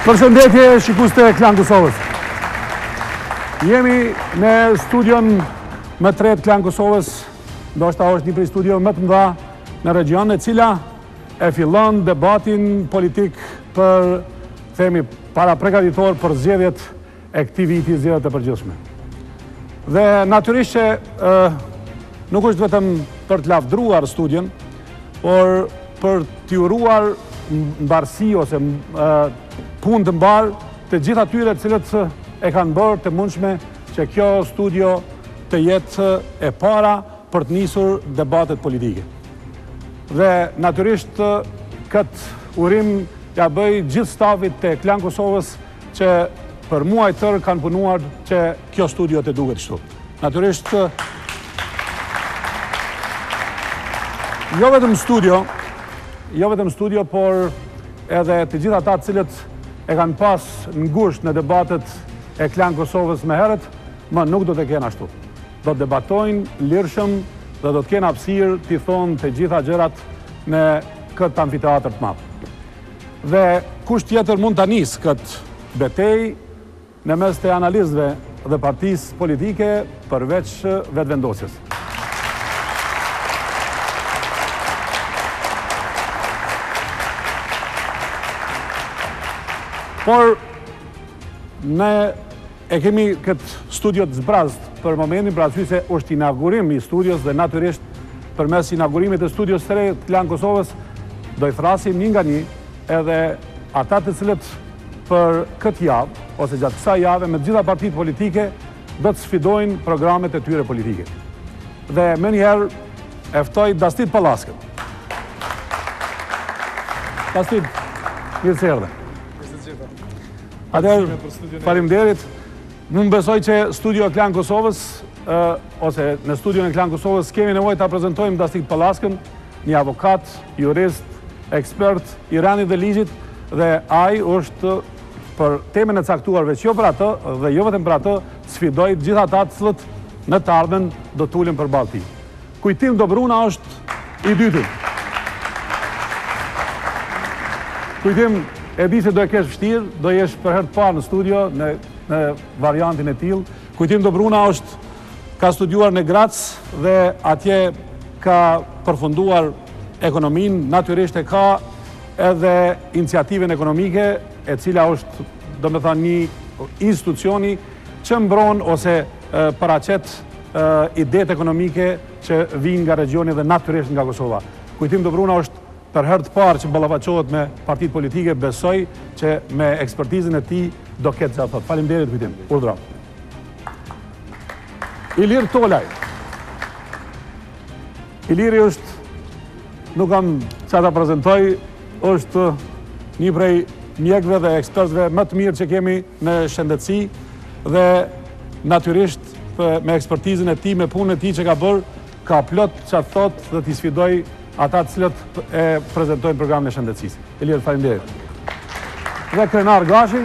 Përshëndetje shikueste e KlanKosovës. Jemi në studion më të tretë KlanKosovës, ndoshta është një prej studio më të mëdha në region, e cila e fillon debatin politik për, themi, para përgatitor për zgjedhjet e këtij viti, zgjedhjet e përgjithshme. Dhe natyrisht që nuk është vetëm për të lavdruar studion, por për t'i uruar mbarësi ose punë të mbarë të gjithë atyre cilët e kanë bërë të mundshme që kjo studio të jetë e para për të nisur debatet politike. Dhe natyrisht këtë urim ja bëj gjithë stafit të KlanKosovës që për muaj tërë kanë punuar që kjo studio të duket kështu. Natyrisht jo vetëm studio, por edhe të gjithë ata cilët e kanë pas ngusht në debatet e KlanKosovës më herët, më nuk do të kenë ashtu. Do të debatojnë lirshëm dhe do të kenë hapësirë t'i thonë të gjitha gjërat në këtë amfiteatër të madh. Dhe kush tjetër mund ta nisë këtë betejë në mes të analistëve dhe partisë politike përveç vetëvendosjes. Por ne e kemi këtë studio të zbrazët për momentin, për arsye se është inaugurim i studios dhe natyrisht përmes inaugurimit të studios së re të KlanKosovës do i thrasim një nga një edhe ata të cilët për këtë javë ose gjatë kësaj jave me të gjitha partitë politike do të sfidojnë programet e tyre politike. Dhe më njëherë e ftoj Dastit Pallaskën. Dastit, mirë se erdhe. Atëherë, faleminderit. Unë besoj që studio e KlanKosovës, ose në studion e KlanKosovës kemi nevojë ta prezantojmë Dastit Pallaskën, një avokat, jurist, ekspert i randit dhe ligjit, dhe ai është për temën e caktuar veç jo për atë dhe jo vetëm për atë, sfidoi të gjithë ata të cilët në të ardhmen do të ulen përballë tij. Kujtim Dobruna është i dyti. Kujtim e di se do e kesh vështirë, do jesh për herë të parë në studio në variantin e tillë. Kujtim Dobruna ka studiuar në Grac dhe atje ka përfunduar ekonominë, natyrisht e ka edhe iniciativën ekonomike, e cila është, domethënë, një institucioni që mbron ose paraqet idetë ekonomike që vijnë nga regioni dhe natyrisht nga Kosova. Kujtim Dobruna është për herë të parë që ballafaqohet me partitë politike, besoj që me ekspertizën e tij do ketë çfarë thotë. Faleminderit Kujtim. Urdhra. Ilir Tolaj. Iliri është, nuk kam çfarë ta prezantoj, është një prej mjekëve dhe ekspertëve më të mirë që kemi në shëndetësi dhe natyrisht me ekspertizën e tij, me punën e tij që ka bërë, ka plot çfarë thotë dhe t'i sfidoj ata të cilët e prezantojnë programin e shëndetësisë. Ilir, faleminderit. Dhe Krenar Gashi.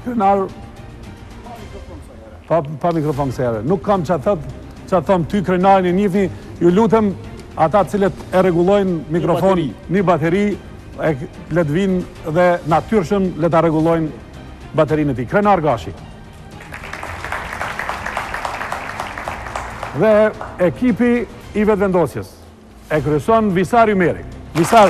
Krenar pa mikrofon kësaj here. Nuk kam çfarë thom ty Krenarin e njihni, ju lutem ata të cilët e rregullojnë mikrofonin, një bateri le të vinë dhe natyrshëm le ta rregullojnë baterinë e tij. Krenar Gashi. Dhe ekipi i vetëvendosjes e kryeson Visar Ymeri. Visar.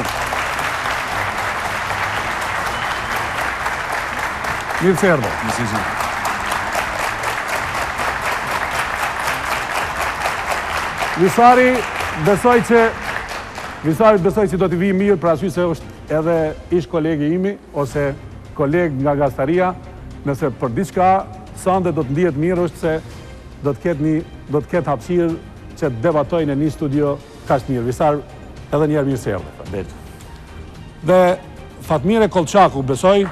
Mirë se erdhe. Visarit besoj që do t'i vijë mirë, për arsye se është edhe ish kolegi imi ose koleg nga gastaria, nëse për diçka sande do të ndihet mirë është se do të ketë hapësirë që të debatojnë në një studio kaq mirë. Visar, edhe njerë mirë se erdhe. Dhe Fatmire Kolçaku, besoj,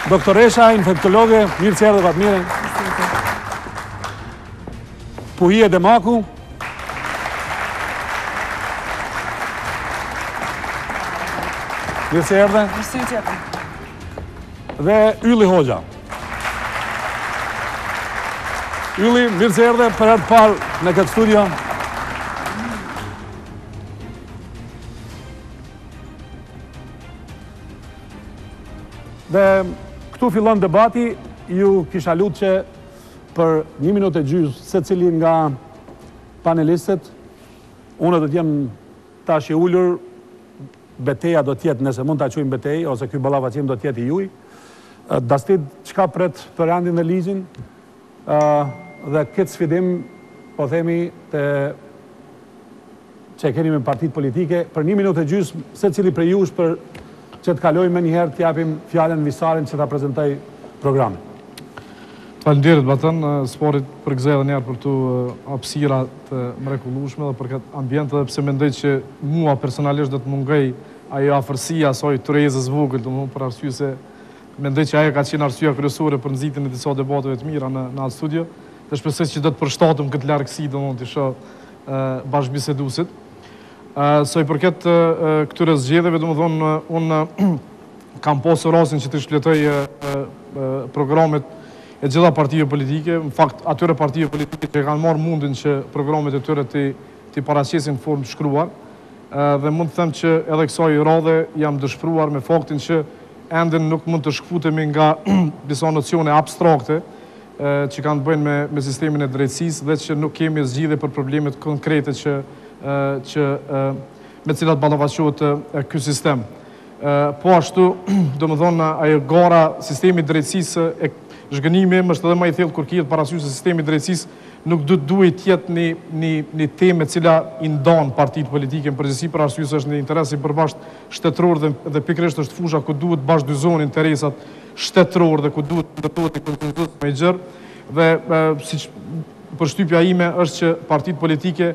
doktoresha, infektologe, mirë se erdhe Fatmire. Puhije Demaku. Mirë se erdhe. Mirë se erdhe. Dhe Ylli Hoxha. Ylli, mirë se erdhe për herë të parë në këtë studio. Dhe këtu fillon debati, ju kisha lutë që për 1 minutë e gjysmë se cilin nga panelistët, unë do t'jem tash i ullur, beteja do t'jetë, nëse mund t'a quajmë betej, ose ky ballafaqim do t'jetë i juj. Dastit çka pret për rendin dhe ligjin, dhe këtë sfidim, po themi, që e keni me partitë politike, për 1 minutë e gjysmë, se cili prej jush për që të kalojmë me njëherë t'japim fjallën visarin që t'a prezentoj programin. Faleminderit Batan, sporit përgzej edhe njerë për tu hapësira të mrekullueshme dhe për këtë ambient, edhe pse mendoj që mua personalisht do të mungoj ajo afërsia asoj turezës vogël, domethënë për arsye se mendoj që ajo ka qenë arsyeja kryesore për nxitjen e disa debateve të mira në atë studio, dhe shpresoj që do të përshtatem këtë largësi domethënë të shoh bashkëbiseduesit. Sa i përket këtyre zgjedhjeve, domethënë unë kam pasur rastin që të shpletoj programet e gjitha partive politike, në fakt atyre partive politike që kanë marrë mundin që programet e tyre të paraqesin në formë të shkruar, dhe mund të them që edhe kësaj radhe jam dëshpëruar me faktin që ende nuk mund të shkputemi nga disa nocione abstrakte që kanë të bëjnë me sistemin e drejtësisë dhe që nuk kemi zgjidhje për problemet konkrete me cilat ballafaqohet ky sistem. Po ashtu, domethënë ajo gara sistemi i drejtësisë zhgënimi më është edhe më i thellë kur kihet parasysh se sistemi i drejtësisë nuk duhet të jetë një temë e cila i ndon partitë politike në përgjithësi për arsye se është në interes i përbashkët shtetëror dhe pikërisht është fusha ku duhet bashkëdyzohen interesat shtetëror dhe ku duhet ndërtohet një konsensus më i gjerë dhe siç përshtypja ime është që partitë politike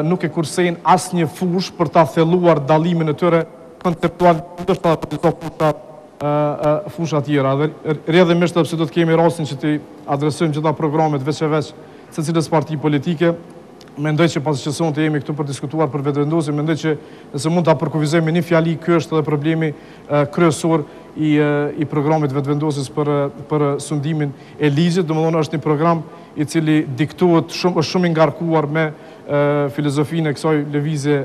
nuk e kursejnë asnjë fushë për ta thelluar dallimin e tyre konceptual ndoshta për fusha tjera. Rrjedhimisht sepse do të kemi rastin që të adresojmë gjitha programet veç e veç secilës parti politike, mendoj që pasi që sonte jemi këtu për diskutuar për vetëvendosje, mendoj që nëse mund ta përkufizojmë me një fjali, ky është edhe problemi kryesor i programit vetëvendosjes për sundimin e ligjit, domethënë është një program i cili diktohet është shumë i ngarkuar me filozofinë e kësaj lëvizje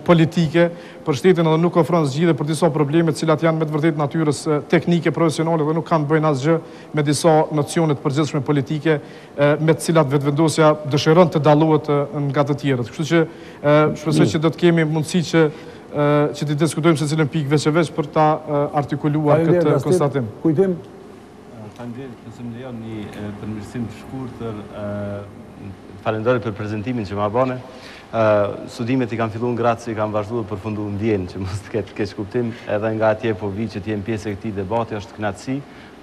politike, përshtetën edhe nuk ofron zgjidhje për disa probleme të cilat janë me të vërtetë natyrës teknike, profesionale dhe nuk kanë të bëjnë asgjë me disa nocione të përgjithshme politike me të cilat vetëvendosja dëshiron të dallohet nga të tjerët. Kështu që shpresoj që do të kemi mundësi që të diskutojmë se cilën pikë veç e veç për ta artikuluar këtë konstatim. Kujtim? Faleminderit, nëse më lejon një përmirësim të shkurtër. Falenderoj për prezentimin që ma bane. Studimet i kanë filluar gratë, i kanë vazhduar të përfunduar në Vjenë, që mos të ketë keq kuptim, edhe nga atje po vi që t'jem pjesë e këtij debati është kënaqësi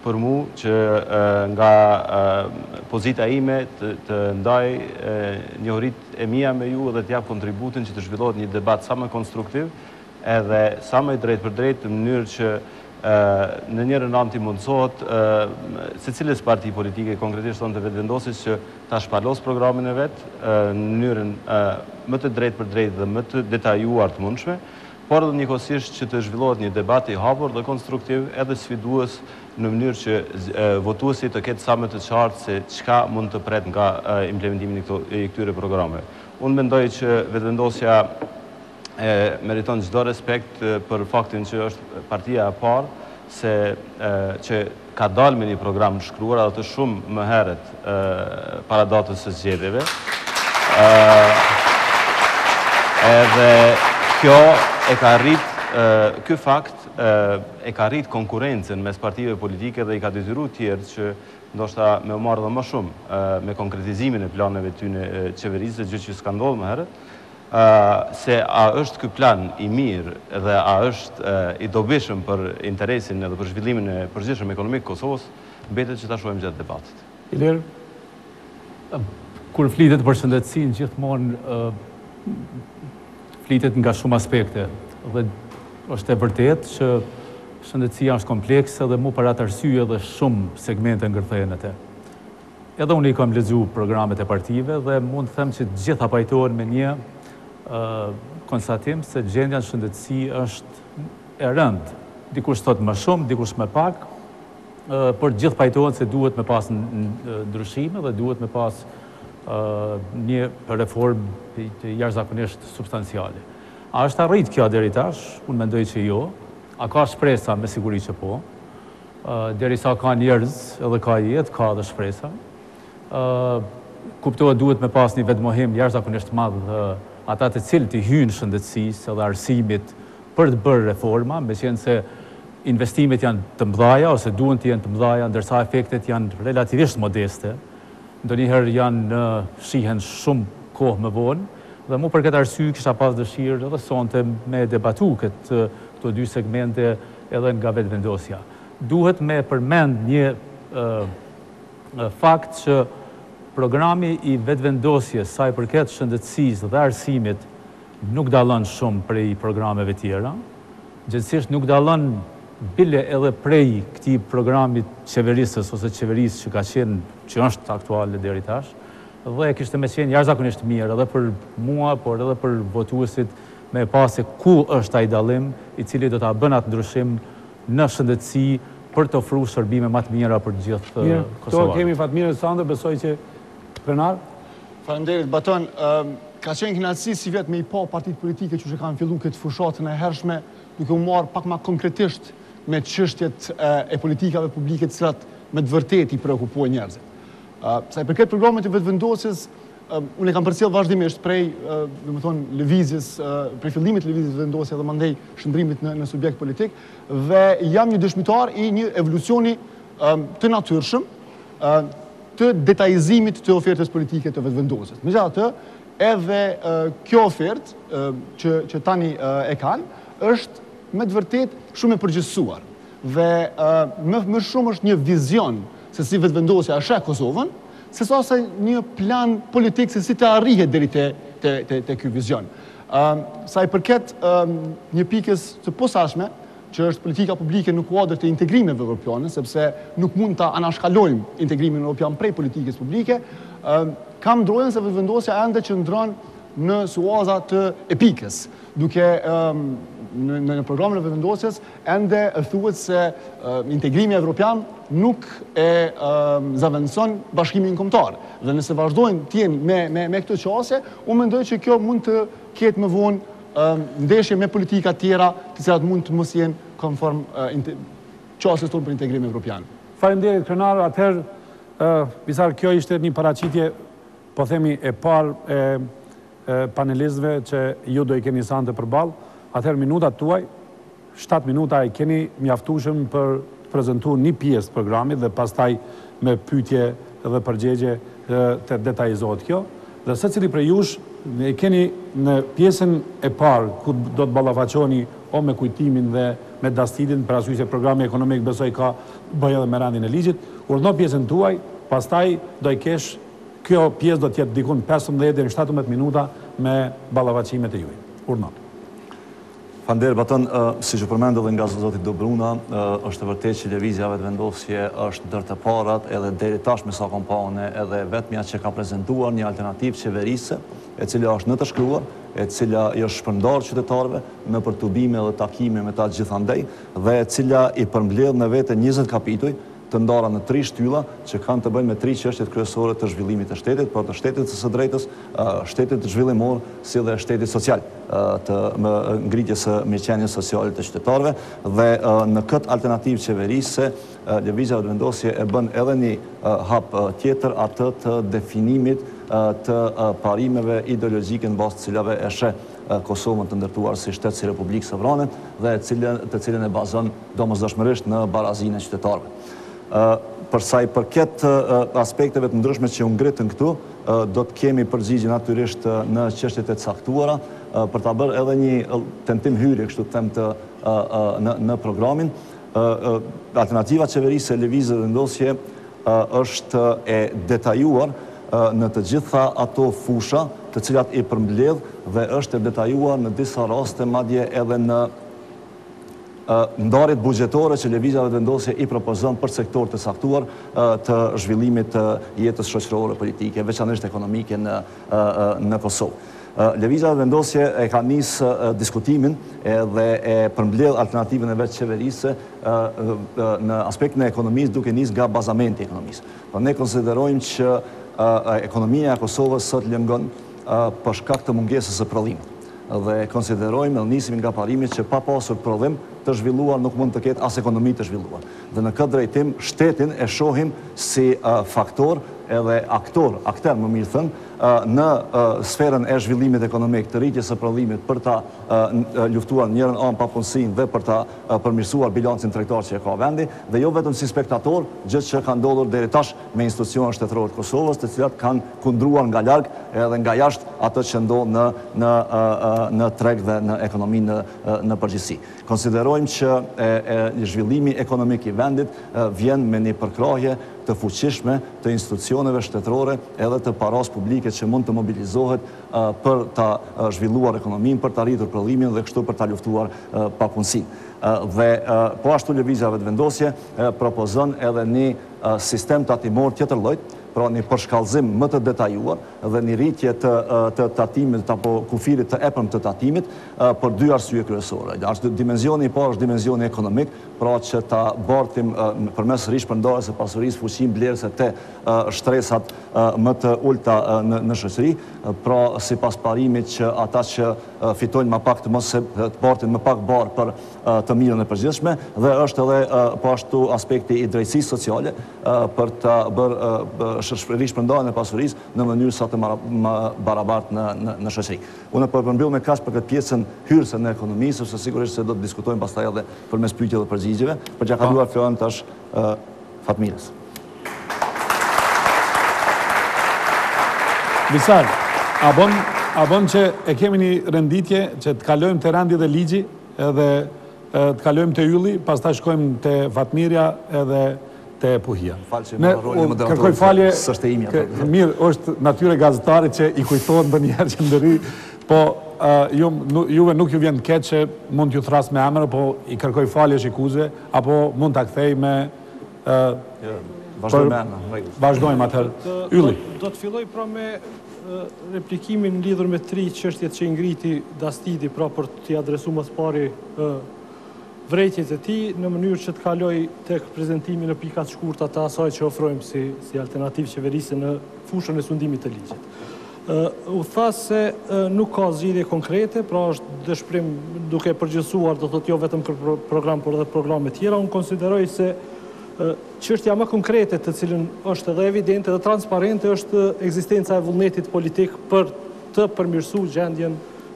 për mu që nga pozita ime të ndaj njohuritë e mia me ju dhe t'jap kontributin që të zhvillohet një debat sa më konstruktiv edhe sa më drejt për drejt në mënyrë që në njërën anë t'i mundësohet se cilës parti politike konkretisht tonë të vetëvendosjes që ta shpalos programin e vetë në mënyrën më të drejt për drejt dhe më të detajuar të mundshme, por edhe njëkohësisht që të zhvillohet një debat i hapur dhe konstruktiv edhe sfidues në mënyrë që votuesi të ketë sa më të qartë se çka mund të pret nga implementimin i këtyre programeve. Unë mendoj që vetëvendosja meriton çdo respekt për faktin që është partia e parë që ka dalë me një program të shkruar edhe të shumë më herët para datës së zgjedhjeve. Edhe kjo e ka rrit, ky fakt e ka rrit konkurrencën mes partive politike dhe i ka detyruar tjerë që ndoshta me u marrë dhe më shumë me konkretizimin e planeve të tyre qeverisë, gjë që s'ka ndodhur më herët. Se a është ky plan i mirë dhe a është i dobishëm për interesin edhe për zhvillimin e përgjithshëm ekonomik të Kosovës, mbetet që ta shohim gjatë debatit. Ilir? Kur flitet për shëndetësinë, gjithmonë flitet nga shumë aspekte. Dhe është e vërtetë që shëndetësia është komplekse dhe mu për atë arsye dhe shumë segmente ngërthehen atë. Edhe unë i kam lexuar programet e partive dhe mund të them që gjitha pajtohen me një konstatim se gjendja në shëndetësi është e rëndë. Dikush thot më shumë, dikush më pak, por gjithë pajtohen se duhet me pas ndryshime dhe duhet me pas një reformë të jashtëzakonisht substanciale. A është arrit kjo deri tash? Unë mendoj që jo. A ka shpresa? Me siguri që po. derisa ka njerëz edhe ka jetë, ka dhe shpresa. Kuptohet duhet me pas një vetmohim jashtëzakonisht madh ata të cilët i hynë shëndetësisë edhe arsimit për të bërë reforma, me qenë se investimet janë të mëdhaja ose duhen të jenë të mëdhaja, ndërsa efektet janë relativisht modeste. Ndonjëherë janë shihen shumë kohë më vonë, dhe mu për këtë arsye kisha pas dëshirë edhe sonte me debatu këto dy segmente edhe nga vetëvendosja. Duhet me përmend një fakt që programi i vetëvendosjes sa i përket shëndetësisë dhe arsimit nuk dallon shumë prej programeve tjera. Gjithsesi nuk dallon bile edhe prej këtij programit qeverisës ose qeverisë që ka qenë, që është aktuale deri tash, dhe kishte me qenë jashtëzakonisht mirë edhe për mua, por edhe për votuesit me pas se ku është ai dallim i cili do ta bën atë ndryshim në shëndetësi për të ofruar shërbime më të mira për të gjithë Kosovën. Këto kemi Fatmirën Sandë, besoj që krenar. Faleminderit Baton. Ka qenë kënaqësi si vetë me i pa partitë politike që kanë filluar këtë fushatën e hershme, duke u marrë pak më konkretisht me çështjet e politikave publike të cilat me të vërtetë i shqetësojnë njerëzit. Sa i përket programit të vetëvendosjes, unë e kam përcjell vazhdimisht prej, domethënë, lëvizjes, prej fillimit të lëvizjes vetëvendosje dhe mandej shndrimit në subjekt politik, dhe jam një dëshmitar i një evolucioni të natyrshëm, të detajizimit të ofertës politike të vetëvendosjes. Megjithatë, edhe kjo ofertë që tani e kanë është me të vërtetë shumë e përgjithësuar dhe më shumë është një vizion se si vetëvendosja e sheh Kosovën, sesa se një plan politik se si të arrihet deri te ky vizion. Sa i përket një pikës të posaçme, që është politika publike në kuadër të integrimeve evropiane, sepse nuk mund ta anashkalojmë integrimin evropian prej politikës publike, kam ndrojën se vetëvendosja ende qëndron në suaza të epikës, duke në programin e vetëvendosjes ende thuhet se integrimi evropian nuk e zaventson bashkimin kombëtar. Dhe nëse vazhdojnë të jenë me këtë qasje, unë mendoj që kjo mund të ketë më vonë ndeshje me politika tjera të cilat mund të mos jenë konform qasjes tonë për integrim evropian. Faleminderit krenar, atëherë Visar, kjo ishte një paraqitje, po themi e parë e panelistëve që ju do i keni sante përballë. Atëherë minutat tuaj, 7 minuta i keni mjaftueshëm për të prezantuar një pjesë të programit dhe pastaj me pyetje dhe përgjigje të detajzohet kjo. Dhe secili prej jush e keni në pjesën e parë ku do të ballafaqoheni o me kujtimin dhe me dastidin për arsye se programi ekonomik besoj ka bëj edhe me rendin e ligjit. Urdhno pjesën tuaj, pastaj do i kesh kjo pjesë do të jetë diku në 15 deri në 17 minuta me ballafaqimet e juaj. Urdhno. Faleminderit Baton, siç u përmendë edhe nga zoti Dobruna, është e vërtetë që lëvizja vetëvendosje është ndër të parat edhe deri tash me sa kompone edhe vetmja që ka prezantuar një alternativë qeverisë, e cila është në të shkruar, e cila i është shpërndarë qytetarëve në për tubime dhe takime me ta gjithandej, dhe e cila i përmbledh në vete 20 kapituj të ndara në 3 shtylla që kanë të bëjnë me 3 çështjet kryesore të zhvillimit të shtetit, por të shtetit së drejtës, shtetit të zhvillimor, si dhe shtetit social, të ngritjes së mirëqenies sociale të qytetarëve, dhe në këtë alternativë qeverisë lëvizja vetëvendosje e bën edhe një hap tjetër, atë të definimit të parimeve ideologjike në bazë të cilave e sheh Kosovën të ndërtuar si shtet si Republikë Sovrane dhe të cilën e bazon domosdoshmërisht në barazinë e qytetarëve. Përsa i përket aspekteve të ndryshme që u ngritën këtu, do të kemi përgjigje natyrisht në çështjet e caktuara për ta bërë edhe një tentim hyrje, kështu të them, në programin. Alternativa qeverisë e lëvizjes vetëvendosje është e detajuar në të gjitha ato fusha të cilat i përmbledh dhe është e detajuar në disa raste madje edhe në ndarjet buxhetore që lëvizja vetëvendosje i propozon për sektor të caktuar të zhvillimit të jetës shoqërore politike, veçanërisht ekonomike në Kosovë. Lëvizja vetëvendosje e ka nisë diskutimin dhe e përmbledh alternativën e vetë qeverisë në aspektin e ekonomisë duke nisë nga bazamenti i ekonomisë. Por ne konsiderojmë që ekonomia e Kosovës sot lëngon për shkak të mungesës së prodhimit. dhe konsiderojmë dhe nisim nga parimi që pa pasur prodhim të zhvilluar nuk mund të ketë as ekonomi të zhvilluar. Dhe në këtë drejtim, shtetin e shohim si faktor edhe akter më mirë thënë, në sferën e zhvillimit ekonomik të rritjes së prodhimit për ta luftuar njërën anë papunësinë dhe për ta përmirësuar bilancin tregtar që e ka vendi, dhe jo vetëm si spektator, gjë që ka ndodhur deri tash me institucionet shtetërore të Kosovës, të cilat kanë kundruar nga larg edhe nga jashtë atë që ndodh në treg dhe në ekonominë në përgjithësi. Konsiderojmë që zhvillimi ekonomik i vendit vjen me një përkrahje të fuqishme të institucioneve shtetërore edhe të paras publike që mund të mobilizohet për ta zhvilluar ekonominë, për ta rritur prodhimin dhe kështu për ta luftuar papunësinë. Dhe po ashtu lëvizja Vetëvendosje propozon edhe një sistem tatimor tjetër lloj, pra një përshkallëzim më të detajuar dhe një rritje të tatimit apo kufirit të epërm të tatimit për dy arsye kryesore. Dimensioni i parë është dimensioni ekonomik, pra që ta bartim përmes rishpërndarjes së pasurisë fuqinë blerëse te shtresat më të ulta në shoqëri, pra sipas parimit që ata që fitojnë më pak të mos se të bartin më pak barë për të mirën e përgjithshme, dhe është edhe po ashtu aspekti i drejtësisë sociale për të bërë rishpërndarjen e pasurisë në mënyrë sa të barabartë në shoqëri. Unë po përmbyll me kaq për këtë pjesën hyrëse në ekonomi, sepse sigurisht se do të diskutojmë pastaj edhe përmes pyetjeve dhe përgjigjeve, por ja kaluar fjalën tash Fatmirës. Visar, a bon që e kemi një renditje që të kalojmë të rendi dhe ligji edhe të kalojmë të ylli, pastaj shkojmë të Fatmirja edhe të Puhia. Kërkoj falje, mirë, është natyre gazetarit që i kujtohet bë njerë që ndëri, po juve nuk ju vjen keq që mund t'ju thras me emër, po i kërkoj falje shikuze, apo mund t'a kthej me... Vazhdojmë atër. Ylli. Do të filloj pra me replikimin lidhur me 3 çështjet që i ngriti Dastidi, pra për t'i adresu më së pari vrejtjet e ti, në mënyrë që të kaloj tek prezentimi në pikat shkurta të asaj që ofrojmë si alternativë qeverisë në fushën e sundimit të ligjit. U tha se nuk ka zgjidhje konkrete, pra është dëshpërim duke përgjithësuar, do thotë jo vetëm për program, por edhe programe tjera. Unë konsideroj se çështja më konkrete, të cilën është edhe evidente dhe transparente, është ekzistenca e vullnetit politik për të përmirësuar gjendjen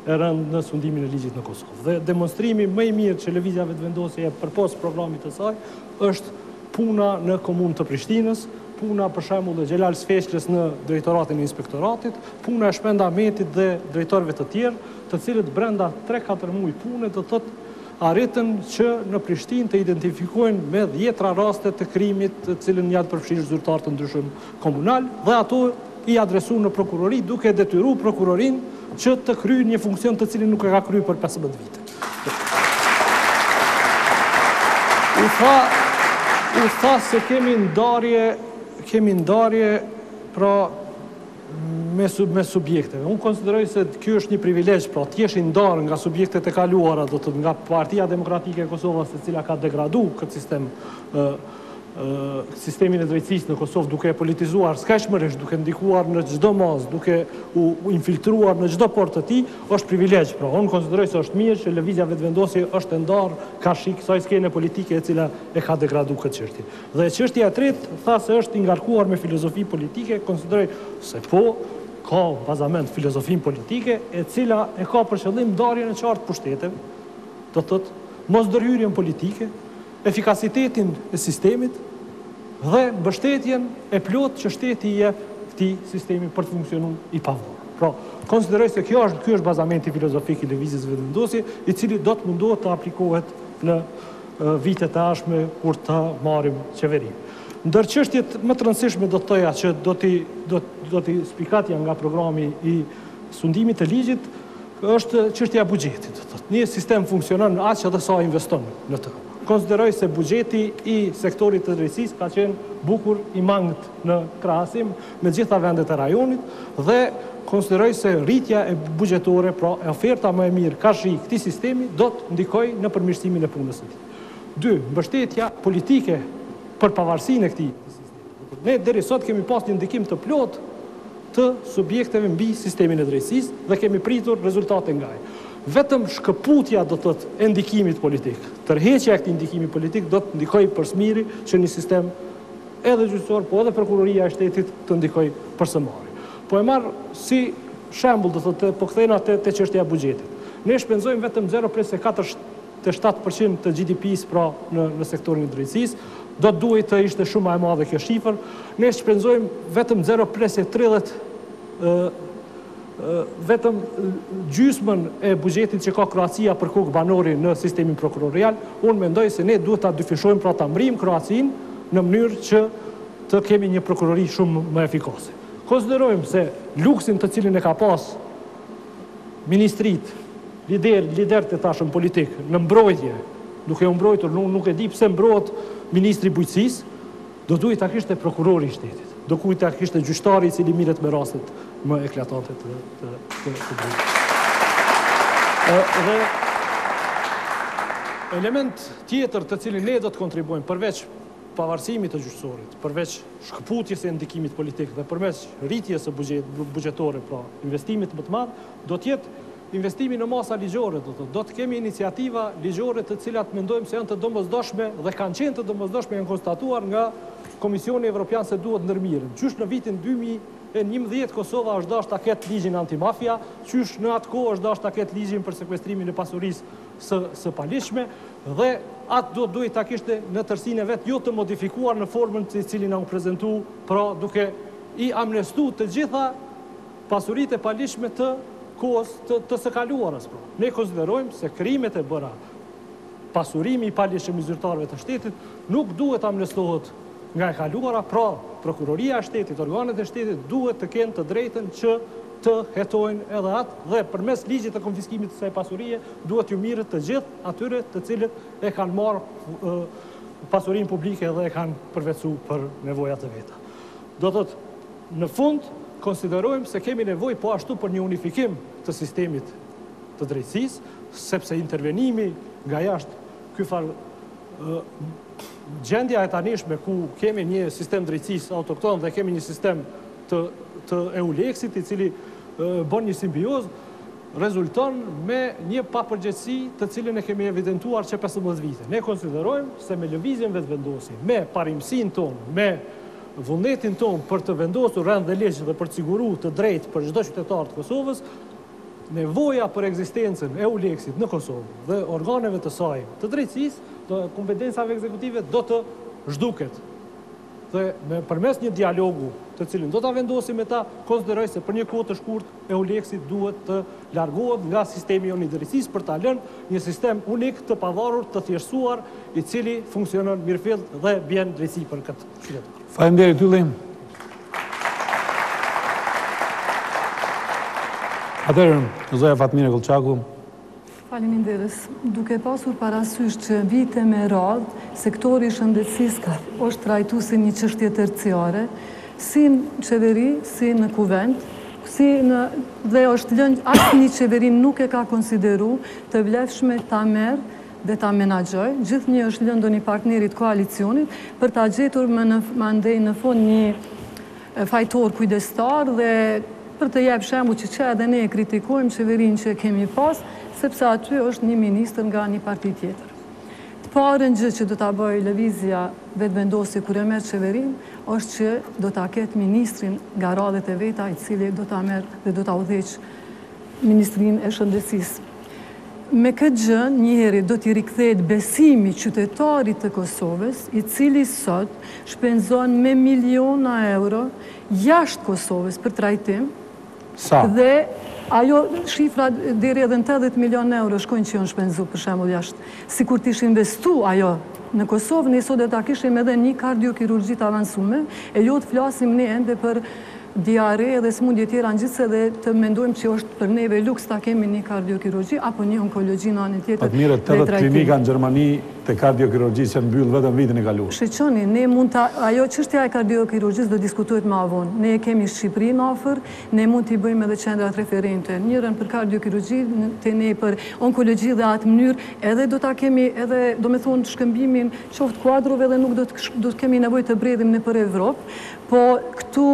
e rëndë në sundimin e ligjit në Kosovë. Dhe demonstrimi më i mirë që lëvizja Vetëvendosje e përpos programit të saj është puna në komunë të Prishtinës, puna për shembull e Xhelal Sfeqlës në drejtoratin e inspektoratit, puna e Shpendametit dhe drejtorëve të tjerë, të cilët brenda 3-4 muaj pune do thotë arritën që në Prishtinë të identifikojnë me 10 raste të krimit të cilën janë përfshirë zyrtar të ndryshëm komunal, dhe ato i adresu në prokurori duke detyru prokurorin që të kryjë një funksion të cilin nuk e ka kryjë për 15 vite. U tha se kemi ndarje pra me subjekteve. Unë konsideroj se kjo është një privilegj, pra t'jesh i ndarë nga subjektet e kaluara, do të nga Partia Demokratike e Kosovës, e cila ka degradu këtë sistemin e drejtësisë në Kosovë, duke e politizuar skajshmërisht, duke ndikuar në çdo mos, duke u infiltruar në çdo portë të tij, është privilegj. Pra, unë konsideroj se është mirë që lëvizja Vetëvendosje është ndarë ka shik kësaj skene politike e cila e ka degraduar këtë çështje. Dhe çështja e tretë, tha se është i ngarkuar me filozofi politike, konsideroj se po ka bazament filozofin politike, e cila e ka për qëllim ndarjen e qartë pushteteve, do thotë mosdërhyrjen politike, efikasitetin e sistemit dhe mbështetjen e plot që shteti i jep këtij sistemi për të funksionuar i pavarur. Pra, konsideroj se ky është bazamenti filozofik i lëvizjes Vetëvendosje, i cili do të mundohet të aplikohet në vitet e ardhshme kur të marrim qeverinë. Ndër çështjet më të rëndësishme do të thoja që do t'i spikatja nga programi i sundimit të ligjit është çështja e buxhetit. Një sistem funksionon aq edhe sa investon në të. Konsideroj se buxheti i sektorit të drejtësisë ka qenë bukur i mangët në krahasim me gjitha vendet e rajonit dhe konsideroj se rritja e buxhetore, pra oferta më e mirë ka shi këtij sistemi, do të ndikojë në përmirësimin e punës së tij. 2. Mbështetja politike për pavarësinë e këtij sistemi. Ne deri sot kemi pas një ndikim të plot të subjekteve mbi sistemin e drejtësisë dhe kemi pritur rezultate nga ai. Vetëm shkëputja do të thotë e ndikimit politik, tërheqja e këtij ndikimi politik do të ndikojë për smiri që një sistem edhe gjyqësor, po edhe prokuroria e shtetit të ndikojë përsëmari. Po e marr si shembull do thotë, po kthejna te çështja e buxhetit. Ne shpenzojmë vetëm 0,47% të GDP-s pra në sektorin e drejtësisë, do të duhet të ishte shumë më e madhe kjo shifër. Ne shpenzojmë vetëm 0,30 vetëm gjysmën e buxhetit që ka Kroacia për kokë banori në sistemin prokurorial. Unë mendoj se ne duhet ta dyfishojmë pra ta mbrim Kroacinë në mënyrë që të kemi një prokurori shumë më efikase. Konsiderojmë se luksin të cilin e ka pas ministrit, liderët e tashëm politik në mbrojtje, duke u mbrojtur, nuk e di pse mbrohet ministri bujqësisë, do duhet ta kishte prokurori i shtetit. Do duhet ta kishte gjyqtari i cili mirret me rastet më eklatante të drejtës. Dhe element tjetër të cilin ne do të kontribuojmë përveç pavarësimit të gjyqësorit, përveç shkëputjes e ndikimit politik dhe përveç rritjes së buxhetore, pra investimit më të madh, do të jetë investimi në masa ligjore, do të kemi iniciativa ligjore të cilat mendojmë se janë të domosdoshme dhe kanë qenë të domosdoshme, janë konstatuar nga Komisioni Evropian se duhet ndërmirën. Qysh në vitin 2011 Kosova është dashur ta ketë ligjin antimafia, qysh në atë kohë është dashur ta ketë ligjin për sekuestrimin e pasurisë së palishme dhe atë duhet ta kishte në tërësinë e vet, jo të modifikuar në formën të cilin na u prezantu, pra duke i amnestuar të gjitha pasuritë e palishme të kohës të së kaluarës. Ne konsiderojmë se krimet e bëra, pasurimi i palishëm i zyrtarëve të shtetit nuk duhet amnestohet nga e kaluara, pra prokuroria e shtetit, organet e shtetit duhet të kenë të drejtën që të hetojnë edhe atë dhe përmes ligjit të konfiskimit të kësaj pasurie duhet ju mirët të gjithë atyre të cilët e kanë marrë pasurinë publike dhe e kanë përvetësuar për nevojat e veta. Do thotë, në fund konsiderojmë se kemi nevojë po ashtu për një unifikim të sistemit të drejtësisë, sepse intervenimi nga jashtë ky farë gjendja e tanishme ku kemi një sistem drejtësisë autokton dhe kemi një sistem të EULEX-it i cili bën një simbiozë, rezulton me një papërgjegjësi të cilën e kemi evidentuar që 15 vite. Ne konsiderojmë se me lëvizjen vetëvendosje, me parimsinë tonë, me vullnetin tonë për të vendosur rend dhe ligj dhe për të siguruar të drejtë për çdo qytetar të Kosovës, nevoja për ekzistencën e EULEX-it në Kosovë dhe organeve të saj të drejtësisë, të kompetencave ekzekutive do të zhduket. Dhe përmes një dialogu të cilin do ta vendosim me ta, konsideroj se për një kohë të shkurtë EULEX-i duhet të largohet nga sistemi i drejtësisë për ta lënë një sistem unik të pavarur, të thjeshtësuar, i cili funksionon mirëfillt dhe bën drejtësi për këtë qytetar. Faleminderit Ylli. Atëherë, zoja Fatmine Kolçaku. Faleminderit. Duke pasur parasysh që vite me radhë sektori i shëndetësisë është trajtuar si një çështje terciare, si në qeveri, si në kuvent, dhe është lënë asnjë qeveri nuk e ka konsideruar të vlefshme ta merr dhe ta menaxhoj. Gjithnjë është lënë ndonjë partnerit koalicionit për ta gjetur mandej në fund një fajtor kujdestar dhe për të jep shembull që edhe ne e kritikojmë qeverinë që kemi pas, sepse aty është një ministër nga një parti tjetër. Të parën gjë që do ta bëjë lëvizja vetëvendosje kur e merr qeverinë, është që do ta ketë ministrin nga radhët e veta, i cili do ta merr dhe do ta udhëheq ministrinë e shëndetësisë. Me këtë gjë, njëherë do t'i rikthehet besimi qytetarit të Kosovës, i cili sot shpenzon me miliona euro jashtë Kosovës për trajtim. Sa? Dhe ajo shifra deri edhe në 80 milion euro shkojnë që janë shpenzu për shembull jashtë. Sikur t'ish investu ajo në Kosovë, ne sot do ta kishim edhe një kardiokirurgji të avancuar, e jo të flasim ne ende për diare dhe smundje tjera në gjithse dhe të mendojmë që është për neve luks ta kemi një kardiokirurgji apo një onkologji në anën tjetër. Admire, 80 klinika në Gjermani, të kardiokirurgjisë që mbyll vetëm vitin e kaluar. Shqeqoni, ne mund të, ajo çështja e kardiokirurgjisë do diskutohet më vonë. Ne kemi Shqipërinë afër, ne mund t'i bëjmë edhe qendrat referente. Njërën për kardiokirurgji, të ne për onkologji dhe atë mënyrë, edhe do ta kemi edhe, do me thonë, shkëmbimin qoftë kuadrove dhe nuk do të kemi nevojë të bredhim në për Evropë. Po këtu,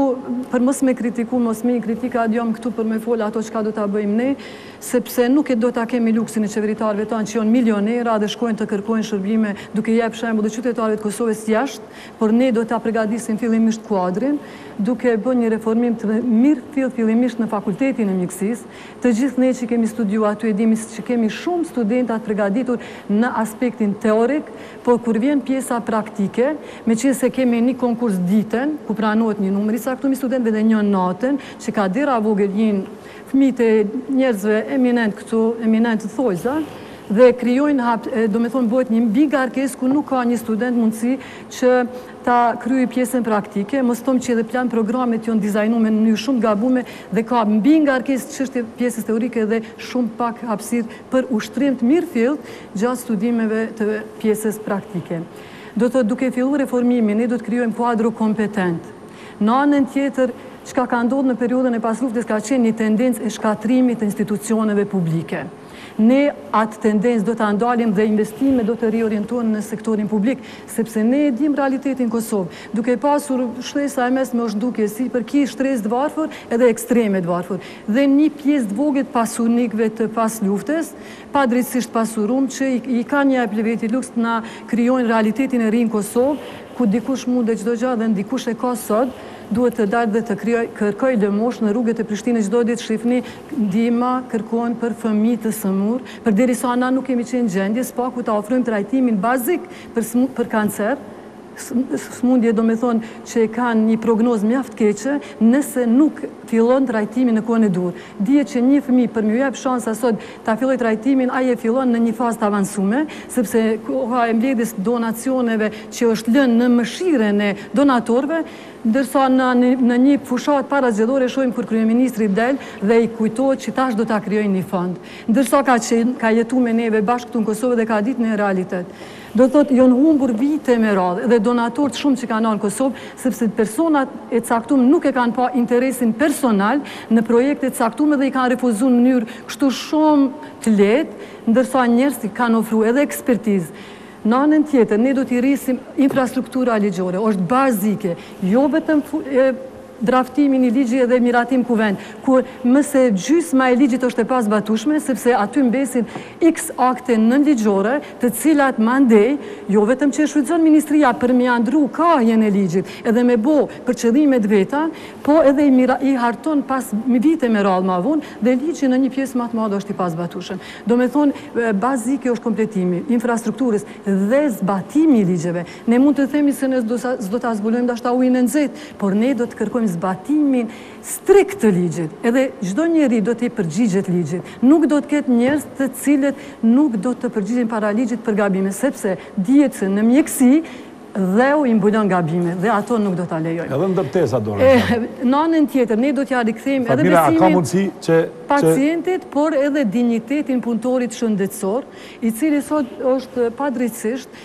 për mos me kritiku, mos me kritika adjom këtu për me folë ato çka do ta bëjmë ne, sepse nuk e do ta kemi luksin e qeveritarëve tanë që janë milionera dhe shkojnë të kërkojnë shërbime duke jep shembull dhe qytetarëve të Kosovës jashtë, por ne do ta përgatisim fillimisht kuadrin, duke bërë një reformim të mirë fillimisht në fakultetin e mjekësisë. Të gjithë ne që kemi studiuar aty e dimi që kemi shumë studentat përgatitur në aspektin teorik, por kur vjen pjesa praktike, meqense kemi një konkurs ditën, ku pranohet një numër i saktuar i studentëve dhe një natën, që ka dera vogël fëmijët e njerëzve eminent këtu, eminent të thojza, dhe krijojnë, do me thonë, bëhet një mbi ngarkesë ku nuk ka një student mundësi që ta kryej pjesën praktike, mos thomë që edhe plan programet janë dizajnuar në mënyrë shumë gabume dhe ka mbi ngarkesë çështje pjesës teorike dhe shumë pak hapësirë për ushtrim të mirëfillt gjatë studimeve të pjesës praktike. Do të duke filluar reformimin, ne do të krijojmë kuadro kompetent. Në anën tjetër, çka ka ndodhur në periudhën e pasluftës ka qenë një tendencë e shkatrimit të institucioneve publike. Ne atë tendencë do të ndalim dhe investime do të riorientohen në sektorin publik, sepse ne e dim realitetin Kosovë. Duke pasur shtesa e mesme është duke si për ki shtresë të varfër edhe ekstreme të varfër. Dhe një pjesë të vogël pasunikëve të pas luftës, padrejtësisht pasurum që i ka një pleveti luks të na krijojnë realitetin e ri në Kosovë, ku dikush mund dhe çdo gjë dhe ndikush e ka sot, duhet të dalë dhe të kërkoj lëmosh në rrugët e Prishtinës çdo ditë shifni ndihma kërkohen për fëmijë të sëmur, përderisa na nuk kemi qenë gjendje s'paku ta ofrojmë trajtimin bazik për kancer, smundje do me thonë që kanë një prognozë mjaft keqe nëse nuk fillon trajtimin në kohën e dur. Dihet që një fëmijë për m'ju jep shansa sot ta filloj trajtimin, ai e fillon në një fazë të avancuar, sepse koha e mbledhjes donacioneve që është lënë në mëshirën e donatorëve, ndërsa në një fushat para zgjedhore shohim kur kryeministri del dhe i kujtohet që tash do ta krijojnë një fond. Ndërsa ka jetuar me neve bashkë këtu në Kosovë dhe ka ditë në realitet. Do thotë janë humbur vite me radhë dhe donatorët shumë që kanë në Kosovë, sepse personat e caktuar nuk e kanë pa interesin personal në projekte të caktuara dhe i kanë refuzuar në mënyrë kështu shumë të lehtë, ndërsa njerëzit kanë ofruar edhe ekspertizë. Në anën tjetër, ne do t'i rrisim infrastruktura ligjore, është bazike, jo vetëm draftimin i ligji edhe miratim kuvend, kur mëse gjysma e ligjit është e pasbatueshme, sepse aty mbesin x akte nënligjore, të cilat mandej, jo vetëm që shfrytëzon ministria për meandru kahjen e ligjit, edhe me bo për qëllimet veta, po edhe i harton pas vite me radhë ma vonë, dhe ligji në një pjesë më të madhe është i pasbatueshëm. Do me thonë, bazike është kompletimi, infrastrukturës dhe zbatimi i ligjeve. Ne mund të themi se ne s'do ta zbulojmë dashka ujin e nxehtë, por ne do të kërkojmë zbatimin strikt të ligjit. Edhe çdo njeri do të përgjigjet ligjit. Nuk do të ketë njerëz të cilët nuk do të përgjigjen para ligjit për gabime, sepse dihet se në mjeksi dheu i mbulon gabime dhe ato nuk do ta lejojmë. Edhe ndërtesa dorë. Në anën tjetër ne do t'ja rikthejmë edhe besimin pacientit, por edhe dinjitetin punëtorit shëndetësor, i cili sot është padrejtësisht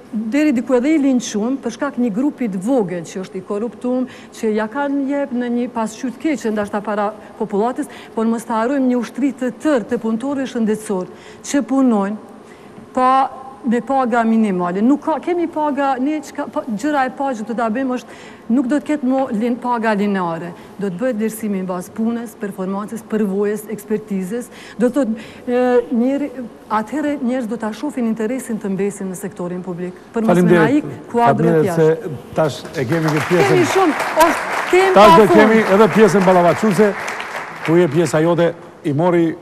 deri diku edhe i linçuar për shkak një grupi të vogël që është i korruptuar, që ja kanë jep në një pasqyrë të keqe ndoshta para popullatës, por mos ta harrojmë një ushtri të tërë të punëtorëve shëndetësor që punojnë me paga minimale. Nuk kemi paga, gjëra e pagë do ta bëjmë është nuk do të ketë paga lineare. Do të bëhet vlerësimi mbas punës, performancës, përvojës, ekspertizës. Do të thotë atëherë njerëz do ta shohin interesin të mbesin në sektorin publik. Për mos me ai kuadrot jashtë. Se tash e kemi këtë pjesën. Kemi shumë, është temë tash do kemi edhe pjesën ballavaçuese, ku je pjesa jote, i mori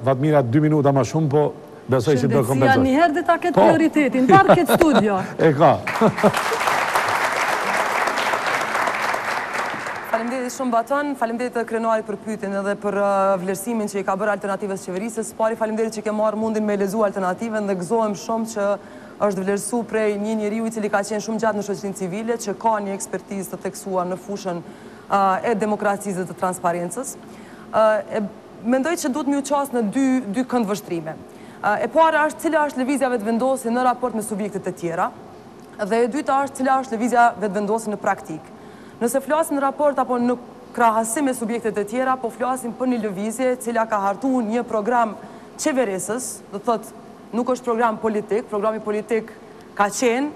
Vatmira 2 minuta më shumë, po besoj që do kompenzosh. Shëndetësia njëherë dhe ta ketë prioritetin, parë këtë studio. E ka. Faleminderit shumë Baton, faleminderit të krenarit për pyetjen edhe për vlerësimin që i ka bërë alternativës qeverisës. Pari faleminderit që ke marrë mundin me lezu alternativën dhe gëzohem shumë që është vlerësu prej një njeriu i cili ka qenë shumë gjatë në shoqërinë civile, që ka një ekspertizë të theksuar në fushën e demokracisë dhe të transparencës. Mendoj që duhet më u qasë në dy këndvështrime. E para është cila është lëvizja vetëvendosje në raport me subjektet e tjera, dhe e dyta është cila është lëvizja vetëvendosje në praktik. Nëse flasim në raport apo në krahasim me subjektet e tjera, po flasim për një lëvizje cila ka hartu një program qeverisës, do thotë nuk është program politik, programi politik ka qenë,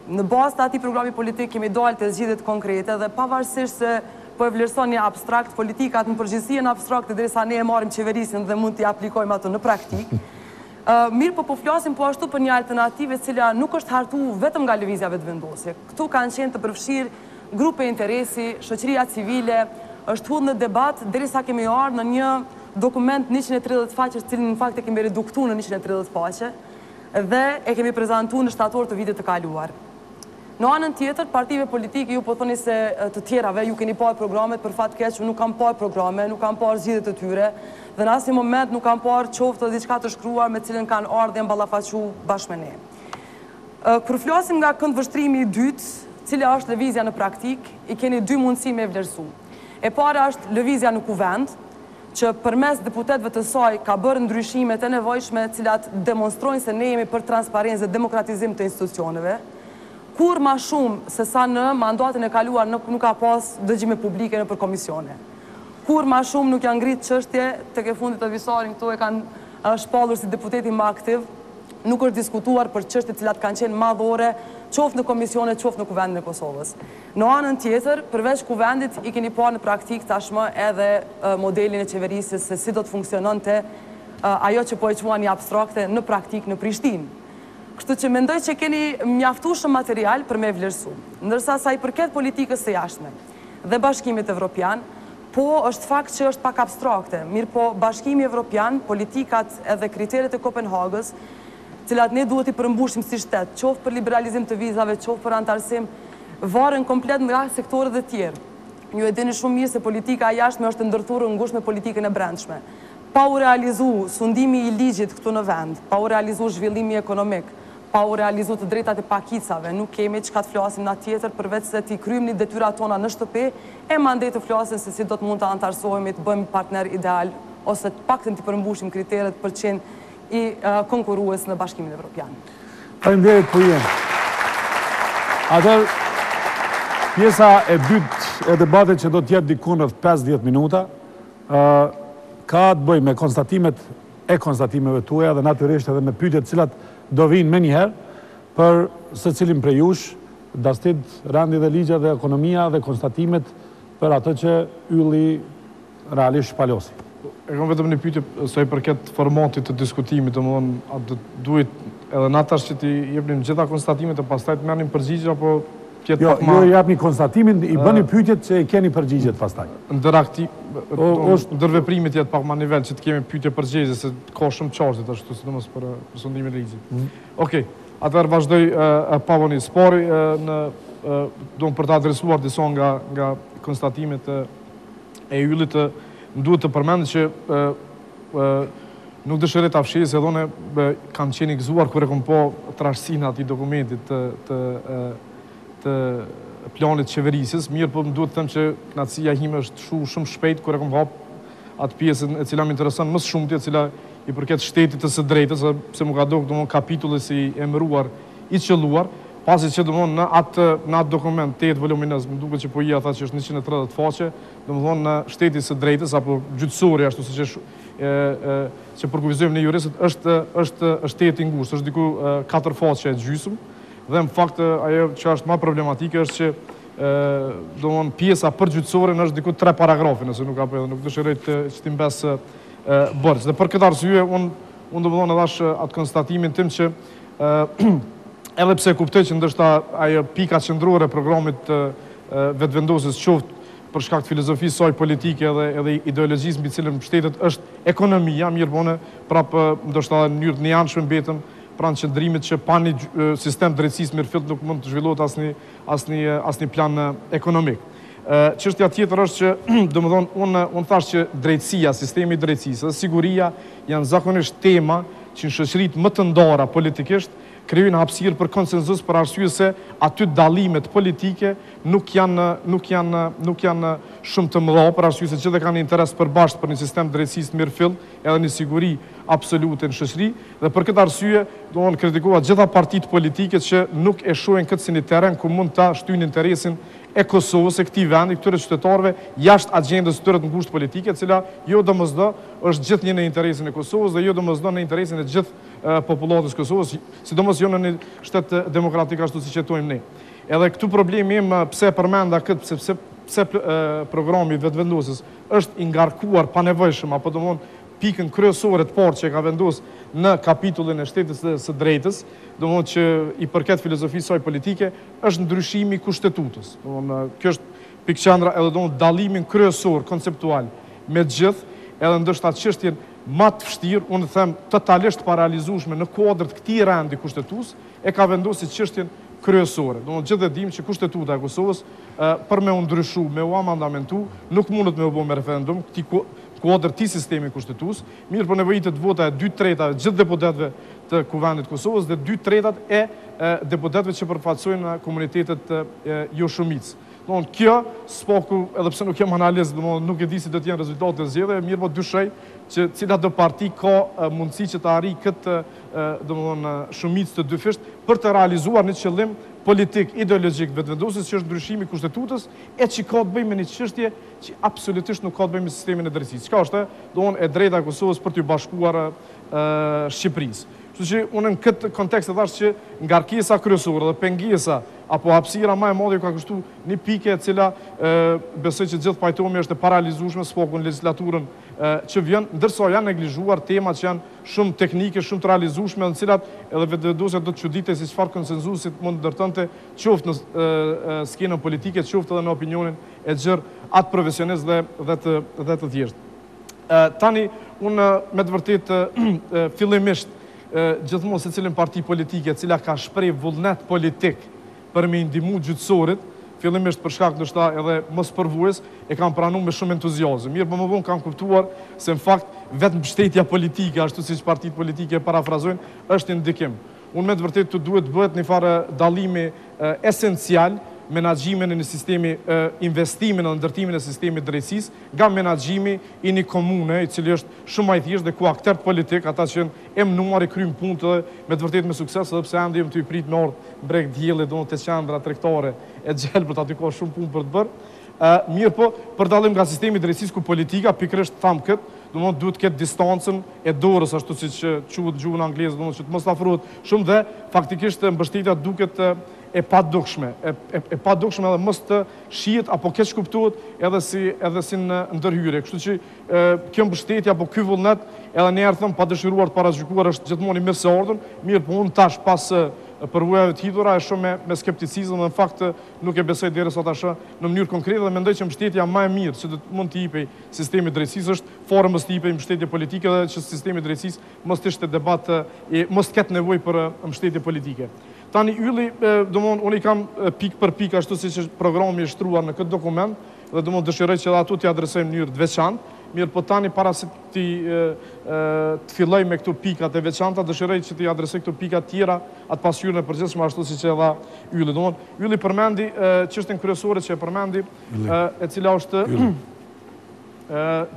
në bazë të atij programi politik kemi dalë te zgjidhjet konkrete dhe pavarësisht se po e vlerëson një abstrakt, politikat në përgjithësi janë abstrakte derisa ne e marrim qeverisin dhe mund t'i aplikojmë ato në praktik. Mirë po flasim po ashtu për një alternativë e cila nuk është hartu vetëm nga lëvizja vetëvendosje. Këtu kanë qenë të përfshirë grupe interesi, shoqëria civile, është hudhur në debat derisa kemi ardhur në një dokument 130 faqe, cilin në fakt e kemi reduktuar në 130 faqe dhe e kemi prezantuar në shtator të vitit të kaluar. Në anën tjetër, partive politike ju po thoni se të tjerave ju keni parë programet, për fat keq nuk kam parë programe, nuk kam parë zgjidhjet e tyre dhe në asnjë moment nuk kam parë qoftë diçka të shkruar me cilën kanë ardhur dhe mballafaqu bashkë me ne. Kur flasim nga këndvështrimi i dytë, cila është lëvizja në praktik, i keni dy mundësi me vlerësu. E para është lëvizja në kuvend, që përmes deputetëve të saj ka bërë ndryshimet e nevojshme, cilat demonstrojnë se ne jemi për transparencë dhe demokratizim të institucioneve. Kur ma shumë se sa në mandatin e kaluar nuk ka pas dëgjime publike në për komisione. Kur ma shumë nuk janë ngritë çështje, tek e fundit të visarin këtu e kanë shpallur si deputeti më aktiv, nuk është diskutuar për çështje cilat kanë qenë madhore, qoftë në komisione, qoftë në kuvendin e Kosovës. Në anën tjetër, përveç kuvendit, i keni parë në praktik tashmë edhe modelin e qeverisës se si do të funksiononte ajo që po e quani abstrakte në praktik në Prishtinë. Kështu që mendoj që keni mjaftueshëm material për me vlerësu. Ndërsa sa i përket politikës së jashtme dhe Bashkimit Evropian, po është fakt që është pak abstrakte. Mirë po Bashkimi Evropian, politikat edhe kriteret e Kopenhagës, cilat ne duhet i përmbushim si shtet, qoftë për liberalizim të vizave, qoftë për antarësim, varen komplet nga sektorët e tjerë. Ju e dini shumë mirë se politika e jashtme është ndërthurur ngushtë me politikën e brendshme. Pa u realizu sundimi i ligjit këtu në vend, pa u realizu zhvillimi ekonomik, pa u realizu të drejtat e pakicave, nuk kemi çka të flasim na tjetër përveç se t'i kryjmë detyrat tona në shtëpi e mandej të flasim se si do të mund të antarësohemi, të bëjmë partner ideal ose të paktën të përmbushim kriteret për qenë i konkurrues në Bashkimin Evropian. Faleminderit për jenë. Atër, pjesa e dytë e debatit që do të jetë diku në 5-10 minuta, ka të bëjë me konstatimeve tuaja dhe natyrisht edhe me pyetjet cilat do vinë me njëherë për se cilin prej jush, dastit, randi dhe ligja dhe ekonomia dhe konstatimet për atë që ylli realisht shpalosi. E kam vetëm një pyetje sa i përket formatit të diskutimit, domthonë atë duhet edhe na tash që ti jepnim gjitha konstatimet e pastaj të merrnim përgjigje apo tjetë pak ma... Jo, japni konstatimin, i bëni pyetjet që i keni përgjigjet pastaj. Ndërveprimit jetë pak ma nivel që të kemi pyetje përgjigje, se ka shumë qartit ashtu, sidomos për sundimin e ligjit. Okej, atëherë vazhdoj pavoni spori, për të adresuar disa nga konstatimet e yllit, duhet të përmendë që nuk dëshirej të afshirë, se dhone kanë qenë i gëzuar kër e kom po trashësinë ati dokumentit të planit qeverisës, mirë po më duhet të them që knatësia hime është shumë shpejt kër e kom hapë atë pjesën e cila më interesën mësë shumëti, e cila i përket shtetit të së drejtës, se më ka do kapitulli si emëruar i qëlluar, pasi që në atë dokument 8 voluminës, më duke që po i tha që është 130 faqe, në shtetit së drejtës, apo gjyqësori, ashtu se që përkuvizojmë në juristët, është shtetit ngushtë, është diku 4 faqe e gjysëm, dhe në fakt ajo që është ma problematike është që pjesa për gjyqësorin është diku 3 paragrafi, nëse nuk apo edhe nuk dëshirojt që ti mbes bërgjë. Dhe për këtë arsye, unë do më dhash atë konstatimin tim që edhe pse kuptoj që ndështë ajo pika qëndrore programit vetëvendosjes qoftë për shkak të filozofisë saj politike edhe ideologjisë mbi cilën shtetet është ekonomia, mirë bone, prapë ndoshta në mënyrë të njëanshme mbetëm pranë qëndrimit që pa një sistem drejtësisë mirëfillt nuk mund të zhvillohet asnjë plan ekonomik. Çështja tjetër është që, domethënë, unë thash që drejtësia, sistemi i drejtësisë dhe siguria janë zakonisht tema që në shoqëritë më të ndara politikisht krijojnë hapësirë për konsenzus për arsye se aty dallimet politike nuk janë shumë të mëdha, për arsye se gjithë kanë interes përbashkët për një sistem drejtësisë mirë fill, edhe një siguri absolute në shoqëri, dhe për këtë arsye do të kritikova gjitha partitë politike që nuk e shohin këtë si një terren ku mund ta shtyjnë interesin e Kosovës, e këtij vendi, këtyre qytetarëve jashtë agjendës së tyre të ngushtë politike, e cila jo domosdo është gjithnjë në interesin e Kosovës dhe jo domosdo në interesin e gjithë popullatës Kosovës, sidomos jo në një shtet demokratik ashtu siç jetojmë ne. Edhe këtu problemi im pse përmenda këtë, pse programi vetëvendosjes është i ngarkuar pa nevojshëm, apo domthonë pikën kryesore të parë që ka vendosur në kapitullin e shtetit së drejtës, domthonë që i përket filozofisë saj politike, është ndryshimi i kushtetutës. Domthonë kjo është pikëqendra edhe domthonë dallimin kryesor konceptual me gjithë, edhe ndoshta çështjen më të vështirë, unë them totalisht paralizueshme në kuadër të këtij rendi kushtetues, e ka vendosur çështjen kryesore. Domthonë gjithë e dimë që kushtetuta e Kosovës për me u ndryshu, me u amandamentu, nuk mundet me u bë me referendum, këtij kuadër të sistemi kushtetues, mirë po nevojitet vota e 2/3 gjithë deputetëve të Kuvendit Kosovës dhe 2/3 e deputetëve që përfaqësojnë komunitetet jo shumicë. Domthonë kjo spoku, edhe pse nuk kem analizë, domthonë nuk e di si do të jenë rezultatet e zgjedhjeve, mirë po dyshej që cila do parti ka mundësi që të arrijë këtë domthonë shumicë të dyfisht për të realizuar një qëllim politik, ideologjik vetëvendosjes që është ndryshimi i kushtetutës e që ka të bëjë me një çështje që absolutisht nuk ka të bëjë me sistemin e drejtësisë. Çka është? Domthonë e drejta e Kosovës për t'u bashkuar Shqipërisë. Kështu që unë në këtë kontekst e thash që ngarkesa kryesore dhe pengesa apo hapësira më e madhe ka kushtuar një pikë e cila besoj që gjithë pajtohemi është e paralizueshme spoku në legislaturën që vjen, ndërsa janë neglizhuar temat që janë shumë teknike, shumë të realizueshme, në cilat edhe vetëvendosja do të çuditej se çfarë konsenzusit mund ndërtonte qoftë në skenën politike, qoftë edhe në opinionin e gjerë atë profesionist dhe të thjeshtë. Tani unë me të vërtetë fillimisht gjithmonë secilin parti politike e cila ka shpreh vullnet politik për me ndihmu gjyqësorit, fillimisht për shkak ndoshta edhe mos përvojës, e kanë pranuar me shumë entuziazëm. Mirë, po më vonë kanë kuptuar se në fakt vetëm mbështetja politike, ashtu siç partitë politike parafrazojnë, është një ndikim. Unë me të vërtetë duhet të bëhet një farë dallimi esencial menaxhimin në sistemi investimin në ndërtimin e sistemit drejtësisë nga menaxhimi i një komune i cili është shumë më i thjeshtë dhe ku aktorët politik, ata që janë emënuar i kryjnë punë dhe me të vërtetë me sukses, edhe pse ende jam të i prit në ardh breg dielli donë të qendra tregtare e gjelbërt aty ka shumë punë për të bërë. Mirë po, për dallim nga sistemi drejtësisë ku politika pikërisht tham këtë, domthonë duhet të ketë distancën e dorës ashtu siç quhet gjuhën angleze, domthonë që të mos afrohet shumë dhe faktikisht mbështetja duket e padukshme, e padukshme edhe mos të shihet apo keq kuptohet edhe si në ndërhyrje. Kështu që kjo mbështetje apo ky vullnet edhe një herë them pa dëshiruar të paragjykuar është gjithmonë i mirëseardhur, mirë po unë tash pas përvojave të hidhura e shumë me skepticizëm dhe në fakt nuk e besoj derisa tash në mënyrë konkrete dhe mendoj që mbështetja më e mirë që mund të jepej sistemi i drejtësisë është fare mos të jepej mbështetje politike dhe që sistemi i drejtësisë mos të ishte debat e mos të ketë nevojë për mbështetje politike. Tani ylli, domthonë unë i kam pikë për pikë ashtu siç është programi i shtruar në këtë dokument dhe domthonë dëshiroj që ato t'i adresoj në mënyrë të veçantë. Mirë, po tani para se të filloj me këto pikat e veçanta, dëshiroj që t'i adresoj këto pikat tjera atë pasqyrën e përgjithshme ashtu siç e dha ylli. Domthonë ylli përmendi çështjen kryesore që e përmendi, e cila është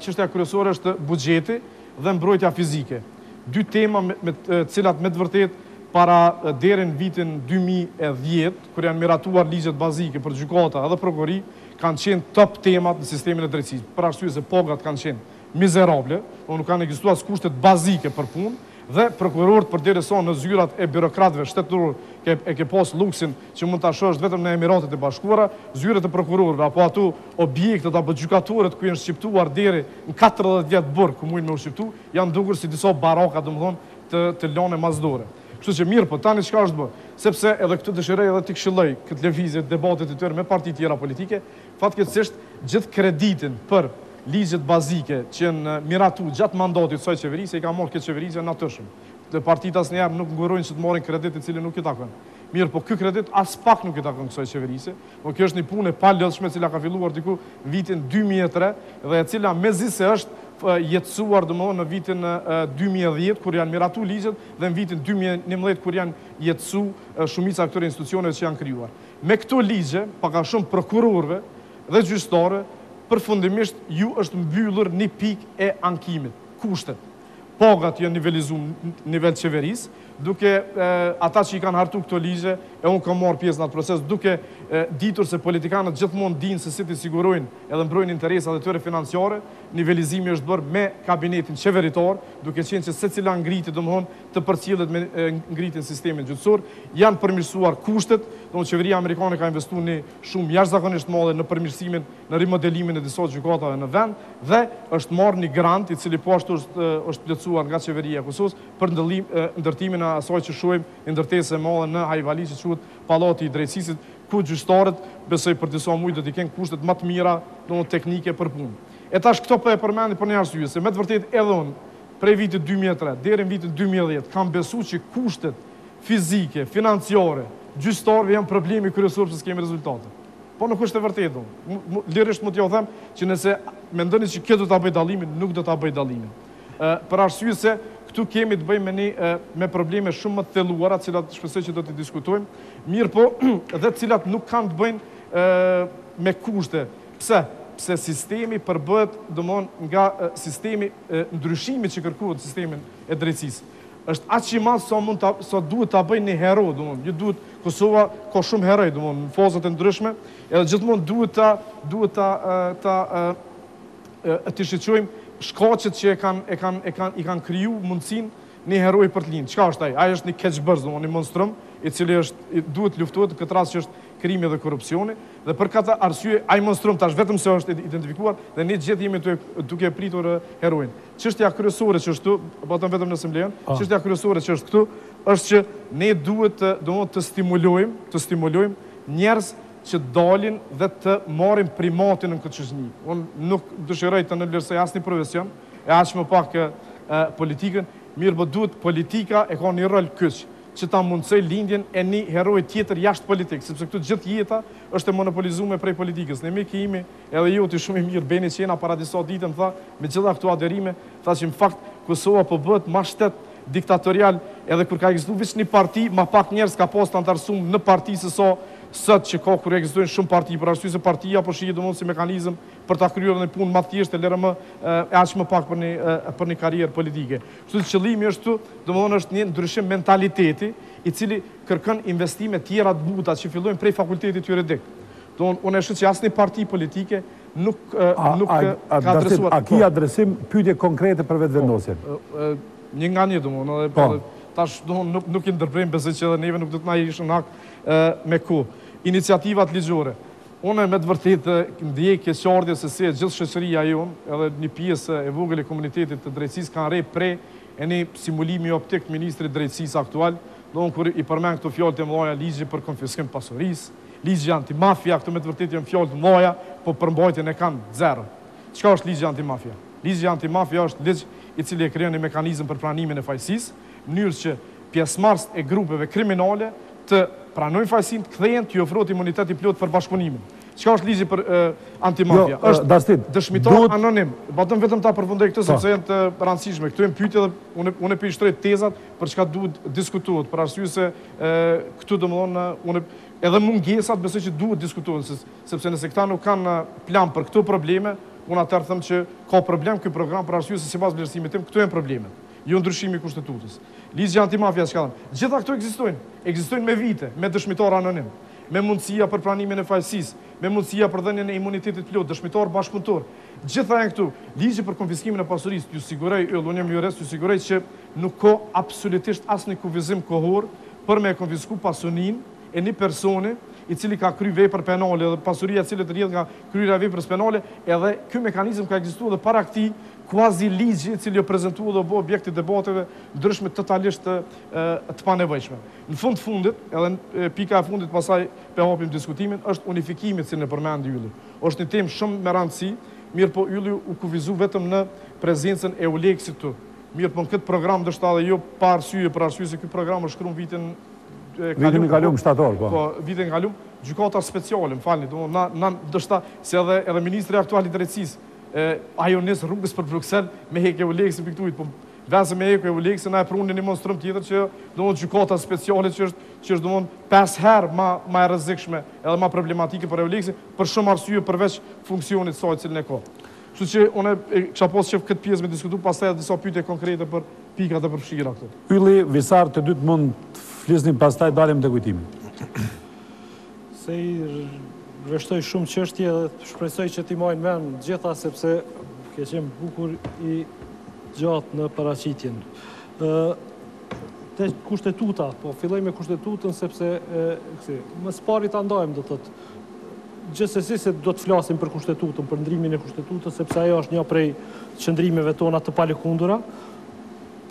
çështja kryesore është buxheti dhe mbrojtja fizike. Dy tema me të cilat me të vërtetë para deri në vitin 2010, kur janë miratuar ligjet bazike për gjykata edhe prokurori, kanë qenë top temat në sistemin e drejtësisë. Për arsye se pagrat kanë qenë mizerable, nuk kanë ekzistuar kushtet bazike për punë dhe prokurorët përderisa në zyrat e birokratëve shtetëror e ke pas luksin që mund ta shohësh vetëm në Emiratet e Bashkuara, zyrat e prokurorëve apo ato objektet apo gjykatorët ku janë shqiptuar deri në 40 vjet burg ku mundin me u shqiptu, janë dukur si disa baraka domethënë të lënë masdore. Kështu që mirë, po tani çka është bë? Sepse edhe këtë dëshiroj edhe t'i këshilloj këtë lëvizje debatet e tyre me parti tjera politike, fatkeqësisht gjithë kreditin për ligjet bazike që janë miratu gjatë mandatit të kësaj qeverisë i ka marrë këtë qeverisë natyrshëm. Të partitë asnjëherë nuk ngurojnë që të marrin kredit i cili nuk i takon. Mirë, po ky kredit as pak nuk i takon kësaj qeverisë. Po kjo është një punë e palodhshme e cila ka filluar diku në vitin 2003 dhe e cila mezise është jetësuar domthonë në vitin 2010 kur janë miratu ligjet dhe në vitin 2011 kur janë jetësu shumica këtyre institucioneve që janë krijuar. Me këto ligje, paka shumë prokurorëve dhe gjyqtarëve përfundimisht ju është mbyllur një pikë e ankimit, kushtet. Pagat janë nivelizuar në nivel qeverisë, duke ata që i kanë hartu këto ligje, e unë kam marrë pjesë në atë proces, duke ditur se politikanët gjithmonë dinë se si të sigurojnë edhe mbrojnë interesat e tyre financiare, nivelizimi është bërë me kabinetin qeveritor, duke qenë që secila ngritje, domthonë të përcjellet me ngritjen e sistemit gjyqësor, janë përmirësuar kushtet, domthonë qeveria amerikane ka investuar një shumë jashtëzakonisht madhe në përmirësimin, në rimodelimin e disa gjykatave në vend dhe është marrë një grant i cili po ashtu është plotësuar nga qeveria e Kosovës për ndërtimin e asaj që shohim ndërtesë e madhe në Hajvali që quhet Pallati i Drejtësisë, ku gjyqtarët besoj për disa muaj do të kenë kushtet më të mira, domthonë teknike për punë. E tash këto po e përmendi për një arsye, se me të vërtetë edhe unë prej vitit 2003 deri në vitin 2010 kam besuar që kushtet fizike, financiare, gjyqtarëve janë problemi kryesor pse s'kemi rezultate. Po nuk është e vërtetë. Lirisht mund t'ju them që nëse mendoni që kjo do ta bëj dallimin, nuk do ta bëj dallimin. Për arsye se këtu kemi të bëjmë me probleme shumë më të thelluara, të cilat shpresoj që do t'i diskutojmë, mirë po dhe të cilat nuk kanë të bëjnë me kushte. Pse? Pse sistemi përbëhet domthonë nga sistemi ndryshimi që kërkohet sistemin e drejtësisë. Është aq i madh sa duhet ta bëjnë një hero, domthonë, ju duhet Kosova ka shumë heroj, domthonë, në fazat e ndryshme, edhe gjithmonë duhet ta shqetësojmë shkaqet që i kanë kriju mundësinë një heroj për të lind. Çka është ai? Ai është një keqbërz, domthonë një monstrum, i cili duhet luftohet në këtë rast që është krimi dhe korrupsioni, dhe për këtë arsye ai monstrum tash vetëm se është identifikuar dhe ne gjithë jemi duke pritur heroin. Çështja kryesore që është këtu, vetëm nëse më lejon, çështja kryesore që është këtu është që ne duhet të stimulojmë njerëz që dalin dhe të marrin primatin në këtë çështje. Unë nuk dëshiroj të nënvlerësoj asnjë profesion, e aq më pak politikën, mirë po duhet politika e ka një rol kyç që ta mundsoj lindjen e një heroi tjetër jashtë politikë, sepse këtu gjithë jeta është e monopolizuar prej politikës. Ne kemi edhe ju ti shumë i mirë beni qena para disa ditë më tha, me gjitha këto aderime, tha që në fakt Kosova po bëhet më shtet diktatorial, edhe kur ka ekzistuar vetëm një parti, më pak njerëz ka pas të antarësuar në parti se sa sot që ka kur ekzistojnë shumë parti, për arsye se partia po shihet domosdoshmë si mekanizëm për ta kryer një punë më të thjeshtë, lërë më aq më pak për një karrierë politike. Kështu që qëllimi është këtu, domosdoshmë është një ndryshim mentaliteti i cili kërkon investime tjera të buta që fillojnë prej fakultetit juridik. Unë e shoh që asnjë parti politike nuk ka adresuar. A ki adresim pyetje konkrete për vetëvendosjen? Një nga një domosdoshmë, tash nuk i ndërprejmë, besoj që edhe neve nuk do të na ishën hak me ku. Iniciativat ligjore. Unë me të vërtetë ndjej keqardhje se si gjithë shoqëria jonë, edhe një pjesë e vogël e komunitetit të drejtësisë kanë rre prej e një simulimi optik të ministrit drejtësisë aktual, kur i përmend këto fjalë të mëdha, ligji për konfiskim pasurisë, ligji antimafia, këto me të vërtetë janë fjalë të mëdha, po përmbajtjen e kanë zero. Çka është ligji antimafia? Ligji antimafia është ligj i cili e krijon një mekanizëm për pranimin e fajësisë, në mënyrë që pjesëmarrës e grupeve kriminale të pranojnë fajësinë, të kthehen, të ofrohet imunitet i plot për bashkëpunimin. Çka është ligji për antimafia? Është dëshmitar anonim. Vetëm ta përfundoj këtë sepse janë të rëndësishme. Këtu janë pyetje dhe unë po i shtroj tezat për çka duhet diskutohet, për arsye se këtu domthonë unë edhe mungesat besoj që duhet diskutohen, sepse nëse këta nuk kanë plan për këto probleme, unë atëherë them që ka problem ky program për arsye se sipas vlerësimit tim këtu janë problemet. Jo ndryshimi i kushtetutës. Ligji antimafia çka thon? Gjitha këto ekzistojnë me vite, me dëshmitar anonim, me mundësia për pranimin e fajësisë, me mundësia për dhënien e imunitetit plot, dëshmitar bashkëpunëtor. Gjitha janë këtu. Ligji për konfiskimin e pasurisë, ju siguroj, unë jam jurist, ju siguroj që nuk ka absolutisht asnjë kufizim kohor për me konfisku pasurinë e një personi i cili ka kry vepër penale dhe pasuria e cilët rrjedh nga kryerja e veprës penale, edhe ky mekanizëm ka ekzistuar edhe para këtij quasi ligji i cili u prezantua dhe u bë objekt i debateve ndryshme totalisht të panevojshme. Në fundit, edhe pika e fundit pasaj pe hapim diskutimin, është unifikimi që ne përmendi Ylli. Është një temë shumë me rëndësi, mirë po Ylli u kufizu vetëm në prezencën e Uleksit këtu. Mirë po në këtë program ndoshta edhe jo pa arsye, për arsye se ky program është shkruar vitin e kalum shtator, po. Po, vitin e kalum, gjykata speciale, më falni, na ndoshta se edhe ministri aktual i drejtësisë ajo nis rrugës për Bruksel me hekje Uleksin piktuit, po Vesë me eko e ulikë, se na e prunë një monstrum tjetër që do mund gjykata speciale që është do mund 5 herë ma e rrezikshme edhe ma problematike për e ulikësi, për shumë arsye përveç funksionit saj cilën e ka. Kështu që unë kisha pas qef këtë pjesë me diskutu, pastaj edhe disa pyetje konkrete për pikat dhe për fshira këtu. Ylli, Visar, të dytë mund të flisnim pastaj dalim të kujtimi. Se i rreshtoj shumë çështje dhe shpresoj që t'i marrin mend gjitha sepse ke qenë bukur i gjatë në paraqitjen. Te kushtetuta, po filloj me kushtetutën sepse më së pari ta ndajmë do të thotë. Gjithsesi se do të flasim për kushtetutën, për ndrimin e kushtetutës, sepse ajo është një prej qëndrimeve tona të palëkundura,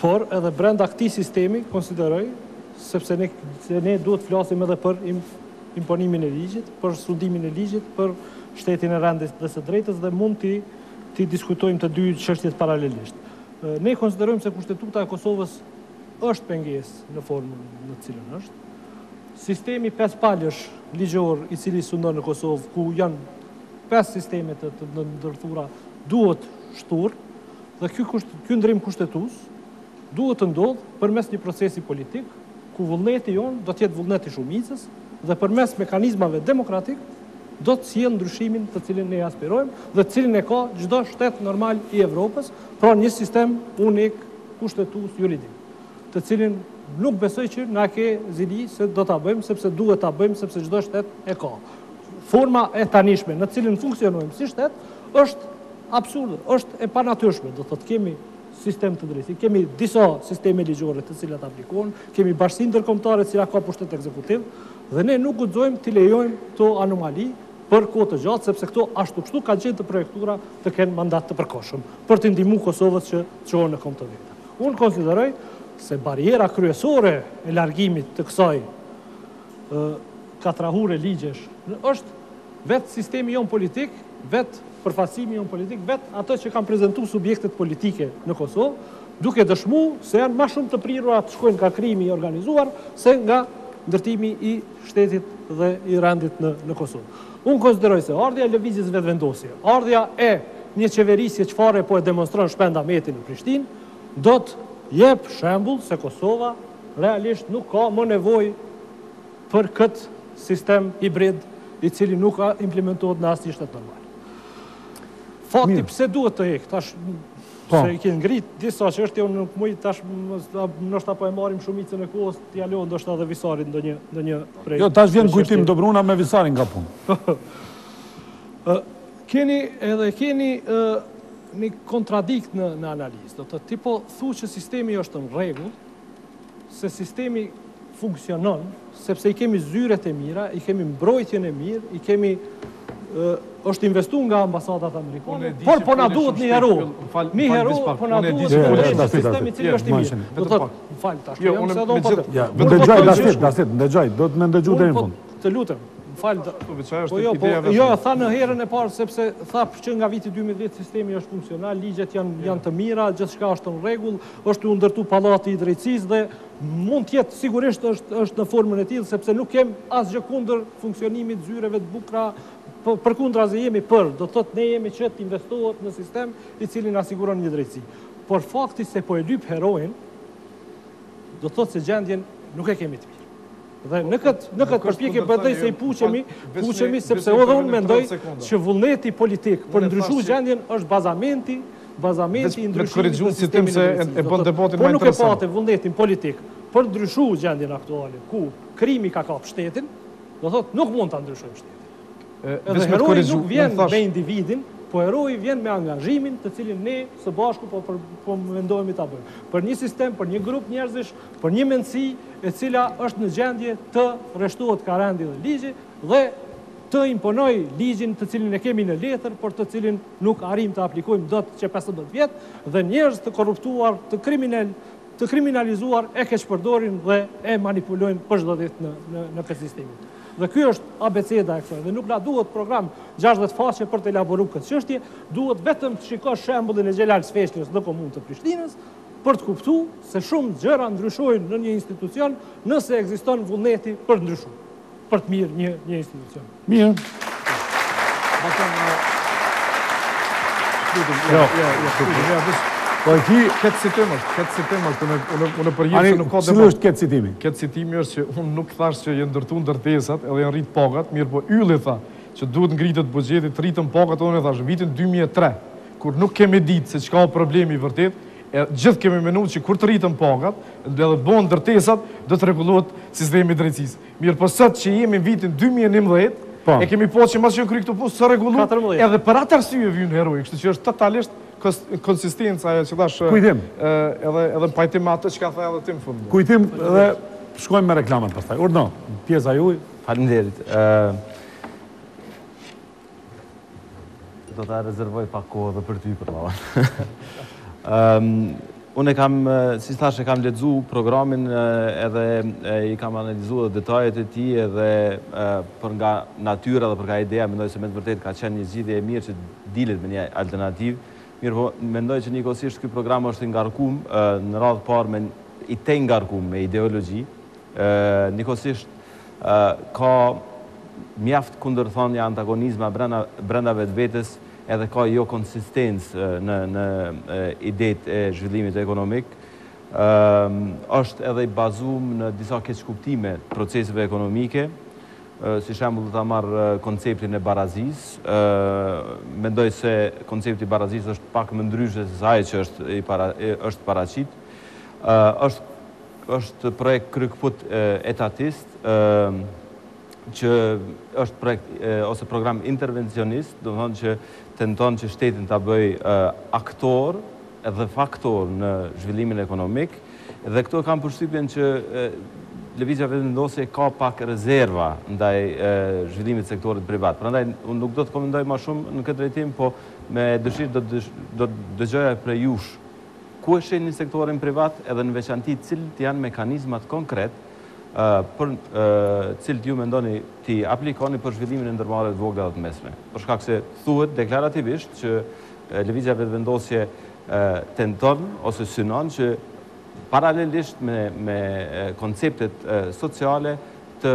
por edhe brenda këtij sistemi konsideroj sepse ne duhet flasim edhe për imponimin e ligjit, për studimin e ligjit, për shtetin e rendit dhe së drejtës dhe mund t'i diskutojmë të dy çështjet paralelisht. Ne konsiderojmë se kushtetuta e Kosovës është pengesë në formën në cilën është. Sistemi 5 palësh ligjor i cili sundon në Kosovë, ku janë 5 sisteme të ndërthura, duhet shtur, dhe ky ndrim kushtetues duhet të ndodhë përmes një procesi politik, ku vullneti jonë do të jetë vullneti shumicës dhe përmes mekanizmave demokratik do të sjellë ndryshimin të cilin ne aspirojmë dhe të cilin e ka çdo shtet normal i Evropës, pra një sistem unik kushtetues juridik, të cilin nuk besoj që na ke zili se do ta bëjmë sepse duhet ta bëjmë sepse çdo shtet e ka. Forma e tanishme në cilin funksionojmë si shtet është absurde, është e panatyrshme, do thotë kemi sistem të drejtësisë, kemi disa sisteme ligjore të cilat aplikohen, kemi bashkësi ndërkombëtare e cila ka pushtet ekzekutiv dhe ne nuk guxojmë të lejojmë këto anomali për kohë të gjatë sepse këto ashtu kështu kanë qenë të projektura të kenë mandat të përkohshëm për të ndihmuar Kosovës që çohen në kom të veta. Unë konsideroj se bariera kryesore e largimit të kësaj katrahure ligjesh është vetë sistemi jon politik, vetë përfaqësimi jon politik, vetë ato që kanë prezantuar subjektet politike në Kosovë, duke dëshmuar se janë më shumë të prirura të shkojnë nga krimi i organizuar se nga ndërtimi i shtetit dhe i rendit në Kosovë. Unë konsideroj se ardhja e lëvizjes vetëvendosje, ardhja e një qeverisje çfarë po e demonstron Shpenda Meti në Prishtinë, do të jep shembull se Kosova realisht nuk ka më nevojë për këtë sistem hibrid i cili nuk implementohet në asnjë shtet normal. Fakti pse duhet të heq, tash se i kanë ngrit disa çështje, unë nuk muj tash ndoshta po e marrim shumicën e kohës, t'ia lë ndoshta edhe Visarit ndonjë prej. Jo, tash vjen kujtim Dobruna me Visarin nga punë. Keni një kontradikt në analizë. Do të ti po thu që sistemi është në rregull, se sistemi funksionon, sepse i kemi zyret e mira, i kemi mbrojtjen e mirë, i kemi është investuar nga ambasadat amerikane, por po na duhet një hero. Mi hero po na duhet sistemi i cili është i mirë. Do thotë, fal tash. Jam se do po. Dashit, ndëgjoj, do të më ndëgjoj deri në fund. Të lutem, më fal. Po jo, tha në herën e parë sepse tha që nga viti 2010 sistemi është funksional, ligjet janë të mira, gjithçka është në rregull, është u ndërtu pallati i drejtësisë dhe mund të jetë sigurisht është në formën e tillë sepse nuk kem asgjë kundër funksionimit zyreve të bukura. Përkundrazi jemi për, do thotë ne jemi që të investohet në sistem i cili na siguron një drejtësi. Por fakti se po e lyp heroin, do thotë se gjendjen nuk e kemi të mirë. Dhe në këtë përpjekje bëdej se i puqemi sepse edhe unë mendoj që vullneti politik për ndryshu gjendjen është bazamenti i ndryshimit të sistemit drejtësisë. Por nuk e pate vullnetin politik për ndryshu gjendjen aktuale, ku krimi ka kap shtetin, do thotë nuk mund ta ndryshojmë shtetin. Edhe heroi nuk vjen me individin, po heroi vjen me angazhimin të cilin ne së bashku po mendojmë ta bëjmë. Për një sistem, për një grup njerëzish, për një mendësi e cila është në gjendje të rreshtohet ka rendi dhe ligji dhe të imponoj ligjin të cilin e kemi në letër, por të cilin nuk arrim të aplikojmë dot që 15 vjet dhe njerëz të korruptuar, të kriminalizuar e keqpërdorin dhe e manipulojnë për çdo ditë në këtë sistem. Dhe ky është abeceda e kësaj. Dhe nuk na duhet program 60 faqe për të elaboruar këtë çështje, duhet vetëm të shikosh shembullin e Xhelal Sfeshnjës në komunë të Prishtinës për të kuptuar se shumë gjëra ndryshojnë në një institucion nëse ekziston vullneti për të ndryshuar, për të mirë një institucion. Mirë. Këtë citim është, unë përjevë që nuk ka debat. Cili është këtë citimi? Këtë citimi është që unë nuk thash që jenë ndërtu ndërtesat edhe janë rritë pagat, mirë po ylli tha që duhet ngritët budgetit, rritën pagat, unë e thash, vitin 2003, kur nuk kemi ditë se që ka problemi vërtet, gjithë kemi menu që kur të rritën pagat, edhe të bëhen ndërtesat, do të rregullohet sistemi drejtësisë. Mirë po sot që jemi në vitin 2011, e kemi po që mas që në kry këtu pusë së regullu, edhe për atë arsye vjën heroj, kështu që është totalisht konsistenca e që dash edhe pajtim atë që ka thë edhe tim fundë. Kujtim edhe shkojmë me reklamën pastaj. Urdo, pjesa juj. Faleminderit. Do të rezervoj pak kohë dhe për ty për lavan. Unë kam, si thashe, kam lexu programin edhe i kam analizuar detajet e tij edhe për nga natyra dhe për nga ideja, mendoj se me të vërtet ka qenë një zgjidhje e mirë që dilet me një alternativë. Mirë po, mendoj që njëkohësisht ky program është i ngarkuar në radhë parë me i te ngarkuar me ideologji. Njëkohësisht ka mjaft kundërthënie antagonizma brenda vetvetes, edhe ka jo konsistencë në idetë e zhvillimit ekonomik. Është edhe i bazum në disa keqkuptime proceseve ekonomike, si shembull do ta marr konceptin e barazis. Mendoj se koncepti i barazis është pak më ndryshe se ai që është paraqit. Është projekt krykput etatist, që është projekt ose program intervencionist, do të thonë që tenton që shtetin ta bëj aktor edhe faktor në zhvillimin ekonomik, dhe këto kam përshtypjen që lëvizja vetëvendosje ka pak rezerva ndaj zhvillimit sektorit privat. Prandaj unë nuk do të komentoj më shumë në këtë drejtim, po me dëshirë do të dëgjoja prej jush ku e shihni sektorin privat edhe në veçanti cilët janë mekanizmat konkret për cilët ju mendoni ti aplikoni për zhvillimin e ndërmarrjeve të vogla dhe të mesme. Për shkak se thuhet deklarativisht që lëvizja vetëvendosje tenton ose synon që paralelisht me konceptet sociale të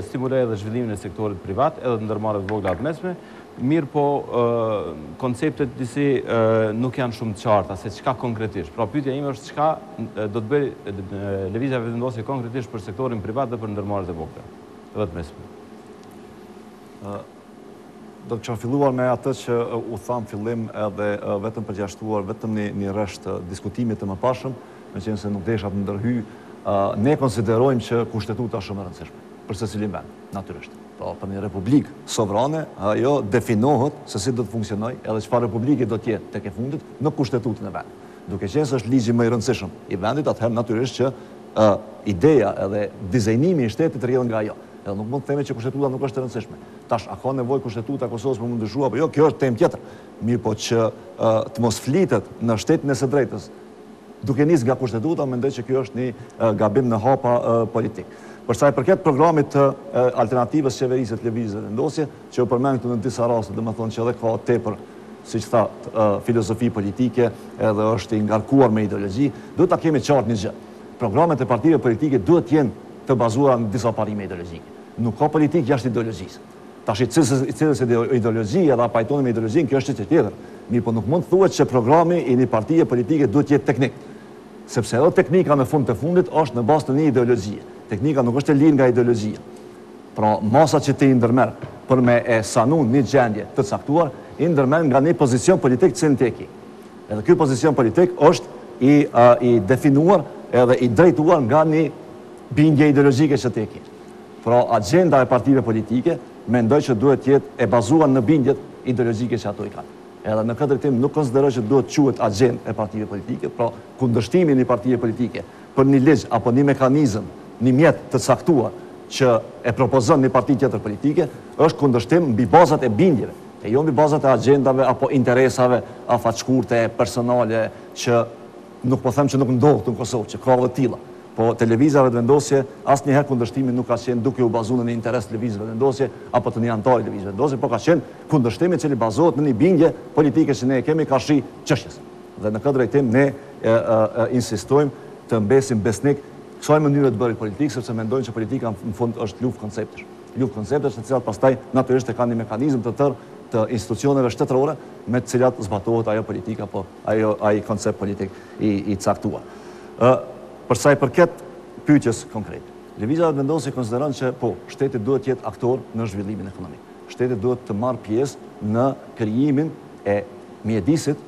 stimulojë edhe zhvillimin e sektorit privat edhe të ndërmarrjeve të vogla dhe të mesme. Mirë po, konceptet disi nuk janë shumë të qarta, se çka konkretisht. Pra pyetja ime është çka do të bëj lëvizja vetëvendosje konkretisht për sektorin privat dhe për ndërmarrjet e vogla dhe të mesme. Do të filluar me atë që u tham fillim edhe vetëm përgjashtuar vetëm një rresht diskutimit të mëpashëm, meqense nuk desha të ndërhy, ne konsiderojmë që kushtetuta është shumë e rëndësishme për secilin vend, natyrisht. Pra, për një republikë sovrane, ajo definohet se si do të funksionojë edhe çfarë republike do të jetë tek e fundit në kushtetutën e vendit. Duke qenë se është ligji më i rëndësishëm i vendit, atëherë natyrisht që ideja edhe dizajnimi i shtetit rrjedh nga ajo. Edhe nuk mund të themi që kushtetuta nuk është e rëndësishme. Tash, a ka nevojë kushtetuta e Kosovës për mund ndryshuar apo jo? Kjo është temë tjetër. Mirë po që të mos flitet në shtetin e së drejtës duke nisë nga kushtetuta, mendoj që kjo është një gabim në hapa politik. Për sa i përket programit të alternativës qeverisë të lëvizjes vetëvendosje, që u përmend këtu në disa raste, domethënë që edhe ka tepër, siç tha, filozofi politike, edhe është i ngarkuar me ideologji, duhet ta kemi qartë një gjë. Programet e partive politike duhet të jenë të bazuara në disa parime ideologjike. Nuk ka politikë jashtë ideologjisë. Tash cilës ideologji edhe pajtonim me ideologjin, kjo është çështje tjetër. Mirë, po nuk mund të thuhet që programi i një partie politike duhet të jetë teknik. Sepse edhe teknika në fund të fundit është në bazë të një ideologjie. Teknika nuk është e lirë nga ideologjia. Pra, masa që ti ndërmerr për me e sanu një gjendje të caktuar, i ndërmerr nga një pozicion politik që ti e ke. Edhe ky pozicion politik është i definuar edhe i drejtuar nga një bindje ideologjike që ti e ke. Pra, agenda e partive politike mendoj që duhet të jetë e bazuar në bindjet ideologjike që ato i kanë. Edhe në këtë drejtim nuk konsideroj që duhet quhet agjendë e partive politike, pra kundërshtimi i një partie politike për një ligj apo një mekanizëm, një mjet të caktuar që e propozon një parti tjetër politike, është kundërshtim mbi bazat e bindjeve, e jo mbi bazat e agjendave apo interesave afatshkurte, personale, që nuk po them që nuk ndodh në Kosovë, që ka edhe tilla. Po televizia vetëvendosje asnjëherë kundërshtimi nuk ka qenë duke u bazuar në interes të lëvizjes vetëvendosje apo të një antari lëvizjes vetëvendosje, por ka qenë kundërshtimi i cili bazohet në një bindje politike që ne kemi kashi çështjes. Dhe në këtë drejtim ne insistojmë të mbesim besnik kësaj mënyre të bërit politikë, sepse mendojnë që politika në fund është luftë konceptesh. Luftë konceptesh, të cilat pastaj natyrisht e kanë një mekanizëm të tërë të institucioneve shtetërore me të cilat zbatohet ajo politika, apo ai koncept politik i caktuar. Përsa i përket pyetjes konkret, lëvizja Vetëvendosje konsideron që shteti duhet të jetë aktor në zhvillimin ekonomik. Shteti duhet të marrë pjesë në krijimin e mjedisit,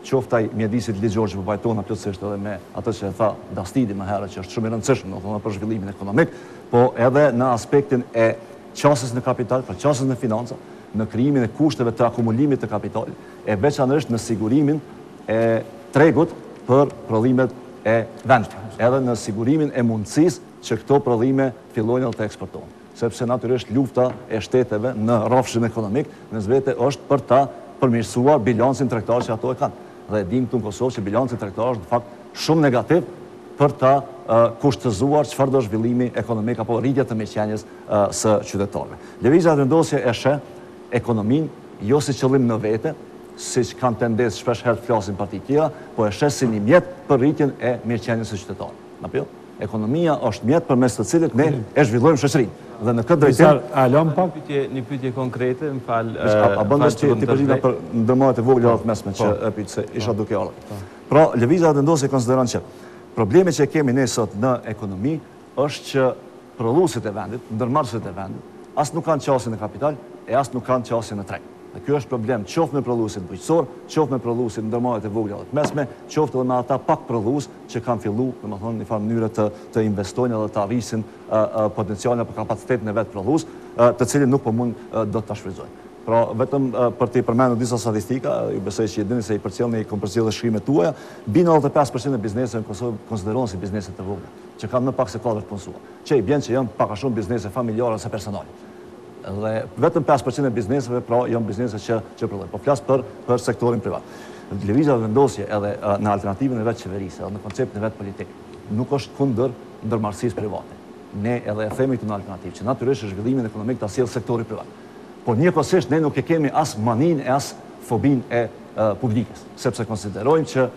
qoftaj mjedisit ligjor që përpajtona plotësisht edhe me atë që e tha Dastidi më herët, që është shumë i rëndësishëm për zhvillimin ekonomik, po edhe në aspektin e qasjes në kapital, për qasjes në financa, në krijimin e kushteve të akumulimit të kapitalit, e veçanërisht në sigurimin e tregut për prodhimet e vendit, edhe në sigurimin e mundësisë që këto prodhime fillojnë të eksportohen. Sepse natyrisht lufta e shteteve në rrafshin ekonomik në vetvete është për ta përmirësuar bilancin tregtar që ato e kanë. Dhe dim këtu në Kosovë që bilanci tregtar është në fakt shumë negativ për ta kushtëzuar çfarë do zhvillimi ekonomik apo rritja të mirëqenies së qytetarëve. Lëvizja Vetëvendosje e sheh ekonominë jo si qëllim në vete, siç kanë tendencë shpesh herë të flasin partit tjera, po e sheh si një mjet për rritjen e mirëqenies së qytetarëve. Apo ekonomia është mjet përmes të cilit ne e zhvillojmë shoqërinë. Dhe në këtë drejtim një pyetje konkrete, më fal. A bën ti përgjigje për ndërmarrjet e vogla të mesme që e pyet se isha duke ardhur. Pra, lëvizja Vetëvendosje konsideron që problemi që kemi ne sot në ekonomi është që prodhuesit e vendit, ndërmarrësit e vendit, as nuk kanë qasje në kapital e as nuk kanë qasje në treg. Dhe ky është problem qoftë me prodhuesit bujqësor, qoftë me prodhuesit në ndërmarrjet e vogla dhe të mesme, qoftë edhe me ata pak prodhues që kanë filluar, domethënë në mënyrë të investojnë edhe të arrisin potencialin apo kapacitetin e vet prodhues, të cilin nuk po mund do ta shfrytëzojnë. Pra, vetëm për të përmendur disa statistika, ju besoj që dini se i përcjellni kompozicione shkrimet tuaja, 95% e bizneseve në Kosovë konsiderohen si biznese të vogla, që kanë më pak se 4 punësuar. Që i bën që janë pak a shumë biznese familjare ose personale. Dhe vetëm 5% e bizneseve pra janë biznese që prodhojnë. Po flas për sektorin privat. Lëvizja Vetëvendosje edhe në alternativën e vet qeverisë, edhe në konceptin e vet politik, nuk është kundër ndërmarrësisë private. Ne edhe e themi këtë në alternativë, që natyrisht zhvillimin ekonomik ta sjellë sektori privat. Po njëkohësisht ne nuk e kemi as maninë e as fobinë e publikës, sepse konsiderojmë që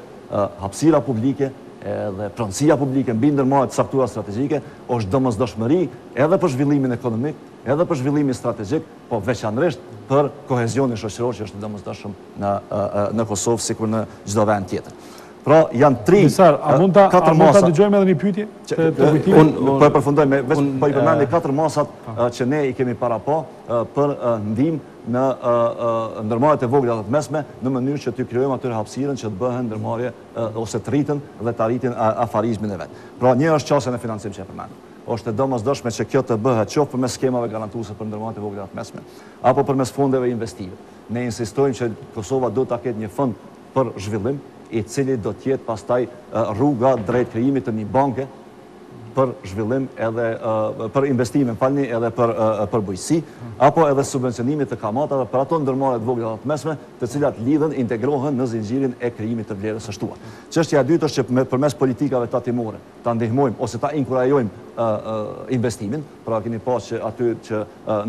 hapësira publike dhe pronësia publike mbi ndërmarrje të caktuara strategjike është domosdoshmëri edhe për zhvillimin ekonomik, edhe për zhvillimin strategjik, po veçanërisht për kohezionin shoqëror që është domosdoshëm në Kosovë sikur në çdo vend tjetër. Pra janë 4 masa. Dëgjojmë edhe një pyetje? Unë po e përfundoj me vetëm po i përmendi 4 masat që ne i kemi para për ndihmë në ndërmarrjet e vogla dhe të mesme në mënyrë që të krijojmë atyre hapësirën që të bëhen ndërmarrje ose të rriten dhe të arritin afarizmin e vet. Pra një është qasja në financim që e përmendëm. Është e domosdoshme që kjo të bëhet qoftë përmes skemave garantuese për ndërmarrjet e vogla dhe të mesme apo përmes fondeve investive. Ne insistojmë që Kosova duhet ta ketë një fond për zhvillim, i cili do të jetë pastaj rruga drejt krijimit të një banke për zhvillim edhe për investime, edhe për bujqësi, apo edhe subvencionimit të kamatave për ato ndërmarrje të vogla dhe të mesme, të cilat lidhen, integrohen në zinxhirin e krijimit të vlerës së shtuar. Çështja e dytë është që përmes politikave tatimore ta ndihmojmë ose ta inkurajojmë investimin, pra keni pasur që aty që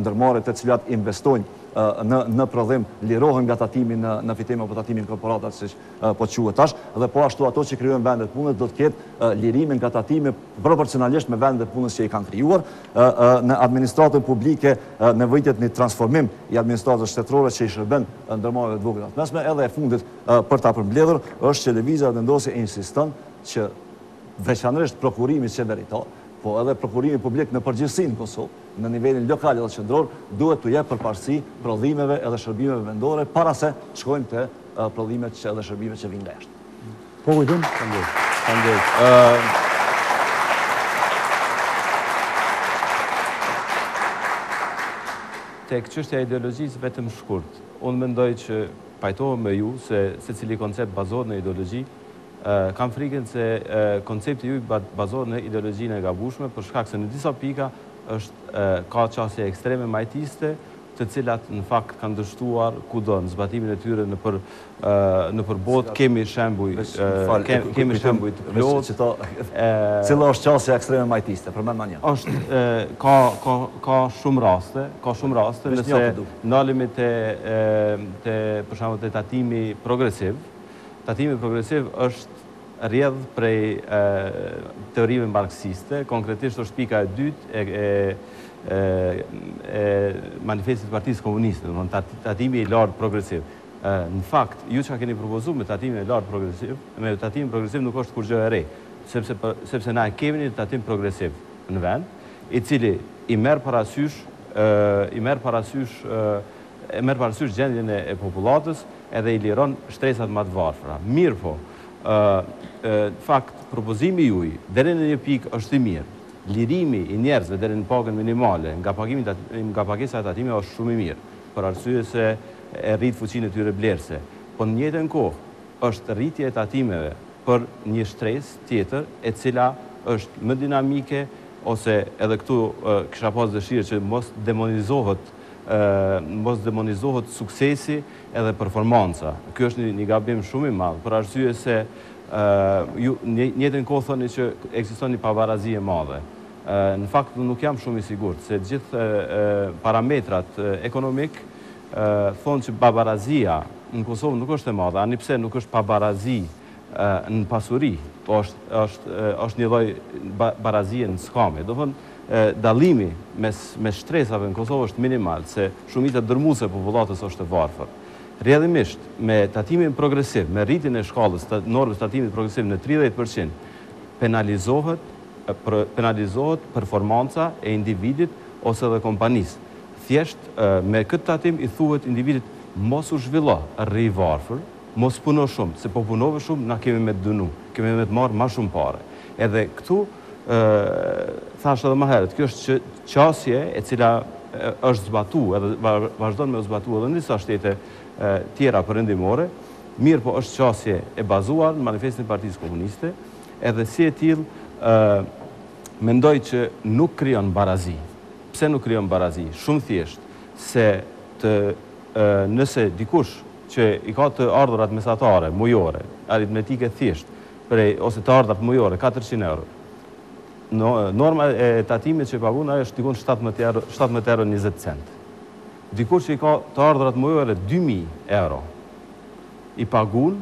ndërmarrjet të cilat investojnë në prodhim lirohen nga tatimi në fitim apo tatimin korporatat, siç po quhet tash, dhe po ashtu ato që krijojnë vendet punës do të ketë lirimin nga tatimi proporcionalisht me vendet punës që i kanë krijuar. Në administratën publike nevojtet një transformim i administratës shtetërore që i shërben ndërmarrjeve të vogla të mesme, edhe e fundit për ta përmbledhur është që lëvizja Vetëvendosje insiston që veçanërisht prokurimi qeveritar, po edhe prokurimi publik në përgjithësi në Kosovë, në nivelin lokal edhe qendror, duhet të jep përparësi prodhimeve edhe shërbimeve vendore para se shkojmë te prodhimet edhe shërbimet që vijnë nga jashtë. Po kujtim? Tek çështja e ideologjisë vetëm shkurt. Unë mendoj që pajtohem me ju se secili koncept bazohet në ideologji. Kam frikën se koncepti ju bazohet në ideologjinë e gabueshme për shkak se në disa pika ka qasje ekstreme majtiste, të cilat në fakt kanë dështuar kudo në zbatimin e tyre në përbot. Kemi shembuj të plot. Cila është qasja ekstreme majtiste? Përmend më një. Ka shumë raste, nëse ndalemi te për shembull te tatimi progresiv. Tatimi progresiv është rrjedh prej teorive marksiste, konkretisht është pika e dytë manifestit të Partisë Komuniste, tatimi i lartë progresiv. Në fakt, ju që keni propozu me tatimin e lartë progresiv, me tatimin progresiv nuk është kur gjë e re, sepse na e kemi një tatim progresiv në vend, i cili i merë parasysh gjendjen e popullatës edhe i liron shtresat më të varfra. Mirë po, fakt, propozimi juj, deri në një pikë është i mirë, lirimi i njerëzve deri në pagën minimale, nga pagesa e tatimit është shumë i mirë, për arsye se e rritë fuqinë e tyre blerëse. Po në njëjtën kohë është rritje e tatimeve për një shtres tjetër, e cila është më dinamike, ose edhe këtu kisha pas dëshirë që mos demonizohet suksesi edhe performanca. Ky është një gabim shumë i madh, për arsye se njëjtën kohë thoni që ekziston një pabarazi e madhe. Në fakt nuk jam shumë i sigurt se gjithë parametrat ekonomik thonë që pabarazia në Kosovë nuk është e madhe, ani pse nuk është pabarazi në pasuri, po është një lloj barazie në skame. Do thonë, dallimi mes shtresave në Kosovë është minimal, se shumica dërmuese e popullatës është e varfër. Rrjedhimisht, me tatimin progresiv, me rritjen e shkallës normës tatimit progresiv në 30%, penalizohet performanca e individit ose dhe kompanisë. Thjesht, me këtë tatim i thuhet individit mos u zhvillo, rri varfër, mos puno shumë, se po punove shumë, na kemi me të dënu, kemi me të marrë ma shumë pare. Edhe këtu, thash edhe më herët, kjo është qasje e cila është zbatu, edhe vazhdon me u zbatu edhe në disa shtete tjera përëndimore, mirë po është qasje e bazuar në manifestin e Partisë Komuniste, edhe si e tillë mendoj që nuk krijon barazi. Pse nuk krijon barazi? Shumë thjesht, se nëse dikush që i ka të ardhurat mesatare, mujore, aritmetike thjesht, ose të ardhurat mujore, 400 euro, norma e tatimit që i pagun është dikun 17 euro 20 cent. Dikur që i ka të ardhurat mujore 2000 euro, i pagun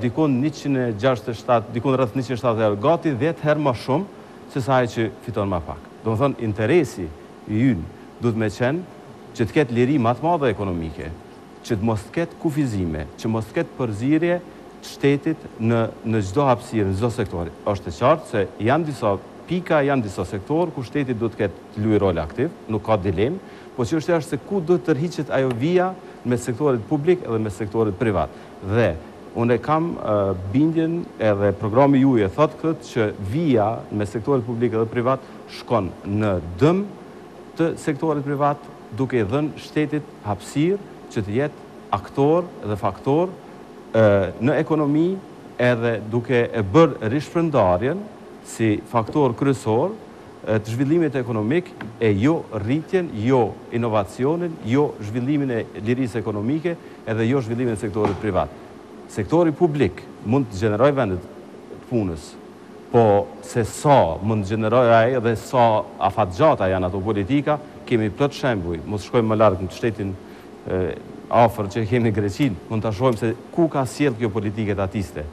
dikun 167, dikun rreth 170 euro, gati 10 herë më shumë se sa ai që fiton më pak. Do të thonë, interesi i ynë duhet me qenë që të ketë liri më të madhe ekonomike, që të mos të ketë kufizime, që mos të ketë përzierje të shtetit në çdo hapësirë, në çdo sektor. Është e qartë se janë disa pika, janë disa sektor ku shteti duhet të ketë luajë rol aktiv, nuk ka dilemë, po çështja është se ku duhet të tërhiqet ajo vija me sektorit publik edhe me sektorit privat. Dhe unë kam bindjen edhe programi juaj e thotë këtë që vija me sektorit publik edhe privat shkon në dëm të sektorit privat, duke i dhënë shtetit hapësirë që të jetë aktor dhe faktor në ekonomi, edhe duke e bërë rishpërndarjen si faktor kryesor të zhvillimit ekonomik, e jo rritjen, jo inovacionin, jo zhvillimin e lirisë ekonomike, edhe jo zhvillimin e sektorit privat. Sektori publik mund të gjeneroj vendet të punës, po se sa mund të gjeneroj ai dhe sa afatgjata janë ato politika, kemi plot shembuj, mos shkojmë më larg në shtetin afër që kemi Greqinë, mund ta shohim se ku ka sjell kjo politikë tatiste.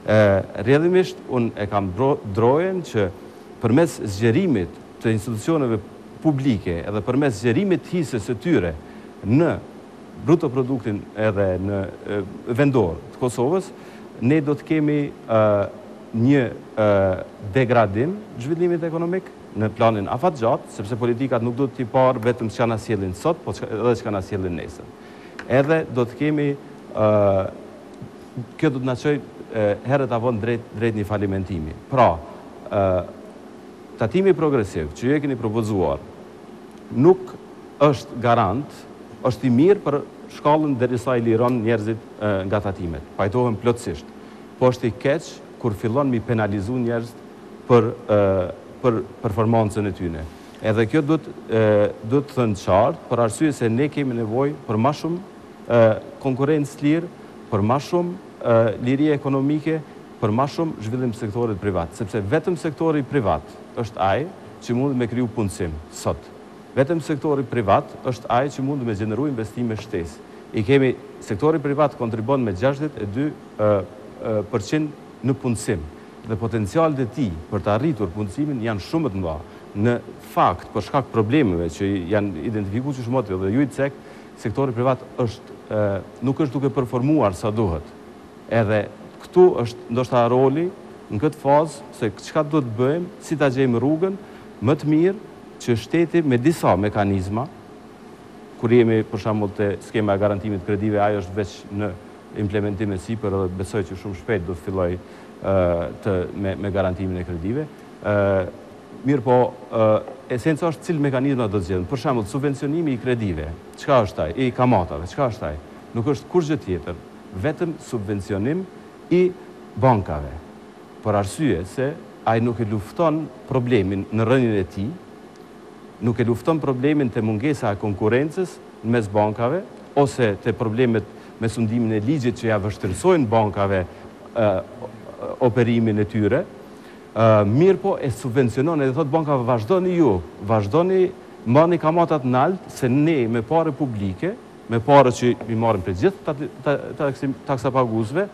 Rrjedhimisht unë e kam drojen që përmes zgjerimit të institucioneve publike edhe përmes zgjerimit të hisës së tyre në bruto produktin edhe në vendor të Kosovës, ne do të kemi një degradim zhvillimit ekonomik në planin afatgjat, sepse politikat nuk do t'i parë vetëm çka na sjellin sot, po edhe çka na sjellin nesër. Edhe do të kemi, kjo do të na çojë herët avon drejt një falimentimi. Pra, tatimi progresiv që ju e keni propozuar nuk është garant, është i mirë për shkallën derisa i liron njerëzit nga tatimet. Pajtohem plotësisht. Po është i keq kur fillon mi penalizu njerëz për performancën e tyne. Edhe kjo do të thënë qartë, për arsye se ne kemi nevojë për më shumë konkurrencë lirë, për më shumë liri ekonomike, për më shumë zhvillim sektorit privat, sepse vetëm sektori privat është ai që mund me kriju punësim sot. Vetëm sektori privat është ai që mund me gjeneru investime shtesë. I kemi sektori privat kontribon me 62% në punësim, dhe potencialet e tij për të arritur punësimin janë shumë të mëdha. në fakt, për shkak problemeve që janë identifikuar që shmotre dhe ju i cek, sektori privat nuk është duke performuar sa duhet. Edhe këtu është ndoshta roli në këtë fazë se çka duhet të bëjmë, si ta gjejmë rrugën më të mirë që shteti me disa mekanizma, kur jemi për shembull te skema e garantimit kredive, ajo është veç në implementim e sipër dhe besoj që shumë shpejt do të filloj me garantimin e kredive. Mirë po, esenca është cilë mekanizma do të zgjedhën. Për shembull, subvencionimi i kredive, çka është ai? I kamatave, çka është ai? Nuk është kurrë tjetër, vetëm subvencionim i bankave. Për arsye se ai nuk e lufton problemin në rrënjën e tij, nuk e lufton problemin të mungesa e konkurencës në mes bankave, ose të problemet me sundimin e ligjit që ja vështirësojnë bankave operimin e tyre, mirë po e subvencionon edhe thot bankave vazhdoni ju, vazhdoni marrni kamatat në alt, se ne me pare publike, me pare që i marrim për gjithë taksapaguesve,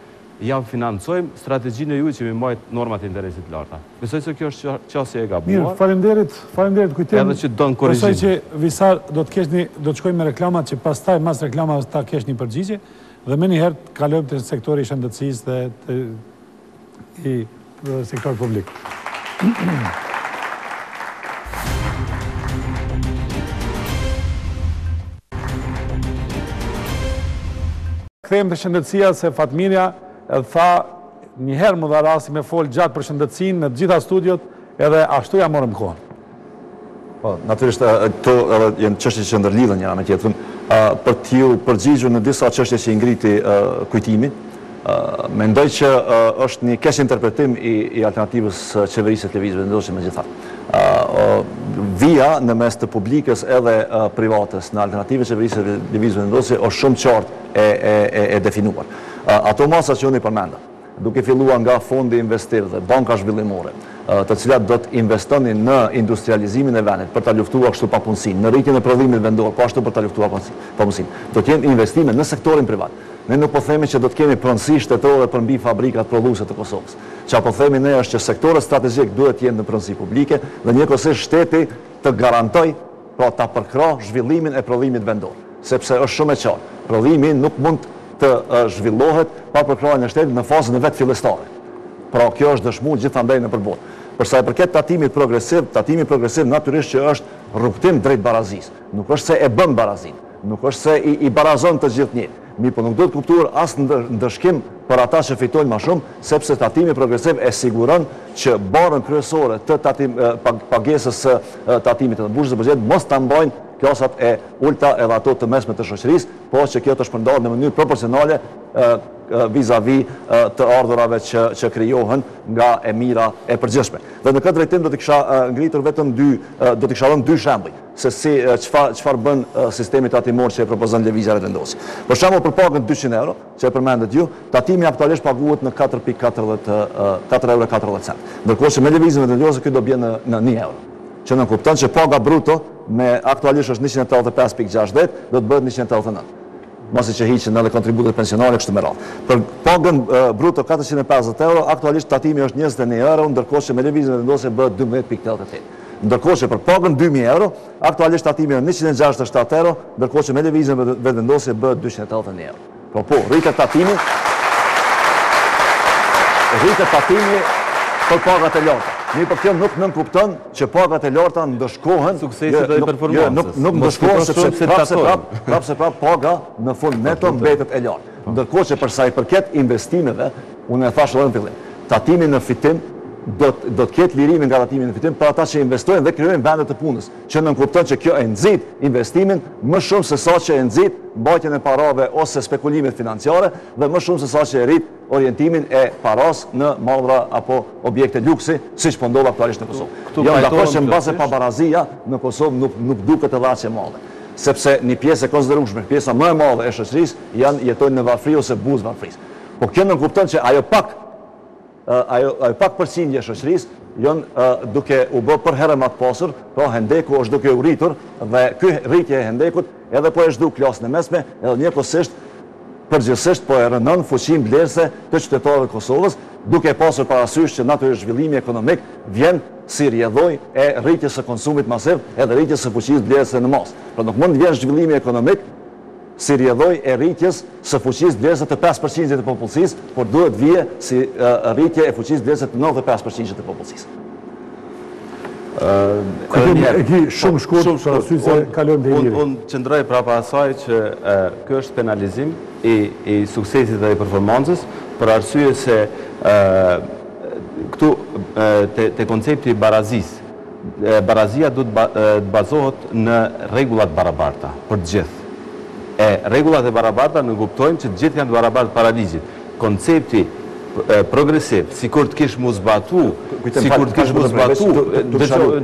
ja financojmë strategjinë e ju që mi majtë normat e interesit larta. Besoj se kjo është qasje e gabuar. Mirë, faleminderit kujtim. Edhe që do në korrigjim. Besoj që Visar do të shkojmë me reklamat që pastaj mas reklamat ta kesh një përgjigje dhe me njëherë kalojmë të sektori i shëndetësisë dhe i sektor publik. Kthejmë të shëndetësia se Fatmirja edhe tha njëherë më dha rasti me folë gjatë për shëndetësinë në gjitha studiot edhe ashtu ja morëm kohën. Po, natyrisht, këto janë çështje që ndërlidhen njëra me tjetrën. Për t'ju përgjigjur në disa çështje që i ngriti kujtimi, mendoj që është një keq interpretim i alternativës qeverisë të lëvizjes vendosje megjithatë. Via në mes të publikës edhe privates në alternativë qeverisë të lëvizjes vendosje është shumë qartë e definuar. Ato masa që unë i përmenda, duke filluar nga fondi investir dhe banka zhvillimore, të cilat do të investonin në industrializimin e vendit për ta luftuar kështu papunësinë, në rritjen e prodhimit vendor, po ashtu për ta luftuar papunësinë. Do të jenë investime në sektorin privat. Ne nuk po themi që do të kemi pronësi shtetore për mbi fabrikat prodhuese të Kosovës. Çfarë po themi ne është që sektorët strategjik duhet të jenë në pronësi publike dhe njëkohësisht shteti të garantoj, pra ta përkrah zhvillimin e prodhimit vendor, sepse është shumë e qartë. Prodhimi nuk mund të zhvillohet pa përkrahjen e shtetit në fazën e vet fillestare. Pra kjo është dëshmuar gjithandaj në përballë. Përsa e përket tatimi progresiv natyrisht që është rrugtim drejt barazisë. Nuk është se e bën barazinë, nuk është se i barazon të gjithë njëjtë. Mirë, po nuk do të kuptuar as ndëshkim për ata që fitojnë më shumë, sepse tatimi progresiv e siguron që barën kryesore të pagesës së tatimit të bushës së buxhetit mos ta mbajnë klasat e ulta edhe ato të mesme të shoqërisë, po që kjo të shpërndahet në mënyrë proporcionale vis-a-vis të ardhurave që krijohen nga e mira e përgjithshme. Dhe në këtë drejtim do të kisha ngritur vetëm do të kisha dhënë dy shembuj se si çfarë bën sistemi tatimor që e propozon lëvizja Vetëvendosje. Për shembull, për pagën 200 euro, që e përmendet ju, tatimi aktualisht paguhet në 4,40 euro. Ndërkohë që me lëvizjen Vetëvendosje ky do bie në 1 euro. Që në kupton që paga bruto me aktualisht është 185,60, do të bëhet 189. Mos që hiqen edhe kontributet pensionale kështu me radhë. Për pagën bruto 450 euro, aktualisht tatimi është 21 euro, ndërkohë që me lëvizjen Vetëvendosje bëhet 12,88. Ndërkohë që për pagën 2000 euro, aktualisht tatimi është 167 euro, ndërkohë që me lëvizjen Vetëvendosje bëhet 281 euro. Po, rritet tatimi për pagat e larta. Mirë, për kjo nuk nënkupton që pagat e larta ndëshkohen suksesit dhe performancës. Nuk ndëshkohen sepse prapë paga në fund neto mbetet e lartë. Ndërkohë që përsa i përket investimeve, unë e thash edhe në fillim, tatimi në fitim do të ketë lirimin nga tatimi në fitim për ata që investojnë dhe krijojnë vende të punës, që nënkupton që kjo e nxit investimin më shumë se sa që e nxit mbajtjen e parave ose spekulimet financiare dhe më shumë se sa që e rrit orientimin e paras në mallra apo objekte luksi, siç po ndodh aktualisht në Kosovë. Jo, dakord që mbase pabarazia në Kosovë nuk duket edhe aq e madhe, sepse një pjesë e konsiderueshme, pjesa më e madhe e shoqërisë jetojnë në varfëri ose buzë varfërisë. Po kjo nënkupton që ajo pak përqindje e shoqërisë janë duke u bë për herë më të pasur, pra hendeku është duke u rritur dhe ky rritje e hendekut edhe po e zhduk klasën e mesme, edhe njëkohësisht përgjithsisht po e rënon fuqinë blerëse të qytetarëve të Kosovës, duke pasur parasysh që natyrisht zhvillimi ekonomik vjen si rrjedhoj e rritjes së konsumit masiv edhe rritjes së fuqisë blerëse në mas. Pra nuk mund të vjen zhvillimi ekonomik si rrjedhoj e rritjes së fuqisë blerëse të 5% të popullsisë, por duhet vije si rritje e fuqisë blerëse të 95% të popullsisë. E ki shumë shkurt, për arsye se kalojmë dhe njëri. Unë qëndroj prapa asaj që kjo është penalizim i suksesit dhe i performancës, për arsye se këtu te koncepti barazis, barazia duhet bazohet në rregullat barabarta për të gjithë. E rregullat e barabarta në kuptojmë që të gjithë janë të barabartë para ligjit. Koncepti progresiv, si kur të kish mu zbatu, si kur të kish mu zbatu,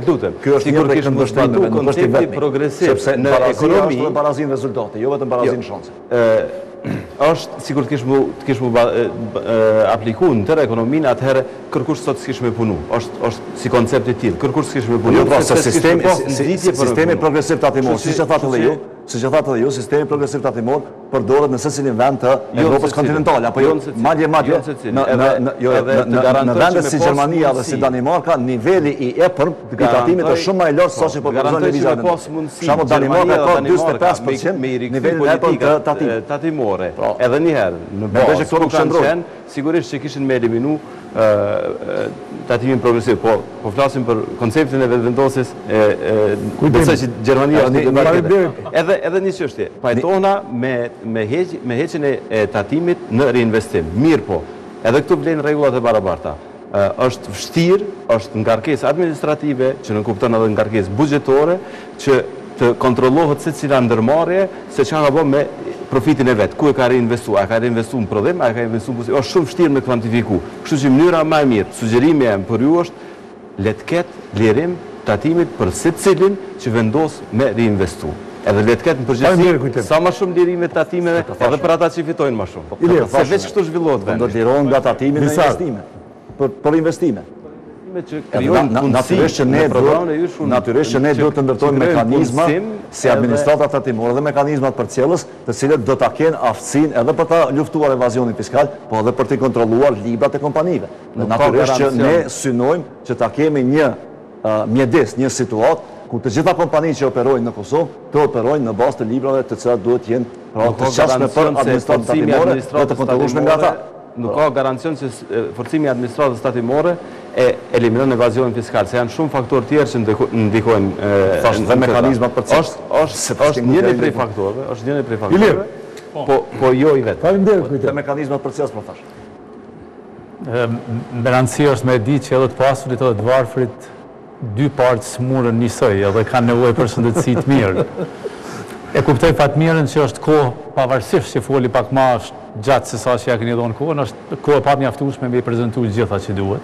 lutem, si kur të kish mu zbatu koncepti progresiv në ekonomi, është barazin rezultate, jo vetëm barazin shanse. është si kur të kish mu apliku në tërë ekonominë, atëherë kërkush sot s'kish me punu. është si koncepti tillë, kërkush s'kish me punu. Jo, pra, se sistemi progresiv tatimor, si që thatë dhe ju, sistemi progresiv tatimor përdoret në secilin vend të Evropës kontinentale, apo jo, madje, në vendet si Gjermania dhe si Danimarka, niveli i epërm i tatimit është shumë më i lartë sa që përgazon në vizat. Shamo Danimarka ka 45% nivelin e epërm të tatimore. Edhe njëherë, në bazë ku kanë qenë, sigurisht që kishin me eliminu tatimin progresiv, po flasim për konceptin e vetëvendosjes, besoj që Gjermania është edhe një çështje. Pajtohna me heqjen e tatimit në reinvestim. Mirë po, edhe këtu vlen rregullat e barabarta. Është vështirë, është ngarkesë administrative, që në kupton edhe ngarkesë buxhetore, që të kontrollohet secila ndërmarrje se çka ka bërë me profitin e vet, ku e ka reinvestuar, a ka reinvestuar në prodhim, a ka investuar në është shumë vështirë me kvantifiku. Kështu që mënyra më e mirë, sugjerimi jam për ju është le të ketë lirim tatimit për secilin që vendos me reinvestu. Edhe le të ketë në përgjithësi sa më shumë lirime të tatimeve, edhe për ata që fitojnë më shumë. Se veç kështu zhvillohet vendi. Do të lirohen nga tatimi në investime, për investime. Natyrisht që ne duhet të ndërtojmë mekanizma si administrata tatimore dhe mekanizmat për cjellës, të cilët do ta kenë aftësinë edhe për ta luftuar evazionin fiskal, po edhe për të kontrolluar librat e kompanive. Natyrisht që ne synojmë që ta kemi një mjedis, një situatë ku të gjitha kompanitë që operojnë në Kosovë, të operojnë në bazë të librave të cilat duhet jenë të qasme për administratën tatimore dhe të kontrollueshme nga ata. Nuk ka garancion që forcimi i administratës tatimore e eliminon evazionin fiskal, se janë shumë faktorë tjerë që ndikojnë dhe mekanizmat për cilë. Është njëri prej faktorëve, po jo i vetë. Dhe mekanizmat për cilës për thash. Me rëndësi është me di që edhe të pasurit edhe të varfrit dy partë smurën njësoj edhe kanë nevojë për shëndetësi të mirë. E kuptoj fatmirën që është kohë pavarësisht që foli pak ma është gjatë se sa që ja keni dhonë kohën, është kohë pa mjaftueshme me i prezentu gjitha që duhet.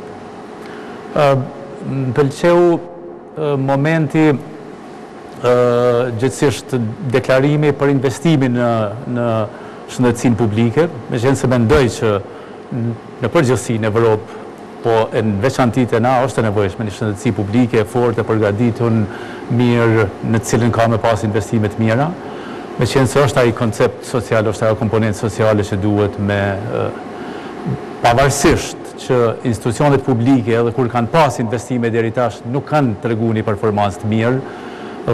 Më pëlqeu momenti gjithësisht deklarimi për investimin në shëndetësinë publike, me qenë se mendoj që në përgjithësi në Evropë, po në veçantit e na është e nevojshme një shëndetësi publike, fortë, përgatitun, mirë, në cilën ka me pas investimet mira, me qenë se është ai koncept social, është ajo komponent sociale që duhet me pavarësisht që institucionet publike edhe kur kanë pas investime deri tash nuk kanë tregu një performancë të mirë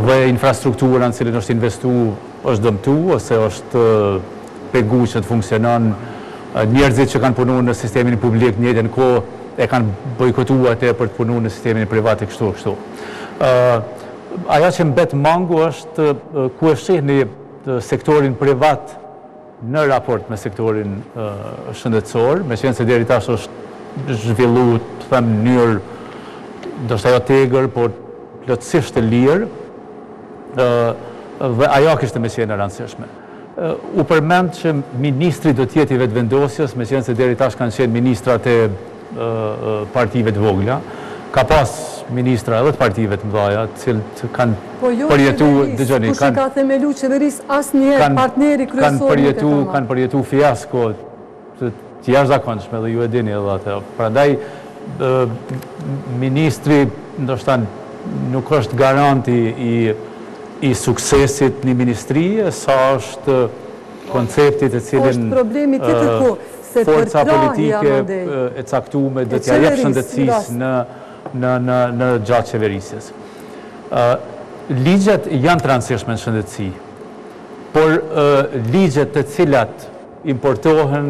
dhe infrastruktura në cilën është investu është dëmtu ose është pegu që të funksionon, njerëzit që kanë punu në sistemin publik njëjtën kohë e kanë bojkotuar atë për të punuar në sistemin privat e kështu. Ajo që mbet mangu është ku e shihni sektorin privat në raport me sektorin shëndetësor, me qenë se deri tash është zhvilluar, të them, në mënyrë ndoshta jo tegër, por plotësisht e lirë, dhe ajo kishte me qenë e rëndësishme. U përmend që ministri do të jetë i vetëvendosjes, me qenë se deri tash kanë qenë ministrat e partive të vogla, ka pas ministra edhe të partive të mëdhaja, cilët kanë përjetu, dëgjoni, kush i ka themelu qeveris asnjëherë partneri kryesor kanë përjetu fiasko të jashtëzakonshme dhe ju e dini edhe atë. Prandaj ministri ndoshta nuk është garanti i suksesit një ministrie, sa është konceptit e cilin është problemi tjetër ku, se forca përkrahja politike e caktume dhe t'ja jep shëndetësisë në gjatë qeverisjes. Ligjet janë të rëndësishme në shëndetësi, por ligjet të cilat importohen,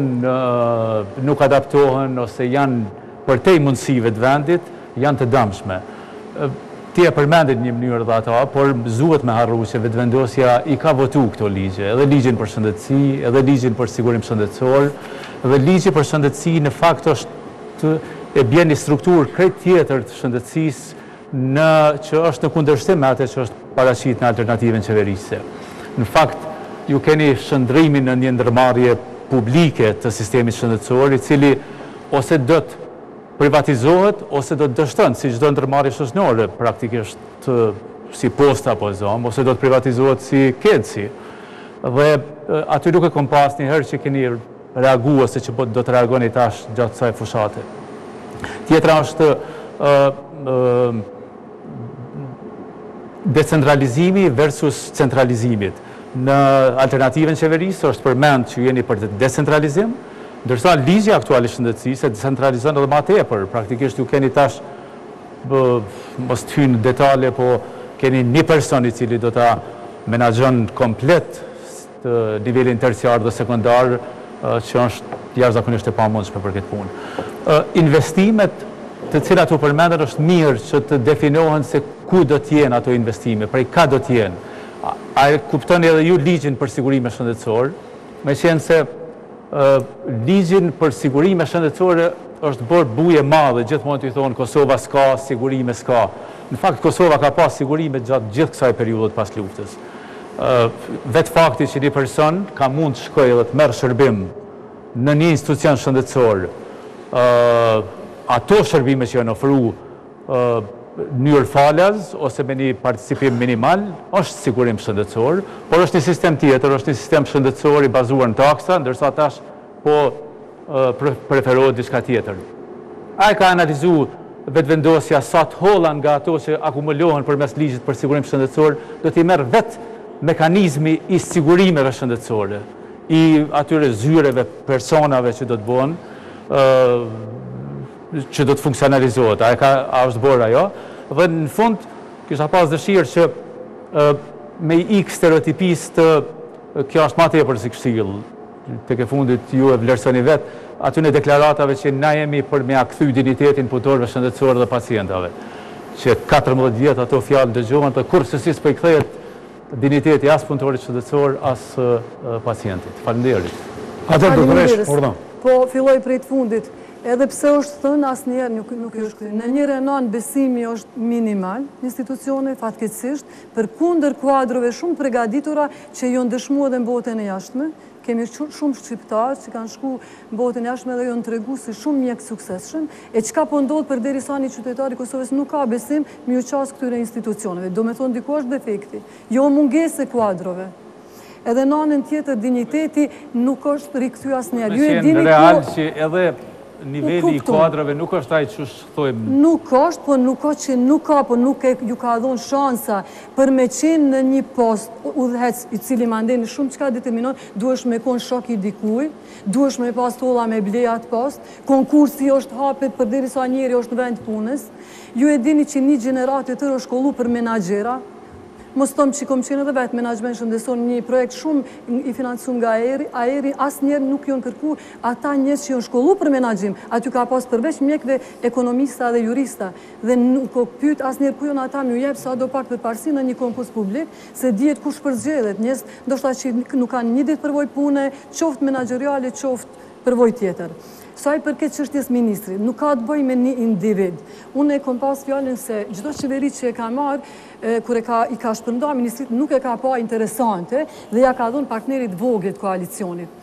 nuk adaptohen ose janë përtej mundësive të vendit, janë të dëmshme. Ti e përmendit një mënyrë dhe ata, por zuhet me harru që vetëvendosja i ka votu këto ligje, edhe ligjin për shëndetësi, edhe ligjin për sigurim shëndetësor, edhe ligji për shëndetësi në fakt është e bjen një strukturë krejt tjetër të shëndetësisë që është në kundërshtim me atë që është paraqit në alternativën qeverisje. Në fakt, ju keni shëndrimin në një ndërmarrje publike të sistemit shëndetësor, i cili ose do të privatizohet ose do të dështën, si çdo ndërmarrje shoqërore, praktikisht si posta apo zonë, ose do të privatizohet si kedsi. Dhe aty nuk e kom pas njëherë që keni reagu ose që do të reagoni tash gjatë kësaj fushate. Tjetra është decentralizimi versus centralizimit. Në alternativën qeverisë është përmend që jeni për decentralizim, ndërsa ligji aktual i shëndetësisë e decentralizon edhe më tepër. Praktikisht ju keni tash, mos të hyjnë në detale, po keni një person i cili do ta menaxhon komplet nivelin terciar dhe sekondar, që është jashtëzakonisht e pamundshme për këtë punë. Investimet të cilat u përmenden është mirë që të definohen se ku do të jenë ato investime, prej ka do të jenë. A e kuptoni edhe ju ligjin për sigurime shëndetësor, me qenë se ligjin për sigurime shëndetësore është bërë buje madhe, gjithmonë të i thonë Kosova s'ka, sigurime s'ka. Në fakt, Kosova ka pas sigurime gjatë gjithë kësaj periudhët pas luftës. Vetë fakti që një person ka mund të shkojë dhe të merë shërbim në një institucion shëndetësor, ato shërbime që janë ofru njërë falaz ose me një participim minimal, është sigurim shëndetësor, por është një sistem tjetër, është një sistem shëndetësor i bazuar në taksa, ndërsa tash po preferohet diçka tjetër. A e ka analizu vetëvendosja sa të hollan nga ato që akumulohen përmes ligjit për sigurim shëndetësor, do t'i merr vetë mekanizmi i sigurimeve shëndetësore, i atyre zyreve, personave që do të bëhen, që do të funksionalizohet, a është bërë ajo, dhe në fund, kisha pas dëshirë që me i ik stereotipis të kjo është ma tepër si këshill, të ke fundit ju e vlerësoni vetë, aty në deklaratave që na jemi për me akthy dignitetin punëtorëve shëndetësor dhe pacientave, që 14 vjetë ato fjalë dëgjohen të kur sësis për i kthehet digniteti as punëtorit shëndetësor, as pacientit. Faleminderit. Po, filloj prej të fundit. Edhe pse është thënë, asë njerë nuk është këtë. Në një renon besimi është minimal, institucione, fatkeqësisht, për kundër kuadrove shumë pregaditura që jonë dëshmu edhe në botën e jashtme. Kemi shumë shqiptarë që kanë shku në botën e jashtme dhe jonë të regu si shumë mjekë suksesshëm, e qka po ndodhë për deri sa një qytetari Kosovës nuk ka besim mi u qasë këtyre institucioneve. Do me thonë diko është defekti, jo mungese kuadrove. Edhe në anën tjetër digniteti nuk është rikëthy asë njerë. Me qenë real që edhe niveli i kuadrave nuk është ajë që shthojmë... Nuk është, po nuk është që nuk ka, po nuk ju ka dhonë shansa për me qenë në një post udhëhec i cili mandeni shumë qka determinon, duhesh me konë shok i dikuj, duhesh me pas tolla me blejat post, konkursi është hapet për deri sa njeri është në vend punës, ju e dini që një generatë të tërë është shkollu për menagjera, mos tomë që kom qenë edhe vetë menajment shëndetësor një projekt shumë i financum nga aeri, asë njerë nuk jonë kërku ata njës që jonë shkollu për menagjim, aty ka pas përveç mjekve ekonomista dhe jurista, dhe nuk o pyt asë njerë ku jonë ata më jebë sa do pak për parsi në një konkurs publik, se djetë kush përzgjedhet, njës ndoshta që nuk kanë një ditë përvoj pune, qoftë menagjeriale, qoftë përvoj tjetër. Saj për këtë çështjes ministri, nuk ka të bëj me një individ. Unë e kom pas fjallin se gjitho qeveri që e ka marë, kër i ka shpërnda ministrit, nuk e ka pa interesante dhe ja ka dhënë partnerit vogët koalicionit.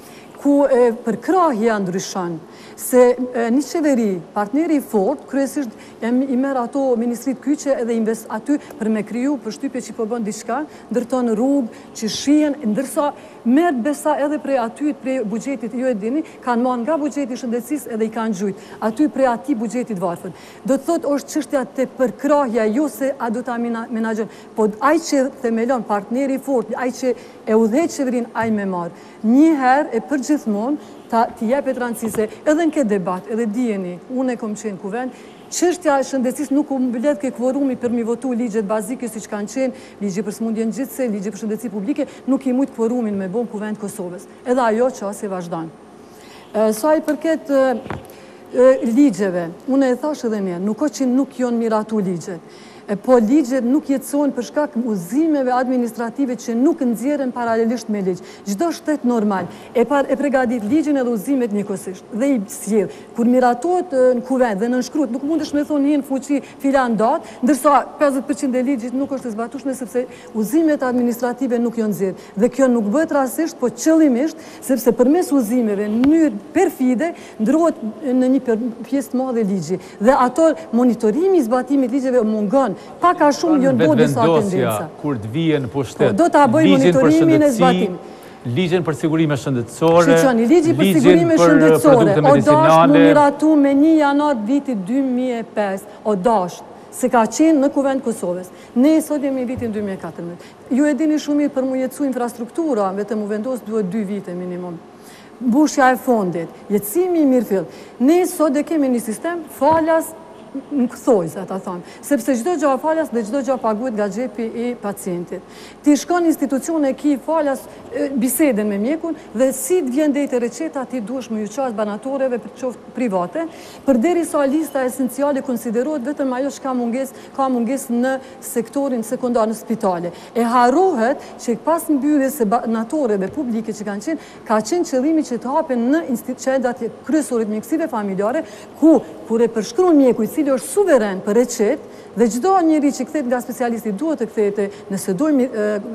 ku përkrahja ndryshon. Se një qeveri, partneri fort, kryesisht i merr ato ministrit kyqe edhe invest aty për me kriju përshtypje që po bën diçka, ndërton rrugë, që shihen, ndërsa merr besa edhe prej aty, prej buxhetit, ju e dini, kanë marrë nga buxheti i shëndetësisë edhe i kanë gjujt. Aty prej atij buxhetit varfër. Do të thotë është çështja te përkrahja, jo se a do ta menaxhon, po ai që themelon partneri fort, ai që e udhëheq qeverinë, ai më marr. Një herë e përgjithmonë t'i jepet rëndësi, edhe në këtë debat, edhe dijeni, unë e kom qenë kuvend, çështja e shëndetësisë nuk u mbledh ke kvorumi për mi votu ligjet bazike siç kanë qenë, ligji për smundjen gjithse, ligji për shëndetësi publike, nuk i mujt kvorumin me bon kuvend Kosovës. Edhe ajo çasti vazhdon. Sa i përket ligjeve, unë e thash edhe mirë, nuk që nuk janë miratu ligjet. Po ligjet nuk jetësojnë për shkak udhëzimeve administrative që nuk nxjerren paralelisht me ligj. Çdo shtet normal e përgatit ligjin edhe udhëzimet njëkohësisht dhe i sjell. Kur miratohet në kuvend dhe nënshkruhet, nuk mundesh me thonë në fuqi filan datë, ndërsa 50% e ligjit nuk është e zbatueshme sepse udhëzimet administrative nuk janë nxjerr. Dhe kjo nuk bëhet rastësisht, po qëllimisht, sepse përmes udhëzimeve në mënyrë perfide ndrohet në një pjesë të madhe ligji. Dhe ato monitorimi i zbatimit ligjeve mungon. Pak a shumë jënë bo disa tendenca. Kur të vijen po shtet, do ta bëj monitorimin e zbatimit. Ligjin për sigurime shëndetësore, ligji për sigurime shëndetësore, o dasht në miratu me 1 janar vitit 2005, o dasht, se ka qenë në kuvend Kosovës. Ne sot jemi vitin 2014. Ju e dini shumë për mu jetësu infrastruktura, vetëm u vendos duhet 2 vite minimum. Mbushja e fondit, jetësimi i mirëfill. Ne sot e kemi një sistem falas në këthoj, se ta thonë, sepse çdo gjë falas dhe çdo gjë paguhet nga xhepi i pacientit. Ti shkon institucione ki falas biseden me mjekun dhe si të vjen deri te receta ti duhesh më juças banatoreve për qoftë private, përderisa lista esenciale konsiderohet vetëm ajo që ka mungesë në sektorin sekondar në spitale. E harrohet që pas mbylljes së banatoreve publike që kanë qenë, ka qenë qëllimi që të hapen në institucionet kryesore të mjekësive familjare, kur e përshkruan mjeku i cili është suveren për recet, dhe çdo njeri që kthehet nga specialisti duhet të kthehet nëse dojmë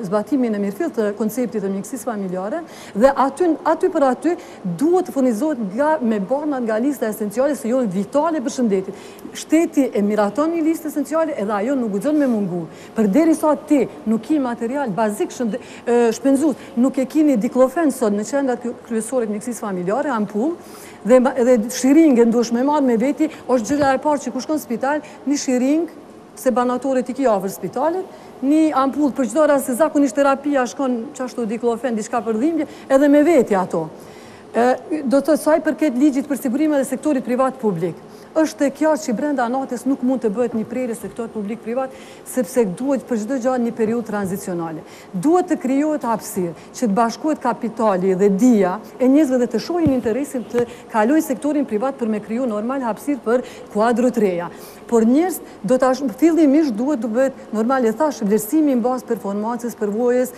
zbatimin e mirëfillt të konceptit të mjekësisë familjare, dhe aty për aty duhet të furnizohet me borna nga lista esenciale se janë vitale për shëndetin. Shteti e miraton një listë esenciale edhe ajo nuk guxon me mungu. Përderisa ti nuk ke material bazik shpenzues, nuk e keni diklofen sot në qendrat kryesore të mjekësisë familjare, ampull, dhe shiringë ndush me marrë me veti, është gjëra e parë që ku shkon spital, një shiringë, se banatorit i ki afër spitalit, një ampull për çdo rast se zakonisht terapia shkon qashtu diklofen, diçka për dhimbje, edhe me veti ato. Do të saj përket ligjit për sigurime dhe sektorit privat publik. Është e qartë që brenda natës nuk mund të bëhet një prerje sektor publik-privat, sepse duhet për çdo gjë një periudhë tranzicionale. Duhet të krijohet hapësirë që të bashkohet kapitali dhe dija e njerëzve dhe të shohin interesin të kalojë sektorin privat për me kriju normal hapësirë për kuadro të reja. Por njerëz do ta fillimisht duhet të bëhet normal, e thash, vlerësimi në bazë performancës, përvojës,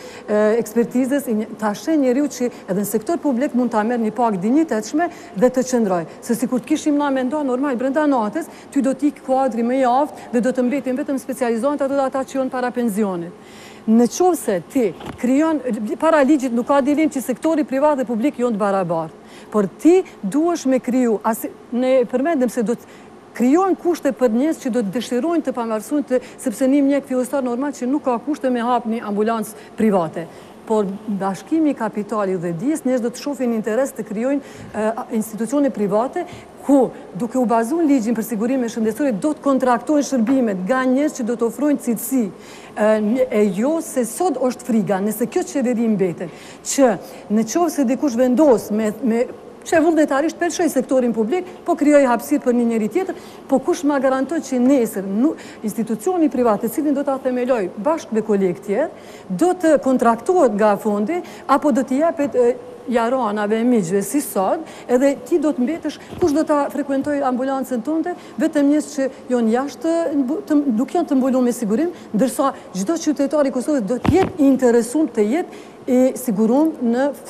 ekspertizës, ta sheh njeriu që edhe në sektor publik mund ta merr një pagë dinjitetshme dhe të qëndrojë. Se sikur të kishim na mendon normal brenda natës, ty do t'ik kuadri më i aftë dhe do të mbetin vetëm specializohet ato dhe ata që janë para pensionit. Në qovë se ti krijon, para ligjit nuk ka dilim që sektori privat dhe publik janë të barabartë, por ti duhesh me kriju, ne përmendem se do të krijojnë kushte për njerëz që do të dëshirojnë të pavarësojnë, sepse një mjek fillestar normal që nuk ka kushte me hap një ambulancë private. Por bashkimi i kapitalit dhe dijes, njerëz do të shohin interes të krijojnë institucione private ku, duke u bazuar ligjin për sigurime shëndetësore, do të kontraktojnë shërbimet nga njerëz që do të ofrojnë cilësi. E jo se sot është friga, nëse kjo qeveri mbetet, që në qovë se dikush vendos me që vullnetarisht përshoj sektorin publik, po krijoj hapësirë për një njeri tjetër, po kush ma garantoj që nesër institucioni privat, e cilin do ta themeloj bashkë me kolegë tjerë, do të kontraktohet nga fondi, apo do t'i jepet jaranave e miqve si sot, edhe ti do të mbetesh, kush do ta frekuentoj ambulancën tënde, vetëm njerëz që janë jashtë, nuk janë të mbuluar me sigurim, ndërsa çdo qytetar i Kosovës do të jetë interesuar të jetë i sigurum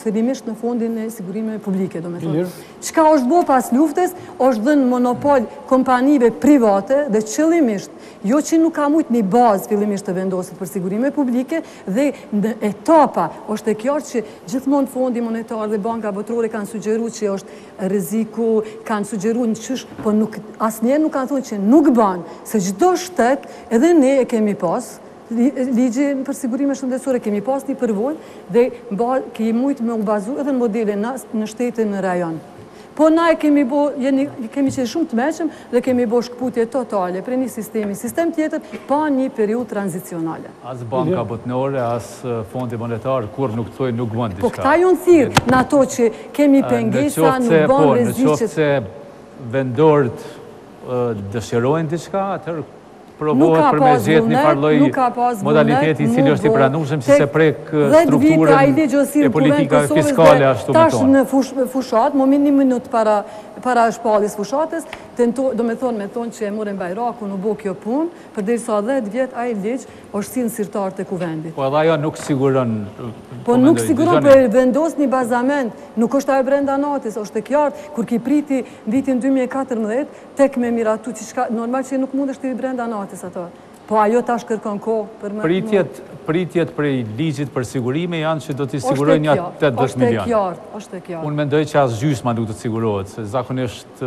fillimisht në fondin e sigurimeve publike, do me thonë. Çka është bo pas luftës, është dhënë monopol kompanive private dhe qëllimisht, jo që nuk ka mujt një bazë fillimisht të vendosit për sigurime publike dhe në etapa është e qartë që gjithmonë fondi monetar dhe banka botërore kanë sugjeru që është rreziku, kanë sugjeru në qysh, po asnjëherë nuk kanë thonë që nuk banë, se çdo shtet edhe ne e kemi pas, ligjin për sigurime shëndetësore kemi pas një përvojë dhe kemi mujtë me u bazu edhe në modele në shtetin në rajon. Po na kemi qenë shumë të meqëm dhe kemi bo shkputje totale për një sistem tjetër pa një periudhë tranzicionale. As banka botërore, as fondi monetar, kur nuk thoi nuk bën diçka. Po këta ju në thirë në ato që kemi pengesa, nuk bën rreziqet. Në qoftë se vendorët dëshirojnë diçka, atëherë provohet për me gjetë një farloj modaliteti i cili është i pranueshëm si se prek strukturën e politika fiskale ashtu me tonë. Tash në fushat, më një minut para shpalljes fushatës, do me thonë që e moren Bajraku, nuk bo kjo punë, përderisa 10 vjet ai ligj është si në sirtar të kuvendit. Po edhe ajo nuk siguron... Po nuk siguron për vendos një bazament, nuk është ajo brenda natës, është e qartë, kur ki priti vitin 2014, tek me miratu që normal që nuk mund është i brenda natës ato. Po ajo tash kërkon kohë për më... Pritjet prej ligjit për sigurime janë që do t'i sigurojnë një 80 milion. Është e qartë. Unë mendoj që as gjysma nuk do të sigurohet, se zakonisht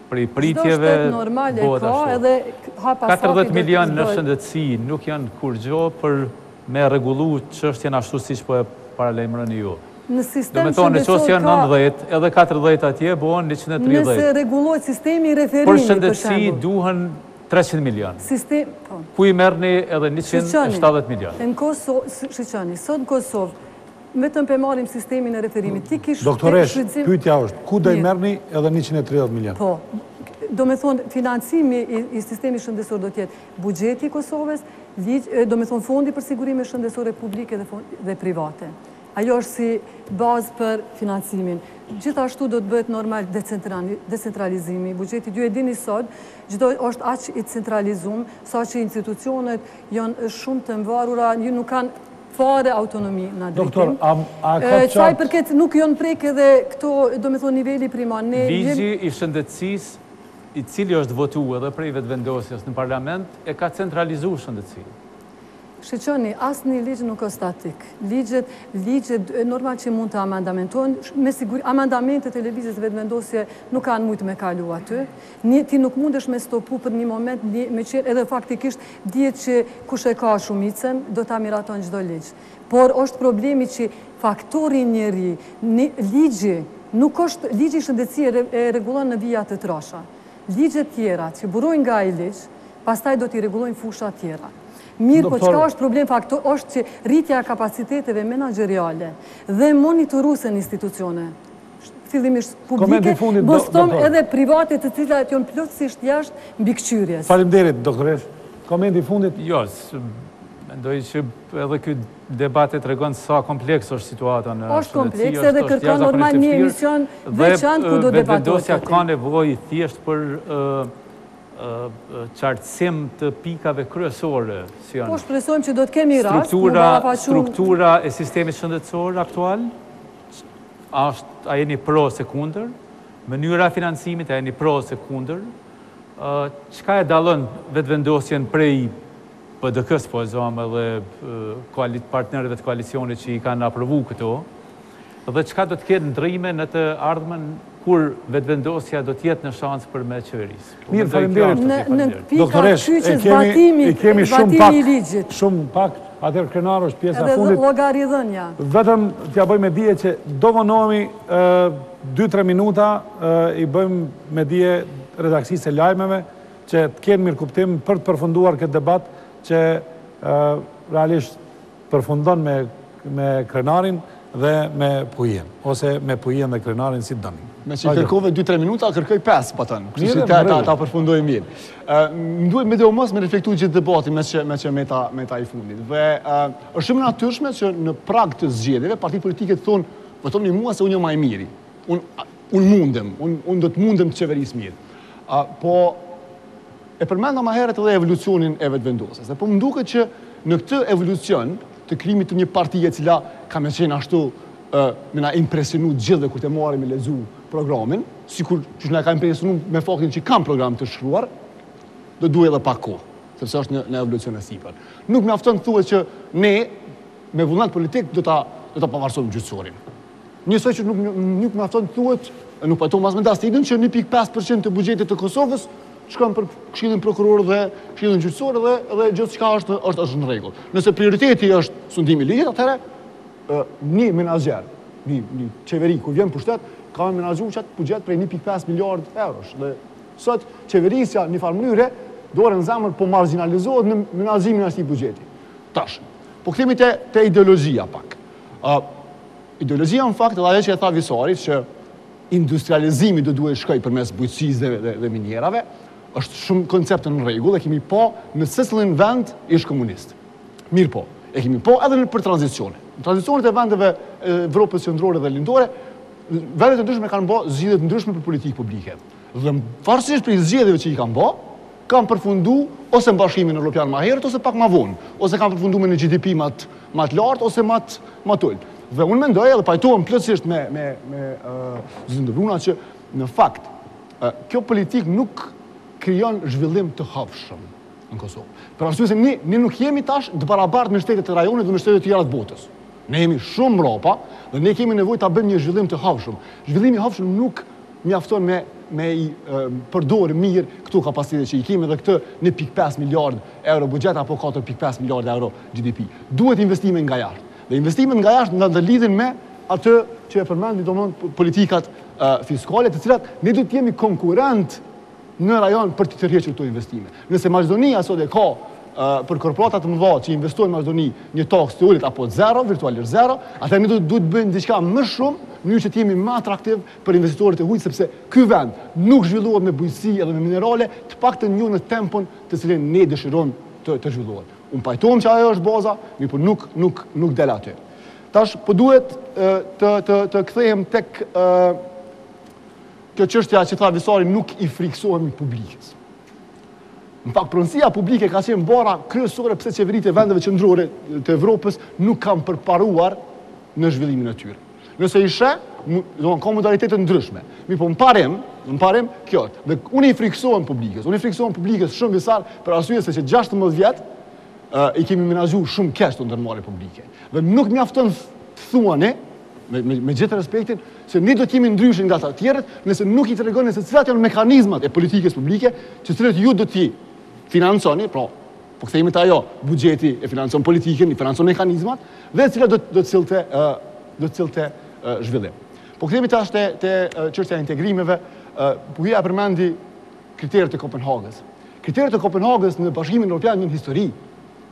prej pritjeve bëhet ashtu. 40 milion në shëndetësi nuk janë kur gjo për me regullu çështjen ashtu siç po e paralajmëroni ju. Në sistem shëndetësor ka... Nëse 90, edhe 40 atje bëhen 130. Nëse regullohet sistemi i referimit, për shëndetësi duhen 300 milion. Ku i merrni edhe 170 milion. Në Kosovë, shqyqani, sot në Kosovë, vetëm për marim sistemin e referimit. Doktoresh, pyetja është, ku do i merrni edhe 130 milion? Po, do me thonë, financimi i sistemi shëndetësor do tjetë buxheti i Kosovës, do me thonë fondi për sigurime shëndetësore publike dhe private. Ajo është si bazë për financimin. Gjithashtu do të bëhet normal decentralizimi. Buxheti ju e dini sot, çdo është aq i centralizuar, sa që institucionet janë shumë të mvarura, ju nuk kanë fare autonomi në drejtim. Doktor, a ka qartë... Saj përket nuk janë prek edhe këto, do me thonë, nivelli primar. Ligji i shëndetësisë, i cili është votu edhe prej vetëvendosjes në parlament, e ka centralizuar shëndetësinë. Shqyqoni, asë një ligjë nuk është statik. Ligjët normal që mund të amendamentojnë, me siguri, amendamentet e lëvizjes vetëvendosje nuk kanë mujtë me kalu aty. Ti nuk mundesh me stopu për një moment, me qenë edhe faktikisht djetë që kush e ka shumicën, do të amiraton gjdo ligjë. Por është problemi që faktori njeri, ligji, nuk është, ligji shëndetësie e regulon në vijat të trasha. Ligjët tjera që burojnë nga i ligjë, pastaj do t'i regulojnë fushat tjera. Mirë, po qka është problem faktor, është që rritja kapaciteteve menaxheriale dhe monitoruese në institucione, fillimisht publike, boston edhe private të cilat janë plotësisht jashtë mbikëqyrjes. Faleminderit, doktoresh. Komenti i fundit? Jo, mendoj që edhe ky debat e tregon sa kompleks është situata në shëndetësi. Është kompleks edhe kërkon normal një emision veçantë ku do debatohet. Vetëvendosja ka nevojë thjesht për qartësim të pikave kryesore. Po shpresojmë që do të kemi rast. Struktura e sistemit shëndetësor aktual, a jeni pro se kundër, mënyra financimit, a jeni pro se kundër, çka e dallon vetëvendosjen prej PDK-s, po e zonë edhe partnerëve të koalicionit që i kanë aprovu këto, dhe çka do të ketë ndryme në të ardhmen kur vetëvendosja do t'jetë në shansë për me qeverisë. Mirë, faleminderit. Në pika qyqe zbatimi i ligjit. Shumë pak, atër krenar është pjesa fundit. Edhe logaridhënja. Vetëm t'ja bëjmë e dije që do vonohemi 2-3 minuta, i bëjmë me dije redaksisë e lajmeve, që t'kenë mirë kuptim për të përfunduar këtë debat, që realisht përfundon me krenarin, dhe me pujen, ose me pujen dhe krenarin si dëni. Me që kërkove 2-3 minuta, kërkoj 5, patën. Kështë që ta përfundoj mirë. Nduhet me dhe mos me reflektu gjithë debati me që meta i fundit. Dhe është shumë natyrshme që në prag të zgjedhjeve, partit politike të thonë, vëton një mua se unë jo ma i miri. Unë mundem, unë do të mundem të qeveris mirë. Po, e përmenda ma heret edhe evolucionin e vetëvendosjes. Dhe po më duket që në këtë evolucion të krijimit të një partije cila ka me qenë ashtu me na impresionu gjithë kur të marrim me lezu programin, sikur që na ka impresionu me faktin që kam program të shkruar, do duhet edhe pak kohë, sepse është në evolucion e sipër. Nuk mjafton thuhet që ne me vullnet politik do ta pavarësojmë gjyqësorin. Njësoj që nuk mjafton thuhet, nuk pajtohem as me dastinën që 1.5% të buxhetit të Kosovës shkon për këshillin prokuror dhe këshillin gjyqësor dhe gjithçka është në rregull. Nëse prioriteti është sundimi i ligjit, atëherë një menaxher, një qeveri kur vjen pushtet, ka menaxhuar çat buxhet prej 1.5 miliard eurosh. Dhe sot qeverisja në farë mënyre dorën zemër po marginalizohet në menaxhimin e këtij buxheti. Tash, po kthehemi te ideologjia pak. Ideologjia në fakt edhe ajo që e tha Visari që industrializimi do duhet shkoj përmes bujqësisë dhe minierave, është shumë koncept në rregull, e kemi po në secilin vend ish komunist. Mirë po, e kemi po edhe për tranzicione. Në tranzicionet e vendeve Evropës qendrore dhe lindore, vendet e ndryshme kanë bë zgjedhje të ndryshme për politikë publike. Dhe varësisht për zgjedhjeve që i kanë bë, kanë përfundu ose në Bashkimin Evropian më herët ose pak më vonë, ose kanë përfundu me një GDP më të lartë ose më të ulët. Dhe unë mendoj edhe pajtohem plotësisht me Zindëruna që në fakt kjo politikë nuk krijon zhvillim të hapshëm në Kosovë. Për arsye se ne nuk jemi tash të barabartë me shtetet e rajonit dhe me shtetet tjera të botës. Ne jemi shumë mbrapa dhe ne kemi nevojë ta bëjmë një zhvillim të hapshëm. Zhvillimi i hapshëm nuk mjafton me i përdorë mirë këto kapacitete që i kemi dhe këtë 1.5 miliard euro buxhet apo 4.5 miliard euro GDP. Duhet investime nga jashtë. Dhe investimet nga jashtë ndër lidhen me atë që e përmendi domthonë politikat fiskale, të cilat ne do të jemi konkurrent në rajon për të tërhequr këto investime. Nëse Maqedonia sot e ka për korporata të mëdha që investojnë në Maqedoni një taks të ulët apo zero, virtualisht zero, atëherë ne duhet të bëjmë diçka më shumë në mënyrë që të jemi më atraktiv për investitorët e huaj, sepse ky vend nuk zhvillohet me bujqësi edhe me minerale, të paktën jo në tempon të cilin ne dëshirojmë të zhvillohet. Unë pajtohem që ajo është baza, mirë po nuk del aty. Tash po duhet të kthehem tek kjo çështja që tha Visari, nuk i friksohemi publikës. Në fakt pronësia publike ka qenë bara kryesore pse qeveritë e vendeve qendrore të Evropës nuk kanë përparuar në zhvillimin e tyre. Nëse i sheh, ka modalitete ndryshme. Mirë po më parim kjo. Dhe unë i friksohem publikës shumë Visar për arsye se që 16 vjet i kemi menaxhuar shumë keq të ndërmarrje publike. Dhe nuk mjafton thuani me gjithë respektin se ne do të jemi ndryshe nga ata të tjerët nëse nuk i tregoni se cilat janë mekanizmat e politikës publike, që cilët ju do t'i financoni, po kthehemi te ajo, buxheti e financon politikën, i financon mekanizmat dhe cilat do të cilëte zhvillim. Po kthehemi tash te çështja e integrimeve, po ja përmendi kriteret e Kopenhagës. Kriteret e Kopenhagës në Bashkimin Evropian janë histori.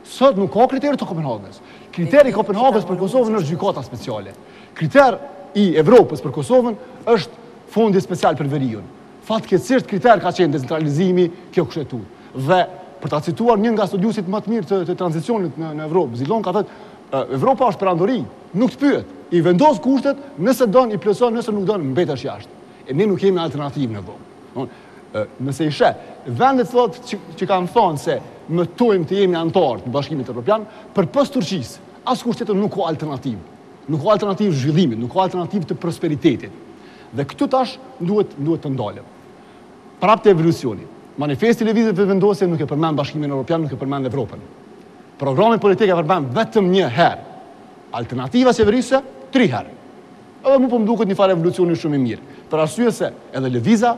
Sot nuk ka kriteret e Kopenhagës. Kriteri i Kopenhagës për Kosovën është gjykata speciale. Kriter i Evropës për Kosovën është fondi special për veriun. Fatkeqësisht kriter ka qenë decentralizimi, kjo kushtetutë. Dhe për ta cituar një nga studiuesit më të mirë të tranzicionit në Evropë, Zilon ka thënë Evropa është perandori, nuk të pyet. I vendos kushtet, nëse don i plotson, nëse nuk don mbetesh jashtë. E ne nuk kemi alternativë në Evropë. Nëse i sheh, vendet thot që kanë thonë se mëtojmë të jemi anëtar të Bashkimit Evropian, përpos Turqisë, askush tjetër nuk ka alternativë. Nuk ka alternativë zhvillimit, nuk ka alternativë të prosperitetit. Dhe këtu tash duhet të ndalem. Prapë të evolucioni. Manifesti i lëvizjes Vetëvendosje nuk e përmend Bashkimin Evropian, nuk e përmend Evropën. Programi politik e përmend vetëm një herë. Alternativa qeverisë 3 herë. Edhe më po më duket një farë evolucioni shumë i mirë. Për arsye se edhe lëviza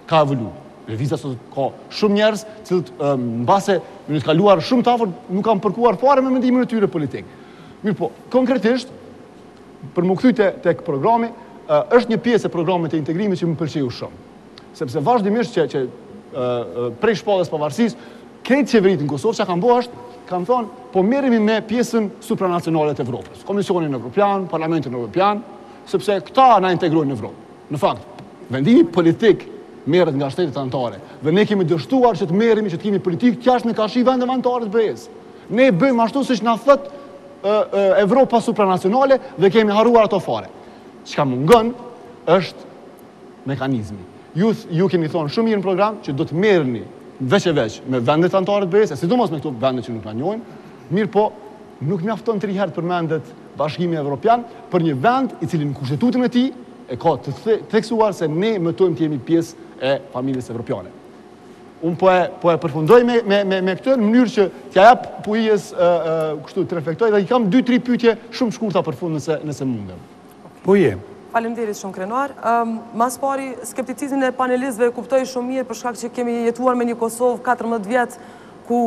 ka evoluar. Lëviza sot ka shumë njerëz, cilët mbase në të kaluar shumë të afër nuk kanë përkuar fare me mendimin e tyre politik. Mirë po, konkretisht për më kthy tek programi, është një pjesë e programit të integrimit që më pëlqeu shumë. Sepse vazhdimisht që prej shpallës pavarësisë, krejt qeveritë në Kosovë që kanë bërë është, kanë thonë, po merremi me pjesën supranacionale të Evropës, Komisionin Evropian, Parlamentin Evropian, sepse këta na integrojnë në Evropë. Në fakt, vendimi politik merret nga shtetet anëtare dhe ne kemi dështuar që të merremi, që të kemi politikë të jashtme ka shi vendeve anëtare të BE-s. Ne bëjmë ashtu siç na thot Evropa supranacionale dhe kemi harruar ato fare. Çka mungon është mekanizmi. Ju keni thonë shumë mirë në program që do të merrni veç me vendet anëtare të BE-s, sidomos me këto vende që nuk na njohin, mirë po nuk mjafton 3 herë të përmendet Bashkimi Evropian për një vend i cili në kushtetutën e tij e ka të theksuar se ne mëtojmë të jemi pjesë e familjes evropiane. Unë po e përfundoj me këtë në mënyrë që t'ja jap Puijes kështu të reflektoj dhe i kam 2-3 pyetje shumë shkurta për fund nëse mundem. Puije. Faleminderit shumë krenar. Mas pari, skepticizmin e panelistëve kuptoj shumë mirë për shkak që kemi jetuar me një Kosovë 14 vjet ku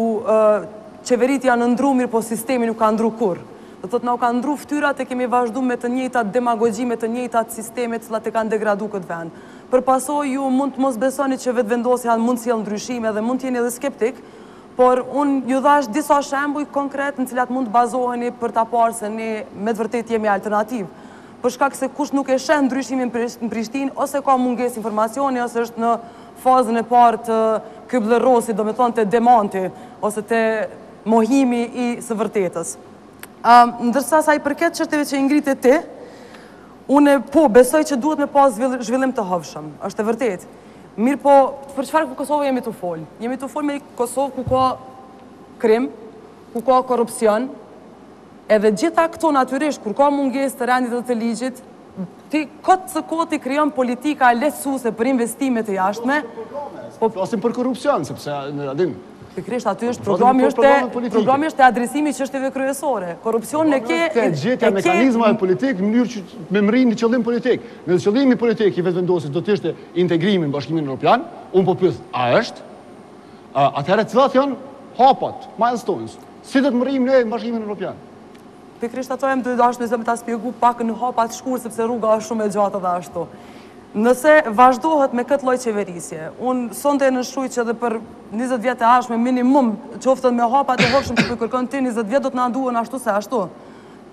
qeverit janë ndru mirë, po sistemi nuk ka ndru kur. Dhe thot na u ka ndru ftyrat e kemi vazhdu me të njëjtat demagogji, me të njëjtat sisteme të cilat e kanë degradu këtë vend. Për pasoj ju mund të mos besoni që vetëvendosja mund të sjellë ndryshime dhe mund të jeni edhe skeptik, por unë ju dhash disa shembuj konkret në cilat mund të bazoheni për ta parë se ne me të vërtetë jemi alternativë. Për shkak se kush nuk e sheh ndryshimin në Prishtinë, ose ka mungesë informacioni, ose është në fazën e parë të kyblërosit, do me thonë të demanti, ose të mohimi i së vërtetës. Ndërsa sa i përket çështjeve që i ngritë ti, unë po besoj që duhet me pas zhvillim të hëvshëm, është e vërtetë. Mirë po, për çfarë Kosovë jemi të folë? Jemi të folë me Kosovë ku ka krim, ku ka korrupsion, edhe gjitha këto natyrisht, kur ka mungesë të rendit dhe të ligjit, ti kotë së kotë i kryon politika lehtësuese për investimet të jashtme. Po flasim për korrupsion, sepse në radin. Pikrisht aty është programi është e adresimi çështjeve kryesore. Korrupsioni e ke gjetja mekanizmave politik në mënyrë që me mrinë në qëllim politik. Në qëllimi politik i vetëvendosjes do të ishte integrimi në Bashkimin Evropian, unë po pyes, a është? Atëherë cilat janë hapat, milestones? Si do të mrrijmë ne në Bashkimin Evropian? Pikrisht ato jam duhet dashur me ta shpjegoj pak në hapa të shkurtë sepse rruga është shumë e gjatë dhe ashtu. Nëse vazhdohet me këtë lloj qeverisje, unë sonte nënshkruaj që edhe për 20 vjet e ardhshme minimum, qoftë me hapa të hofshëm që kërkon ti 20 vjet do të na duhen ashtu se ashtu.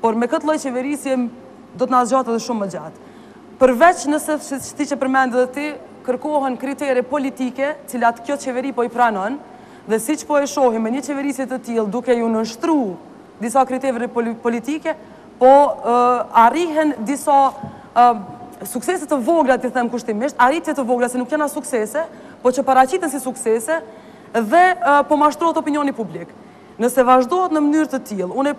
Por me këtë lloj qeverisje do të na zgjatë edhe shumë më gjatë. Përveç nëse ti që përmend edhe ti, kërkohen kritere politike, cilat kjo qeveri po i pranon, dhe siç po e shohim me një qeverisje të tillë duke ju nënshtruar disa kritere politike, po arrihen disa suksese të vogla, ti them kushtimisht, arritje të vogla se nuk janë as suksese, po që paraqiten si suksese dhe po mashtrohet opinioni publik. Nëse vazhdohet në mënyrë të tillë, unë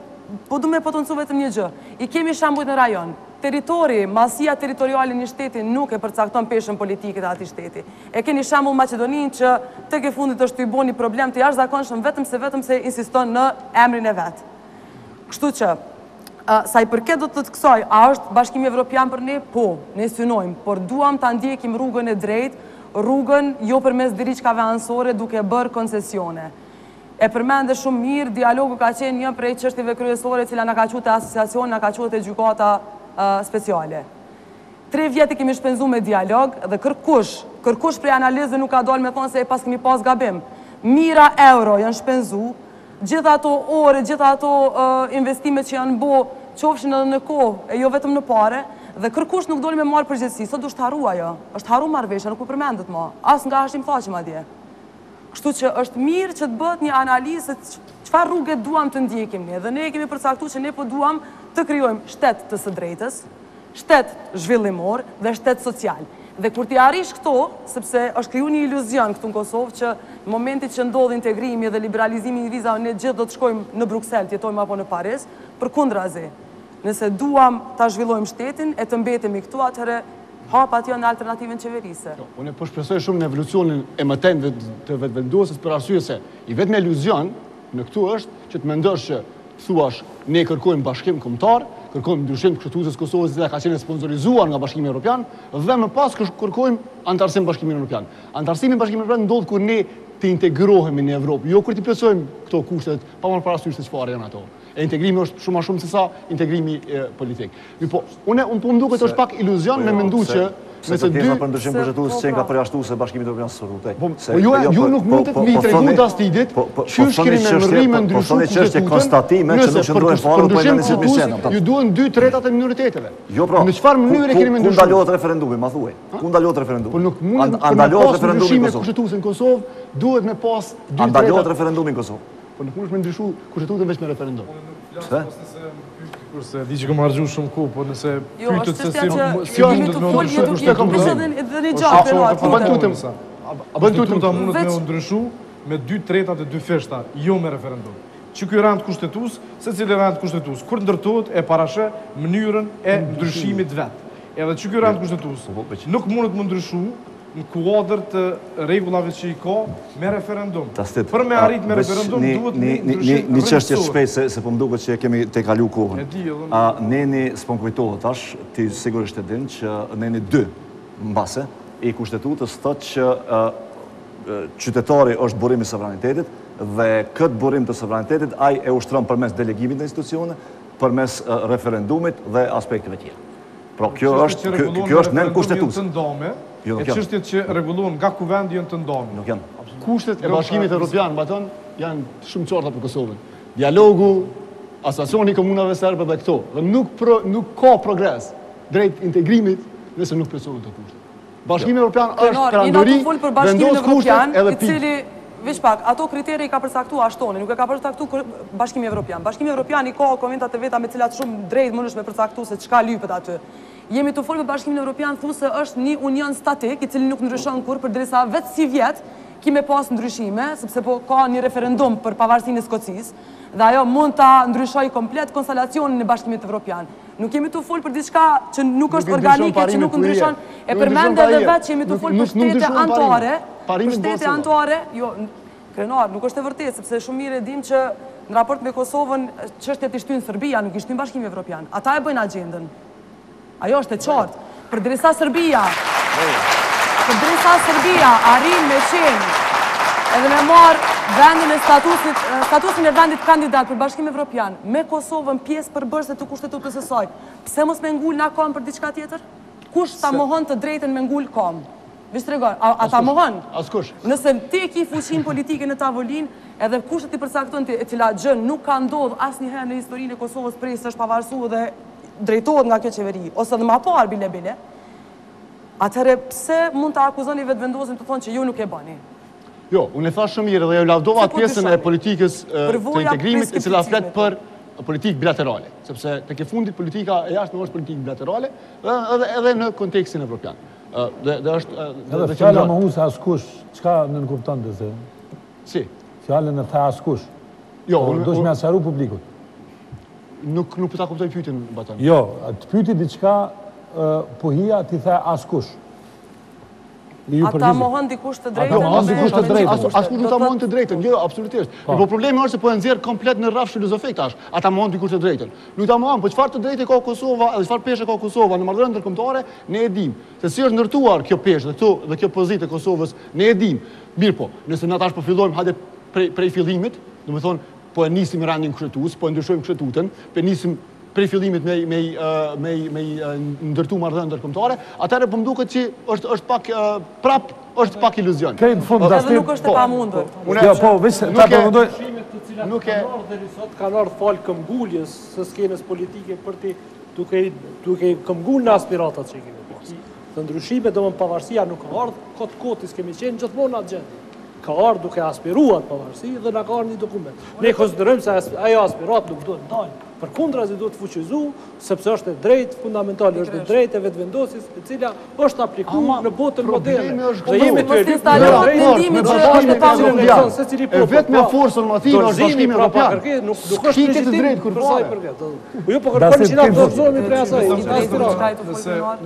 po du me potencu vetëm një gjë. I kemi shembujt në rajon. Territori, masia territoriale një shteti nuk e përcakton peshën politike të atij shteti. E keni shembull Maqedoninë që tek e fundit është të i bën një problem të jashtëzakonshëm vetëm se insiston në emrin e vet. Kështu që sa i përket do të kësaj, a është Bashkimi Evropian për ne? Po, ne synojmë, por duam ta ndjekim rrugën e drejtë, rrugën jo përmes diriçkave anësore duke bërë koncesione. E përmende shumë mirë, dialogu ka qenë një prej çështjeve kryesore, cila na ka quajtur asociacion, na ka quajtur gjykata speciale. 3 vjet kemi shpenzuar me dialog dhe kërkush prej analizë nuk ka dalë me thonë se pas kemi pas gabim. Mira euro janë shpenzuar. Gjitha ato ore, gjitha ato investimet që janë bo, qofshin edhe në kohë, e jo vetëm në pare, dhe kërkush nuk doli me marë përgjithësi, sot është haru ajo, është haru marrëveshja, nuk u përmendet ma, as nga ashtim thaqim atje. Kështu që është mirë që të bëhet një analizë se çfarë rrugë duam të ndjekim ne, dhe ne kemi përcaktuar që ne po duam të krijojmë shtet të së drejtës, shtet zhvillimor dhe shtet social. Dhe kur ti arrish këto, sepse është kriju një iluzion këtu në Kosovë që në momentit që ndodh integrimi dhe liberalizimi i vizave ne gjithë do të shkojmë në Bruksel, të jetojmë apo në Paris, përkundrazi. Nëse duam ta zhvillojmë shtetin e të mbetemi këtu, atëherë hapat janë alternativën qeverise. Unë po shpresoj shumë në evolucionin e mëtejnë të vetëvendosjes për arsye se i vetëm iluzion në këtu është që të mendosh që thuash ne kërkojmë bashkim kombëtar, kërkojmë ndryshim të kushtetuesës Kosovës që ka qenë sponsorizuar nga Bashkimi Evropian dhe më pas kërkojmë antarësim Bashkimin Evropian. Antarësimi Bashkimit Evropian ndodh kur ne të integrohemi në Evropë, jo kur të plotësojmë këto kushtet pa marrë parasysh se çfarë janë ato. E integrimi është shumë më shumë se sa integrimi politik. Po, unë po më duket është pak iluzion me mendu që nëse dy për ndryshim kushtetues që nga përjashtuese Bashkimit Evropian së rrugë. Po ju nuk mund të mi tregu tas tidit, çysh keni me rrimë ndryshuar kushtetuesën. Konstatime që nuk shndrohen fare po janë në sistem. Ju duhen 2/3 e minoriteteve. Jo pra. Në çfarë mënyre keni me ndryshuar? Ku ndalohet referendumi, ma thuaj. Ku ndalohet referendumi? Po nuk mund të ndalohet referendumi në Kosovë. Kushtetuesën Kosovë duhet me pas 2/3. Ndalohet referendumi në Kosovë. Po nuk mund të ndryshu kushtetuesën vetëm me referendum. Kurse di që këmë hargju shumë ku, po nëse pytët se si mund të ndryshu kushtetuesën. A bën tutëm ta mundet me ndryshu me 2/3 e 2 feshta, jo me referendum. që ky rend kushtetues, secili rend kushtetues, kur ndërtohet e parashë mënyrën e ndryshimit vet. Edhe që ky rend kushtetues nuk mundet më ndryshu në kuadër të rregullave që i ka me referendum. Për me arrit me referendum duhet një çështje shpejt se po m'duket që kemi te kalu kohën. Neni s'po kujtohet tash, ti sigurisht e din që neni 2 mbase i kushtetutës thotë që qytetari është burim i sovranitetit dhe këtë burim të sovranitetit ai e ushtron përmes delegimit në institucione, përmes referendumit dhe aspekteve tjera. Pra kjo është nën kushtetues. E çështjet që rregullohen nga kuvendi janë të ndonjë. Nuk janë. Kushtet e Bashkimit Evropian, baton, janë shumë qarta për Kosovën. Dialogu, asociacioni i komunave serbe dhe këto. Dhe nuk ka progres drejt integrimit nëse nuk plotësohen këto kushte. Bashkimi Evropian është perandori, vendos kushtet edhe pikë. Veç pak, ato kriteri i ka përcaktuar Ashtoni, nuk e ka përcaktuar Bashkimi Evropian. Bashkimi Evropian i ka konventat e veta me cilat shumë drejt mundesh me përcaktuar se çka lypet aty. Jemi të folur me Bashkimin Evropian thosë është një union statik i cili nuk ndryshon kur përderisa vetë si vjet kime pas ndryshime, sepse po ka një referendum për pavarësinë e Skocisë dhe ajo mund ta ndryshoj komplet konstelacionin e Bashkimit Evropian. Nuk jemi të folur për diçka që nuk është organike, që nuk ndryshon. E përmend edhe vetë që jemi të folur për shtete anëtare. Për shtete anëtare, jo, krenar, nuk është e vërtetë, sepse shumë mirë e dim që në raport me Kosovën çështjet i shtyn Serbia, nuk i shtyn Bashkimi Evropian. Ata e bëjnë agjendën. Ajo është e qartë. Përderisa Serbia arrin me qenë edhe me marë vendin e statusin e vendit kandidat për Bashkim Evropian me Kosovën pjesë përbërëse të kushtetutës së saj, pse mos me ngull na kam për diçka tjetër? Kush ta mohon të drejtën me ngull kam? Vishë tregon, a ta mohon? Askush. Nëse ti ki fuqin politike në tavolin, edhe kushtet i përcakton e cila gjën nuk ka ndodhur asnjëherë në historinë e Kosovës prej se është pavarësuar dhe drejtohet nga kjo qeveri, ose dhe ma parë bile, atëherë pse mund të akuzoni vetëvendosin të thonë që ju nuk e bani? Jo, unë e thash shumë mirë dhe ju lavdova pjesën e politikës të integrimit e cila flet për politikë bilaterale, sepse tek e fundit politika e jashtme është politikë bilaterale edhe në kontekstin evropian. Edhe fjala më hu se askush, çka nënkupton të se? Si? Fjallën e tha askush. Jo, dush me asharu publikut. Nuk po ta kuptoj pyetjen baton. Jo, të pyeti diçka pohia ti the askush. Ata mohon dikush të drejtën. Mohon dikush të drejtën. Askush nuk ta mohon të drejtën. Jo, absolutisht. Po problemi është se po e nxjerr komplet në rraf filozofik tash. Ata mohon dikush të drejtën. Nuk ta mohon, po çfarë të drejtë ka Kosova, edhe çfarë peshë ka Kosova në marrëdhënie ndërkombëtare, ne e dim. Se si është ndërtuar kjo peshë dhe kjo pozitë e Kosovës, ne e dim. Mirë po, nëse na tash po fillojmë hajde prej fillimit, domethënë po e nisim rendin kushtetues, po e ndryshojmë kushtetutën, po nisim prej fillimit me ndërtu marrëdhënie ndërkombëtare, atëherë po më duket që është pak iluzion. Edhe nuk është e pamundur. Jo, po, vetë ta përmendoj nuk e kanë ardhur fal këmbguljes së skenës politike për ti duke këmbgul në aspiratat që kemi pas. Të ndryshime domon pavarësia nuk ka ardhur kot kotis kemi qenë gjithmonë atë gjë. Ka ardhur duke aspiruar pavarësi dhe na ka ardhur një dokument. Ne konsiderojmë se ajo aspirat nuk duhet ndalë. Përkundrazi duhet fuqizu, sepse është e drejtë fundamentale, është e drejtë e vetëvendosjes, e cila është aplikuar në botën moderne. Dhe jemi të vetëm forca normative është Bashkimi Evropian. Nuk është drejt kur për sa i përket. Jo po kërkojmë që na dorëzohemi prej asaj.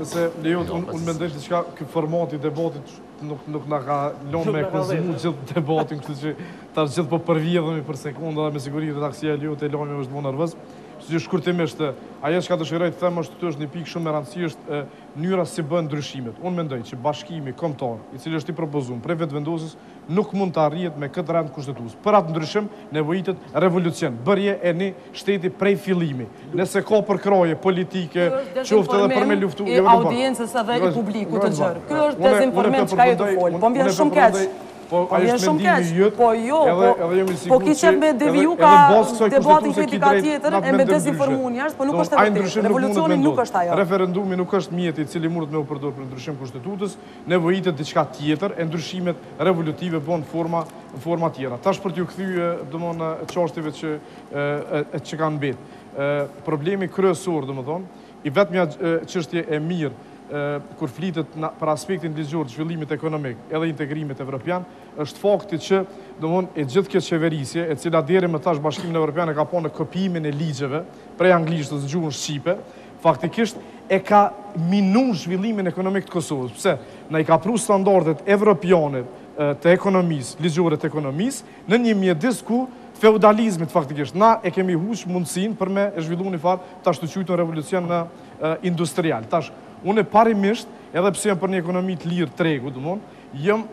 Nëse lejon unë mendoj se çka ky formati i debatit nuk na ka lënë me konsumu gjithë debatin, kështu që tash gjithë po përvjedhemi për sekonda dhe me siguri redaksia e lejon të lëmi është më nervoz. Që shkurtimisht, ajo që ka dëshiroj të them është një pikë shumë e rëndësishme mënyra si bën ndryshimet. Unë mendoj që bashkimi kombëtar, i cili është i propozuar prej vetëvendosjes, nuk mund të arrihet me këtë rend kushtetues. Për atë ndryshim nevojitet revolucion, bërje e një shteti prej fillimi. Nëse ka përkraje politike, qoftë edhe për me luftu, i audiencës edhe i publikut të gjerë. Ky është dezinformim çka ju të fol. Po vjen shumë keq. Po ajo është mendimi jot. Po jo, po kishe me deviju ka debatin kritika tjetër e me dezinformuar njerëz, po nuk është e vërtetë. Revolucioni nuk është ajo. Referendumi nuk është mjeti i cili mundet me u përdorur për ndryshim kushtetutës, nevojitet diçka tjetër, e ndryshimet revolutive bën forma tjera. Tash për t'ju kthyer domthonë çështjeve që kanë mbet. Problemi kryesor domthonë, i vetmja çështje e mirë kur flitet për aspektin ligjor të zhvillimit ekonomik edhe integrimit evropian, është fakti që e gjithë kjo qeverisje, e cila deri më tash Bashkimin Evropian e ka po në kopimin e ligjeve prej anglishtës në gjuhën shqipe, faktikisht e ka minu zhvillimin ekonomik të Kosovës. Pse? Na i ka pru standardet evropiane të ekonomisë, ligjore të ekonomisë, në një mjedis ku feudalizmit faktikisht. Na e kemi huq mundësin për me e zhvillu një farë të ashtu qujtë në revolucion në industrial. Tash, unë parimisht, edhe pse jam për një ekonomi të lirë tregu, jam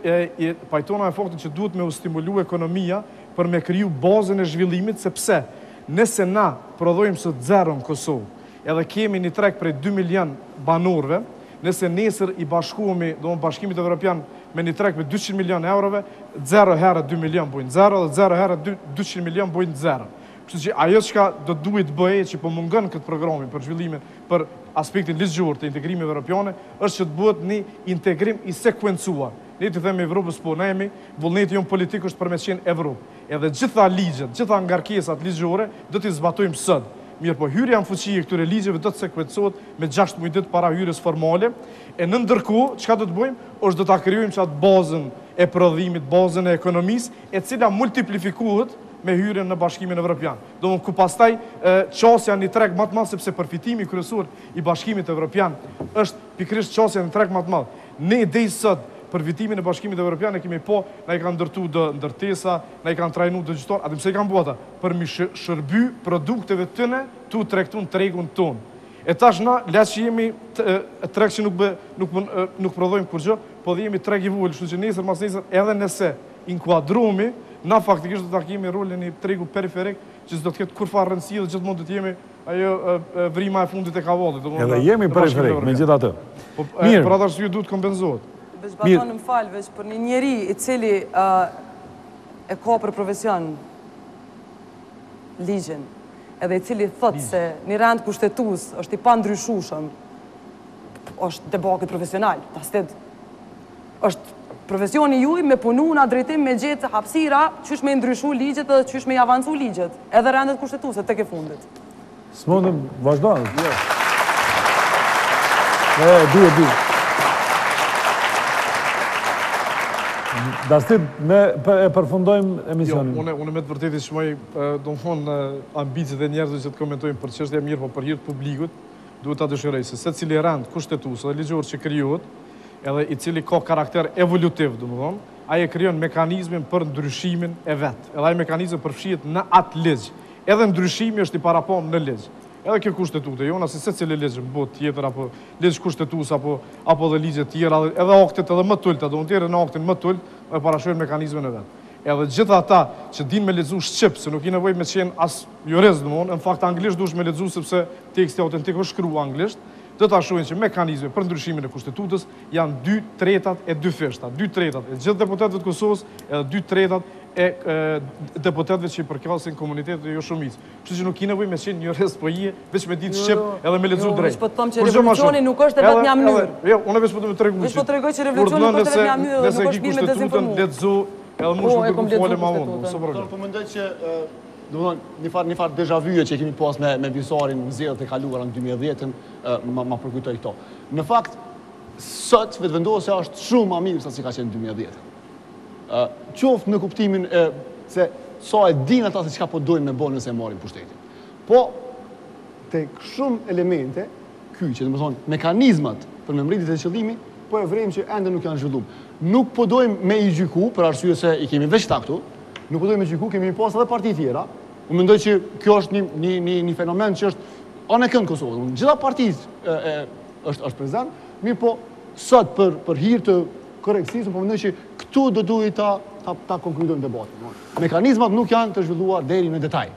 pajtona e faktin që duhet me u stimulu ekonomia për me kriju bazën e zhvillimit, sepse nëse na prodhojmë së zero në Kosovë, edhe kemi një treg prej 2 milion banorve, nëse nesër i bashkuemi, Bashkimit Evropian me një treg me 200 milion eurove, 0 herë 2 milion bojnë 0, dhe 0 herë 200 milion bojnë 0. Kështu që ajo që do duhet bëje që po mungën këtë programi për zhvillimin, për aspektin ligjor të integrimit evropiane, është që të bëhet një integrim i sekuencuar. Ne të themi Evropës po ne jemi, vullneti jonë politik është për me qenë Evropë. Edhe gjitha ligjet, gjitha ngarkesat ligjore, do t'i zbatojmë sot. Mirë po, hyrja në fuqi e këtyre ligjeve do të sekuencohet me 6 muaj ditë para hyrjes formale, e në ndërkohë, çka do të bëjmë, është do ta krijojmë çat bazën e prodhimit, bazën e ekonomisë, e cila multiplifikohet me hyrjen në Bashkimin Evropian. Ku pastaj qasja një treg më të madh, sepse përfitimi kryesor i Bashkimit Evropian është pikërisht qasja një treg më të madh. Ne deri sot përfitimin e Bashkimit Evropian e kemi po, na i kanë ndërtu dë ndërtesa, na i kanë trajnu dë gjyqtar, atë pse i kanë bota, për mi shërby produkteve tëne, tu tregtun tregun tonë. E tash na, le që jemi treg që nuk prodhojmë kur gjë, po dhe jemi treg i vull, kështu që nesër mas nesër, edhe nëse inkuadromi, na faktikisht do të kemi rolin një tregu periferik, që s'do të ketë kur farë rëndësi dhe gjithmonë do të jemi ajo vrima e fundit e kavallit. Edhe jemi periferik, me gjitha të. Për atë arsye duhet kompenzohet. Veç baton në falë, veç për një njeri i cili e ka për profesion ligjin, edhe i cili thotë se një rend kushtetues është i pandryshueshëm, është debakit profesional. Pastaj është profesioni juaj me punu në drejtim me gjetë hapësira, qysh me ndryshu ligjet dhe qysh me avancu ligjet, edhe rendet kushtetuese tek e fundit. S'mundëm, vazhdojnë. Di. Dastit, ne e përfundojmë emisionin. Unë me të vërtetit shmoj, do më thonë, ambicit e njerëzve që të komentojmë për çështje mirë, po për hir të publikut, duhet ta dëshiroj se secili rend kushtetues dhe ligjor që krijohet, edhe i cili ka karakter evolutiv, do më thonë, ai e krijon mekanizmin për ndryshimin e vet. Edhe ai mekanizëm përfshihet në atë ligj. Edhe ndryshimi është i paraponë në ligj. Edhe kjo kushtetuese jona, si secili ligj në botë tjetër, apo ligj kushtetues, apo dhe ligje tjera, edhe aktet edhe më tulta, do në në aktin më tult, e parashojnë mekanizmin e vetë. Edhe gjitha ata që din me lexu shqip, se nuk i nevojë me qenë as jurist, në fakt anglisht duhesh me lexu sepse teksti autentik është shkruar anglisht, do ta shohin që mekanizmi për ndryshimin e kushtetutës janë 2/3 e 2 fishta, 2/3 e gjithë deputetëve të Kosovës, edhe 2/3 e deputetëve që i përkasin komunitetit e jo shumicë. Kështu që nuk i nevojë me qenë jurist, po je veç me ditë shqip edhe me lexu drejt. Po them që revolucioni nuk është vetëm një mënyrë. Jo, unë veç po të më tregoj. Veç po tregoj që revolucioni nuk është vetëm një mënyrë, nuk është mirë me dezinformuar. Lexu, edhe mund të bëj folë më vonë. Po mendoj që një farë deja vu që kemi pas me Vysarin në zgjedhjet e kaluara në 2010-ën, ma përkujtoj këto. Në fakt, sot vetëvendosja është shumë më mirë se si ka qenë në 2010-ën. Qoftë në kuptimin se sa e din ata se çka po dojnë me bënë nëse e marrin pushtetin. Po, tek shumë elemente, që do të thonë mekanizmat për me mbritit e qëllimi, po e vrejmë që ende nuk janë zhvilluar. Nuk po dojmë me i gjyku, për arsye se i kemi veç ta këtu, nuk po dojmë me gjyku, kemi pas edhe parti tjera. Unë mendoj që kjo është një fenomen që është anë kënd Kosovës. Gjitha partitë është prezent, mirë po sot për hir të korrekcisë, po mendoj që këtu do duhet ta konkludojmë debatin. Mekanizmat nuk janë të zhvilluar deri në detaj.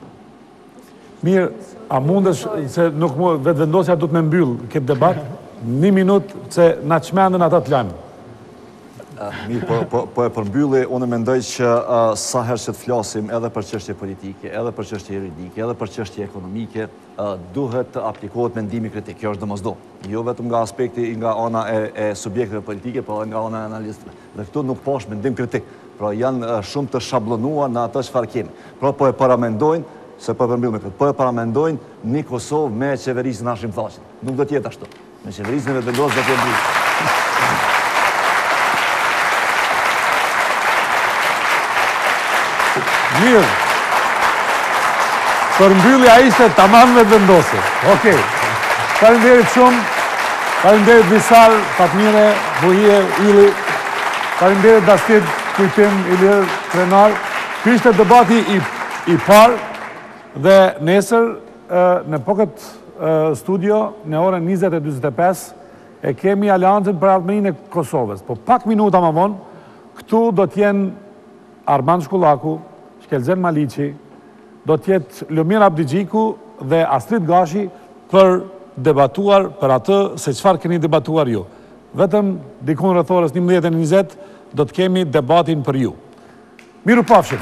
Mirë, a mundesh se nuk vetëvendosja do të më mbyll këtë debat? Një minutë se na çmendën ata të lajmë. Mirë, po e përmbylli, unë mendoj që sa herë që të flasim edhe për çështje politike, edhe për çështje juridike, edhe për çështje ekonomike, duhet të aplikohet mendimi kritik. Kjo është domosdoshmë. Jo vetëm nga aspekti nga ana e subjekteve politike, por nga ana e analistëve. Dhe këtu nuk po është mendim kritik. Pra janë shumë të shablonuar në atë çfarë kemi. Pra po e paramendojnë se po përmbyll me këtë. Po e paramendojnë një Kosovë me qeverisë në ashim thashin. Nuk do të jetë ashtu. Me qeverisën e Vetëvendosje do t'jenë dritë. Mirë. Për mbyllja ishte tamam Vetëvendosje. Okej. Faleminderit shumë. Faleminderit Visal, Fatmire, Buhije, Ylli. Faleminderit Dastit, Kujtim, Ilir, Krenar. Ky ishte debati i parë dhe nesër në pokët studio në orën 20:45 e kemi Aleancën për Ardhmërinë e Kosovës. Po pak minuta më vonë, këtu do t'jenë Armand Shkullaku, Shkelzen Maliqi, do t'jetë Lumir Abdigjiku dhe Astrid Gashi për debatuar për atë se çfarë keni debatuar ju. Vetëm dikun rreth orës 11:20 do të kemi debatin për ju. Miru pafshim!